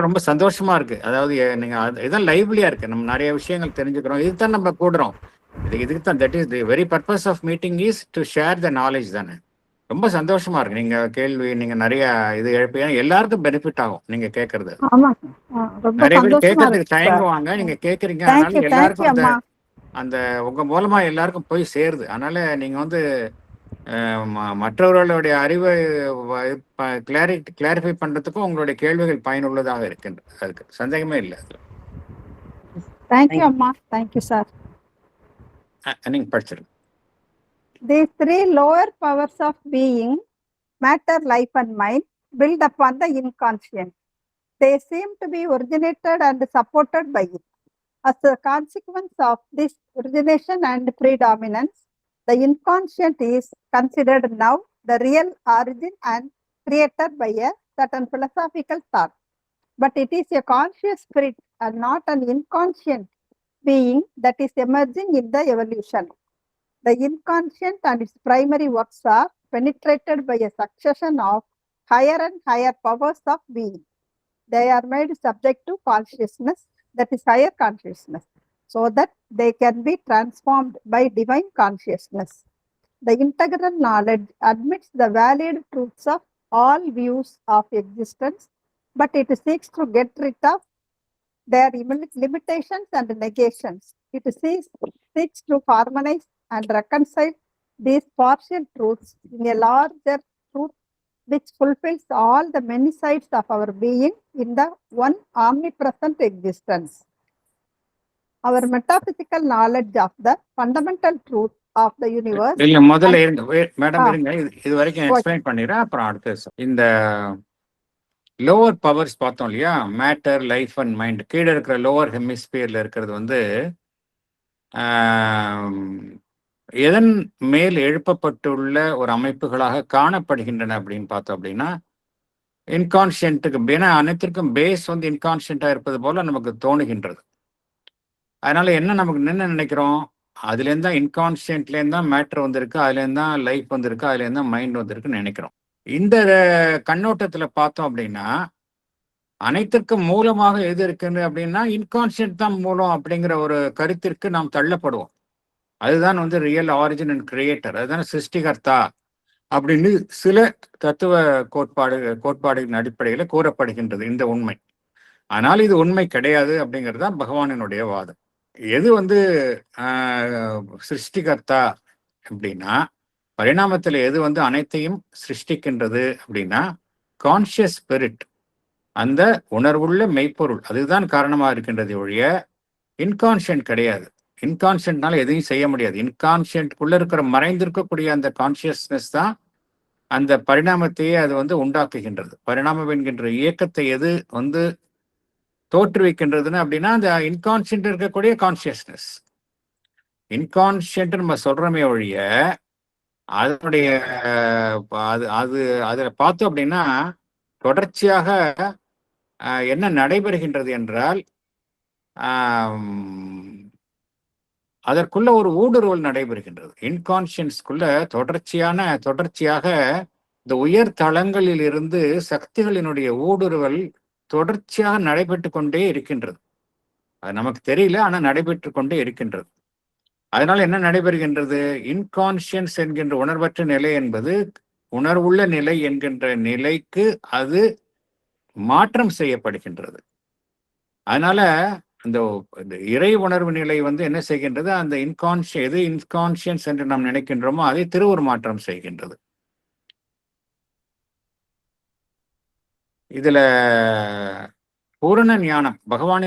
S1: ரொம்ப சந்தோஷமா இருக்கு. அதாவது நீங்க இதான் லைவ்லியா இருக்கு, நம்ம நிறைய விஷயங்கள் தெரிஞ்சுக்கிறோம். இதுதான் நம்ம கூடுறோம். இதுக்கு தான் that is the very purpose of meeting is to share the knowledge தானே. ரொம்ப சந்தோஷமா இருக்கு. நீங்க கேள்வி நீங்க நிறைய இது எழுப்பி எல்லாருக்கும் பெனிஃபிட் ஆகும். நீங்க கேட்கறது நிறைய பேர் கேட்கறதுக்கு தயங்குவாங்க, நீங்க கேட்கறீங்க. அதனால எல்லாருக்கும் அந்த உங்க மூலமா எல்லாருக்கும் போய் சேருது. அதனால நீங்க வந்து மற்றவர்களுடைய அறிவை கிளாரிஃபை பண்றதுக்கும் உங்களுடைய கேள்விகள் பயனுள்ளதாக இருக்கின்றது. அதுக்கு சந்தேகமே இல்லை.
S7: தேங்க்யூ அம்மா. Thank you sir.
S1: நீங்க படிச்சிருங்க.
S7: These three lower powers of being, matter, life and mind, build upon the inconscient. They seem to be originated and supported by it. As a consequence of this origination and predominance, the inconscient is considered now the real origin and created by a certain philosophical thought. But it is a conscious spirit and not an inconscient being that is emerging in the evolution. The inconscient and its primary works are penetrated by a succession of higher and higher powers of being. They are made subject to consciousness, that is higher consciousness, so that they can be transformed by divine consciousness. The integral knowledge admits the valid truths of all views of existence, but it seeks to get rid of their limitations and negations. It seeks to harmonize and reconcile these partial truths in a larger truth which fulfills all the many sides of our being in the one omnipresent existence. Our metaphysical knowledge of the fundamental truth of the universe.
S1: இல்ல முதல்ல இருங்க madam
S7: ஆ.
S1: இருங்க, இது வரைக்கும் explain பண்ணிடுறேன், அப்புறம் அடுத்து இந்த லோவர் பவர்ஸ் பார்த்தோம் இல்லையா, மேட்டர், லைஃப் அண்ட் மைண்ட். கீழே இருக்கிற லோவர் ஹெமிஸ்பியர்ல இருக்கிறது வந்து எதன் மேல் எழுப்பப்பட்டுள்ள ஒரு அமைப்புகளாக காணப்படுகின்றன அப்படின்னு பார்த்தோம் அப்படின்னா, இன்கான்ஷியன்ட்டுக்கு, ஏன்னா அனைத்திற்கும் பேஸ் வந்து இன்கான்ஷியண்டா இருப்பது போல நமக்கு தோணுகின்றது. அதனால என்ன நமக்கு என்ன நினைக்கிறோம், அதுலேருந்து தான் இன்கான்ஷியன்ட்லேருந்து தான் மேட்டர் வந்திருக்கு, அதுலேருந்து தான் லைஃப் வந்திருக்கு, அதுலேருந்து தான் மைண்ட் வந்திருக்குன்னு நினைக்கிறோம். இந்த கண்ணோட்டத்தில் பார்த்தோம் அப்படின்னா, அனைத்திற்கும் மூலமாக எது இருக்குன்னு அப்படின்னா இன்கான்ஷியன்ட் தான் மூலம் அப்படிங்கிற ஒரு கருத்திற்கு நாம் தள்ளப்படுவோம். அதுதான் வந்து ரியல் ஆரிஜின் அண்ட் கிரியேட்டர், அதுதான் சிருஷ்டிகர்த்தா அப்படின்னு சில தத்துவ கோட்பாடுகளின் அடிப்படையில் கூறப்படுகின்றது இந்த உண்மை. ஆனால் இது உண்மை கிடையாது அப்படிங்கிறது தான் பகவானினுடைய வாதம். எது வந்து சிருஷ்டிகர்த்தா அப்படின்னா, பரிணாமத்தில் எது வந்து அனைத்தையும் சிருஷ்டிக்கின்றது அப்படின்னா கான்சியஸ் ஸ்பிரிட், அந்த உணர்வுள்ள மெய்ப்பொருள், அதுதான் காரணமாக இருக்கின்றது ஒழிய இன்கான்ஷியன்ட் கிடையாது. இன்கான்ஷியன்ட்னால எதையும் செய்ய முடியாது. இன்கான்ஷியன்ட்குள்ள இருக்கிற மறைந்திருக்கக்கூடிய அந்த கான்சியஸ்னஸ் தான் அந்த பரிணாமத்தையே அது வந்து உண்டாக்குகின்றது. பரிணாமம் என்கின்ற இயக்கத்தை எது வந்து தோற்றுவிக்கின்றதுன்னு அப்படின்னா அந்த இன்கான்ஷியன்ட் இருக்கக்கூடிய கான்சியஸ்னஸ். இன்கான்ஷியன்ட் நம்ம சொல்றோமே ஒழிய அதனுடைய அதுல பார்த்தோம் அப்படின்னா தொடர்ச்சியாக என்ன நடைபெறுகின்றது என்றால் அதற்குள்ள ஒரு ஊடுருவல் நடைபெறுகின்றது. இன்கான்ஷியன்ஸ்குள்ள தொடர்ச்சியாக இந்த உயர் தளங்களில் இருந்து சக்திகளினுடைய ஊடுருவல் தொடர்ச்சியாக நடைபெற்று கொண்டே இருக்கின்றது. அது நமக்கு தெரியல, ஆனா நடைபெற்று கொண்டே இருக்கின்றது. அதனால என்ன நடைபெறுகின்றது, இன்கான்ஷியன்ஸ் என்கின்ற உணர்வற்ற நிலை என்பது உணர்வுள்ள நிலை என்கின்ற நிலைக்கு அது மாற்றம் செய்யப்படுகின்றது. அதனால அந்த இறை உணர்வு நிலை வந்து என்ன செய்கின்றது, அந்த இன்கான்ஷியன்ஸ் என்று நாம் நினைக்கின்றோமோ அதை திருவுருமாற்றம் செய்கின்றது. இதுல பூரண ஞானம், பகவான்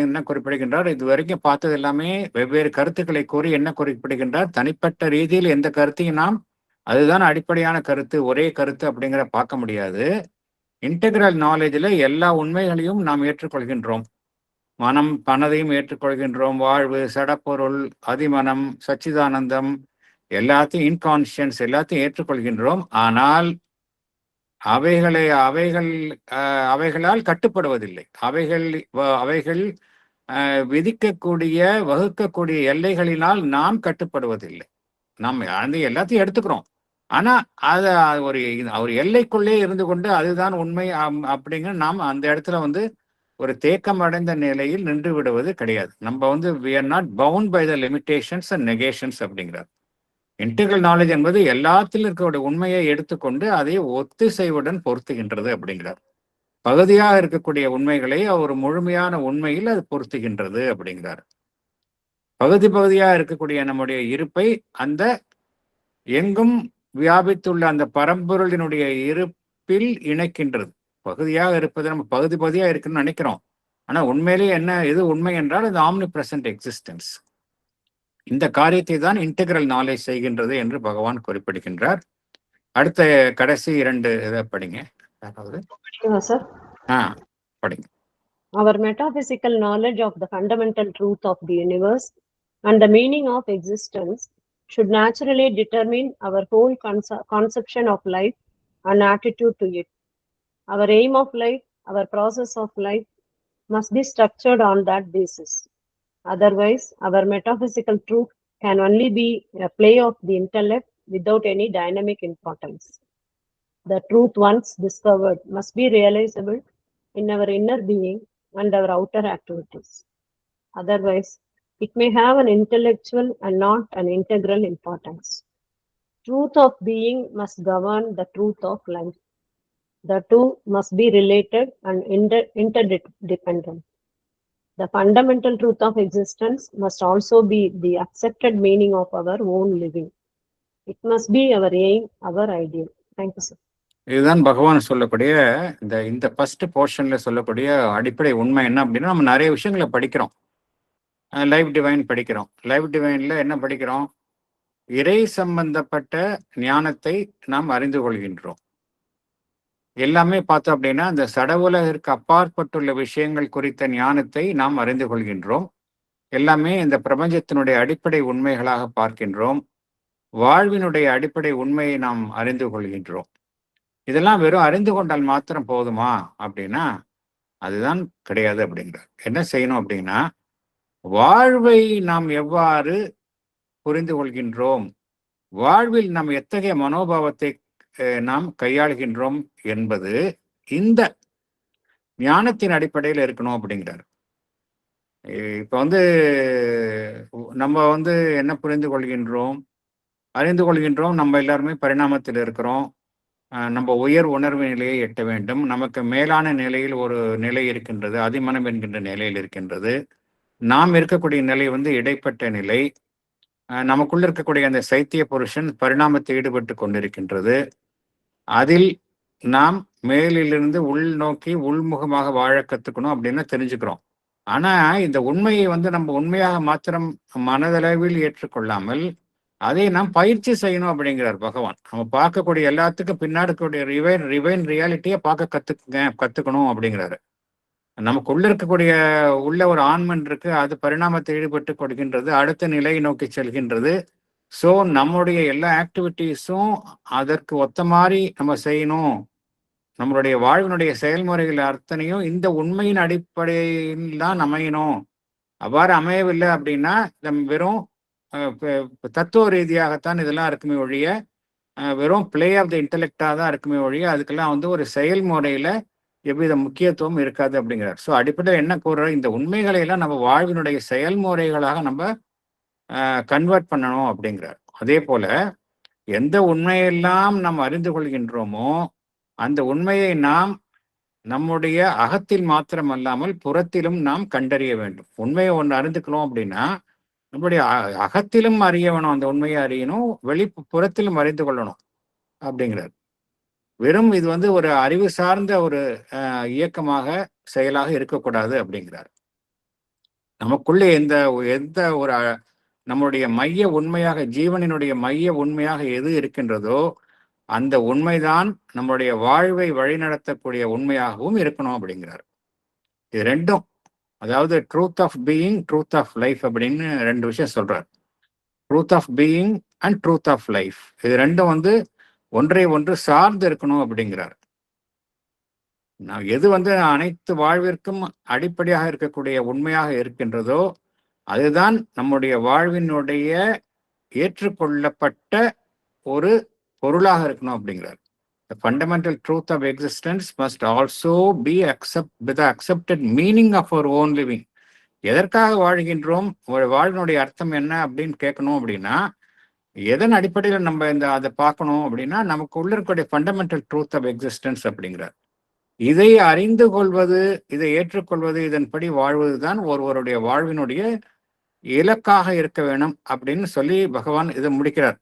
S1: என்ன குறிப்பிடுகின்றார், இது வரைக்கும் பார்த்தது எல்லாமே வெவ்வேறு கருத்துக்களை கூறி என்ன குறிப்பிடுகின்றார், தனிப்பட்ட ரீதியில் எந்த கருத்தையும் நாம் அதுதான் அடிப்படையான கருத்து, ஒரே கருத்து அப்படிங்கிற பார்க்க முடியாது. இன்டெகிரல் நாலேஜில் எல்லா உண்மைகளையும் நாம் ஏற்றுக்கொள்கின்றோம். மனம் பணதையும் ஏற்றுக்கொள்கின்றோம், வாழ்வு, சடப்பொருள், அதிமனம், சச்சிதானந்தம், எல்லாத்தையும் இன்கான்ஷியன்ஸ் எல்லாத்தையும் ஏற்றுக்கொள்கின்றோம். ஆனால் அவைகளால் கட்டுப்படுவதில்லை. அவைகள் விதிக்கக்கூடிய வகுக்கக்கூடிய எல்லைகளினால் நாம் கட்டுப்படுவதில்லை. நாம் எல்லாத்தையும் எடுத்துக்கிறோம், ஆனா அதை ஒரு எல்லைக்குள்ளே இருந்து கொண்டு அதுதான் உண்மை அப்படிங்கிற நாம் அந்த இடத்துல வந்து ஒரு தேக்கம் அடைந்த நிலையில் நின்று விடுவது கிடையாது. நம்ம வந்து we are not bound by the limitations and negations அப்படிங்கிறார். இன்டெகிரல் நாலேஜ் என்பது எல்லாத்திலும் இருக்கக்கூடிய உண்மையை எடுத்துக்கொண்டு அதை ஒத்திசைவுடன் பொருத்துகின்றது அப்படிங்கிறார். பகுதியாக இருக்கக்கூடிய உண்மைகளை ஒரு முழுமையான உண்மையில் அது பொருத்துகின்றது அப்படிங்கிறார். பகுதியாக இருக்கக்கூடிய நம்முடைய இருப்பை அந்த எங்கும் வியாபித்துள்ள அந்த பரம்பொருளினுடைய இருப்பில் இணைக்கின்றது. பகுதியாக இருப்பது நம்ம பகுதியாக இருக்குன்னு நினைக்கிறோம், ஆனா உண்மையிலேயே எது உண்மை என்றால் அது ஆம்னி பிரசன்ட் எக்ஸிஸ்டன்ஸ். இந்த காரியத்தை தான் இன்டெகிரல் நாலேஜ் செய்கின்றது என்று பகவான் குறிப்பிடுகின்றார். அடுத்த கடைசி 2 இதை படிங்க. படிங்க.
S8: Our metaphysical knowledge of the fundamental truth of the universe and the meaning of existence should naturally determine our whole conception of life and attitude to it. Our aim of life, our process of life must be structured on that basis. Otherwise, our metaphysical truth can only be a play of the intellect without any dynamic importance. The truth once discovered must be realizable in our inner being and our outer activities. Otherwise, It may have an intellectual and not an integral importance. Truth of being must govern the truth of life. The two must be related and interdependent. The fundamental truth of existence must also be the accepted meaning of our own living. It must be our aim, our ideal. Thank you, sir.
S1: இதுதான் பகவான் சொல்லக்கூடிய இந்த first போர்ஷன்ல சொல்லக்கூடிய அடிப்படை உண்மை என்ன அப்படின்னா, நம்ம நிறைய விஷயங்களை படிக்கிறோம். லைஃப் டிவைன் படிக்கிறோம். லைஃப் டிவைன்ல என்ன படிக்கிறோம்? இறை சம்பந்தப்பட்ட ஞானத்தை நாம் அறிந்து கொள்கின்றோம். எல்லாமே பார்த்தோம் அப்படின்னா அந்த சடவுலகிற்கு அப்பாற்பட்டுள்ள விஷயங்கள் குறித்த ஞானத்தை நாம் அறிந்து கொள்கின்றோம். எல்லாமே இந்த பிரபஞ்சத்தினுடைய அடிப்படை உண்மைகளாக பார்க்கின்றோம். வாழ்வினுடைய அடிப்படை உண்மையை நாம் அறிந்து கொள்கின்றோம். இதெல்லாம் வெறும் அறிந்து கொண்டால் மாத்திரம் போதுமா அப்படின்னா அதுதான் கிடையாது அப்படிங்கிறார். என்ன செய்யணும் அப்படின்னா, வாழ்வை நாம் எவ்வாறு புரிந்து கொள்கின்றோம், வாழ்வில் நாம் எத்தகைய மனோபாவத்தை நாம் கையாளுகின்றோம் என்பது இந்த ஞானத்தின் அடிப்படையில் இருக்கணும் அப்படிங்கிறார். இப்போ நம்ம என்ன புரிந்து கொள்கின்றோம், அறிந்து கொள்கின்றோம். நம்ம எல்லாருமே பரிணாமத்தில் இருக்கிறோம். நம்ம உயர் உணர்வு நிலையை எட்ட வேண்டும். நமக்கு மேலான நிலையில் ஒரு நிலை இருக்கின்றது, அதிமனம் என்கின்ற நிலையில் இருக்கின்றது. நாம் இருக்கக்கூடிய நிலை இடைப்பட்ட நிலை. நமக்குள்ள இருக்கக்கூடிய அந்த சைத்திய புருஷன் பரிணாமத்தை ஈடுபட்டு கொண்டிருக்கின்றது. அதில் நாம் மேலிலிருந்து உள் நோக்கி உள்முகமாக வாழ கத்துக்கணும் அப்படின்னு தெரிஞ்சுக்கிறோம். ஆனா இந்த உண்மையை நம்ம உண்மையாக மாத்திரம் மனதளவில் ஏற்றுக்கொள்ளாமல் அதை நாம் பயிற்சி செய்யணும் அப்படிங்கிறார் பகவான். நம்ம பார்க்கக்கூடிய எல்லாத்துக்கும் பின்னாடி இருக்கக்கூடிய ரிவைன் ரியாலிட்டியை பார்க்க கத்துக்கணும் அப்படிங்கிறாரு. நமக்குள்ள இருக்கக்கூடிய ஒரு ஆன்மன் இருக்கு, அது பரிணாமத்தை ஈடுபட்டு கொடுக்கின்றது, அடுத்த நிலையை நோக்கி செல்கின்றது. ஸோ நம்முடைய எல்லா ஆக்டிவிட்டீஸும் அதற்கு ஒத்த மாதிரி நம்ம செய்யணும். நம்மளுடைய வாழ்வினுடைய செயல்முறைகள் அத்தனையும் இந்த உண்மையின் அடிப்படையில் தான் அமையணும். அவ்வாறு அமையவில்லை அப்படின்னா வெறும் தத்துவ ரீதியாகத்தான் இதெல்லாம் இருக்குமே ஒழிய, வெறும் பிளே ஆஃப் த இன்டெலெக்டா தான் இருக்குமே ஒழிய, அதுக்கெல்லாம் ஒரு செயல்முறையில எவ்வித முக்கியத்துவம் இருக்காது அப்படிங்கிறார். ஸோ அடிப்படையில் என்ன கூறுற, இந்த உண்மைகளை எல்லாம் நம்ம வாழ்வினுடைய செயல்முறைகளாக நம்ம கன்வெர்ட் பண்ணணும் அப்படிங்கிறார். அதே போல எந்த உண்மையெல்லாம் நாம் அறிந்து கொள்கின்றோமோ அந்த உண்மையை நாம் நம்முடைய அகத்தில் மாத்திரம் அல்லாமல் புறத்திலும் நாம் கண்டறிய வேண்டும். உண்மையை ஒன்று அறிந்துக்கணும் அப்படின்னா நம்முடைய அகத்திலும் அறிய வேணும், அந்த உண்மையை அறியணும், புறத்திலும் அறிந்து கொள்ளணும் அப்படிங்கிறார். வெறும் இது ஒரு அறிவு சார்ந்த ஒரு இயக்கமாக செயலாக இருக்கக்கூடாது அப்படிங்கிறார். நமக்குள்ளே எந்த ஒரு நம்முடைய மைய உண்மையாக, ஜீவனினுடைய மைய உண்மையாக எது இருக்கின்றதோ அந்த உண்மைதான் நம்முடைய வாழ்வை வழிநடத்தக்கூடிய உண்மையாகவும் இருக்கணும் அப்படிங்கிறார். இது ரெண்டும், அதாவது truth of being, truth of life அப்படின்னு ரெண்டு விஷயம் சொல்றார். Truth of being and truth of life, இது ரெண்டும் ஒன்றை ஒன்று சார்ந்து இருக்கணும் அப்படிங்கிறார். எது அனைத்து வாழ்விற்கும் அடிப்படையாக இருக்கக்கூடிய உண்மையாக இருக்கின்றதோ அதுதான் நம்முடைய வாழ்வினுடைய ஏற்றுக்கொள்ளப்பட்ட ஒரு பொருளாக இருக்கணும் அப்படிங்கிறார். The fundamental truth of existence must also be with the accepted meaning of our own living. எதற்காக வாழ்கின்றோம், வாழ்வினுடைய அர்த்தம் என்ன அப்படின்னு கேட்கணும் அப்படின்னா, எதன் அடிப்படையில் நம்ம அதை பார்க்கணும் அப்படின்னா, நமக்கு உள்ள இருக்கக்கூடிய ஃபண்டமெண்டல் ட்ரூத் ஆஃப் எக்ஸிஸ்டன்ஸ் அப்படிங்கிறார். இதை அறிந்து கொள்வது, இதை ஏற்றுக்கொள்வது, இதன்படி வாழ்வது தான் ஒருவருடைய வாழ்வினுடைய இலக்காக இருக்க வேணும் அப்படின்னு சொல்லி பகவான் இதை முடிக்கிறார்.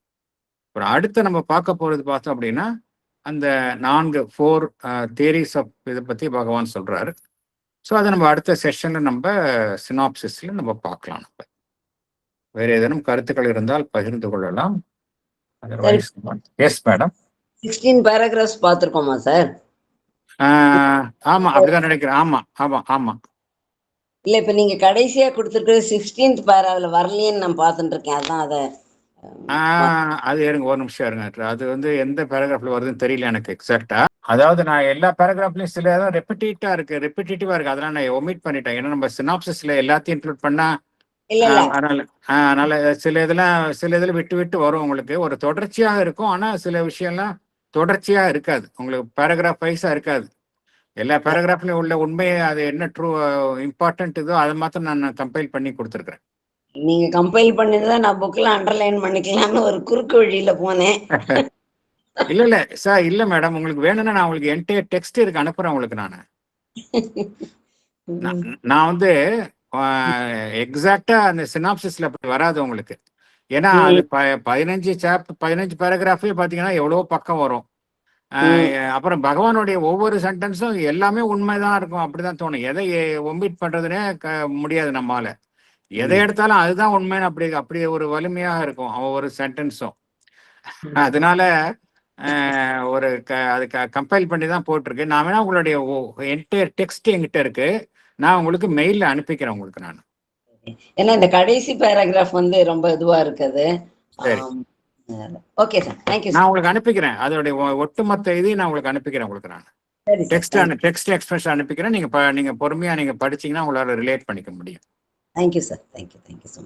S1: அப்புறம் அடுத்து நம்ம பார்க்க போறது பார்த்தோம் அப்படின்னா அந்த 4 தியரிஸ் ஆஃப் இதை பத்தி பகவான் சொல்றாரு. ஸோ அதை நம்ம அடுத்த செஷன்ல நம்ம சினாப்சிஸ்ல நம்ம பார்க்கலாம். நம்ம வேற ஏதேனும் கருத்துக்கள் இருந்தால் பகிர்ந்து கொள்ளலாம். Yes madam.
S5: 16 paragraphs பார்த்திருக்கோமா சார்?
S1: ஆமா, அப்படிதான் நினைக்கிறேன். ஆமா ஆமா ஆமா.
S5: இல்ல இப்ப நீங்க கடைசியா கொடுத்திருக்கிற 16th paragraphல வரலையேன்னு நான் பார்த்துட்டு இருக்கேன். அதான் அதை
S1: அது இருங்க, ஒரு நிமிஷம் இருங்க. அது எந்த பேராகிராஃப்ல வருதுன்னு தெரியல எனக்கு எக்ஸாக்டா. அதாவது நான் எல்லா பேராகிராஃப்லயும் சில ரெப்பிட்டேட்டிவா இருக்கு, அதெல்லாம் நான் ஒமிட் பண்ணிட்டேன். ஏன்னா நம்ம சினாப்சிஸ்ல எல்லாத்தையும் இன்க்ளூட் பண்ணா அதனால சில இதுல விட்டு விட்டு வரும். உங்களுக்கு ஒரு தொடர்ச்சியாக இருக்கும், ஆனா சில விஷயம்லாம் தொடர்ச்சியா இருக்காது, உங்களுக்கு பேராகிராஃப் வைஸா இருக்காது. எல்லா பேராகிராஃப்லயும் உள்ள உண்மையை அது என்ன ட்ரூ இம்பார்ட்டன்ட் இதோ அதை மாத்திரம் நான் கம்பைல் பண்ணி கொடுத்துருக்கிறேன்.
S5: நீங்க கம்பைல் பண்ணதை நான் புக்ல அண்டர்லைன் பண்ணிக்கலாம்னு ஒரு குறுக்கு வழியில போனேன்.
S1: இல்ல சார், இல்ல மேடம், உங்களுக்கு வேணும்னா நான் உங்களுக்கு என்டையர் டெக்ஸ்ட் இருக்கு, அனுப்புறேன் உங்களுக்கு. நான் வந்து எக்ஸாக்டா அந்த சினாப்சிஸ்ல அப்படி வராது உங்களுக்கு. ஏன்னா அது 15 பேராகிராஃபே பாத்தீங்கன்னா எவ்வளவோ பக்கம் வரும். அப்புறம் பகவானுடைய ஒவ்வொரு சென்டென்ஸும் எல்லாமே உண்மைதான் இருக்கும், அப்படிதான் தோணும். எதை ஒமிட் பண்றதுனே முடியாது நம்மால. எதை எடுத்தாலும் அதுதான் உண்மைன்னு அப்படி ஒரு வலிமையாக இருக்கும் ஒவ்வொரு சென்டென்ஸும். அதனால ஒரு அது கம்பைல் பண்ணி தான் போட்டிருக்கு. நான் வேணா உங்களுடைய என்டையர் டெக்ஸ்ட் என்கிட்ட இருக்கு, நான் உங்களுக்கு மெயில்ல அனுப்பிக்கிறேன் உங்களுக்கு. நான்
S5: ஏன்னா இந்த கடைசி பேராகிராஃப் வந்து ரொம்ப இதுவா இருக்குது.
S1: சரி,
S5: ஓகே சார், தேங்க்யூ
S1: நான் உங்களுக்கு அனுப்பிக்கிறேன். அதோடைய ஒட்டுமொத்த இதையும் நான் உங்களுக்கு அனுப்பிக்கிறேன் உங்களுக்கு. நான் டெக்ஸ்ட் எக்ஸ்பிரஷன் அனுப்பிக்கிறேன். நீங்க பொறுமையா நீங்க படிச்சீங்கன்னா உங்களால ரிலேட் பண்ணிக்க முடியும்.
S5: Thank you sir, thank you so much.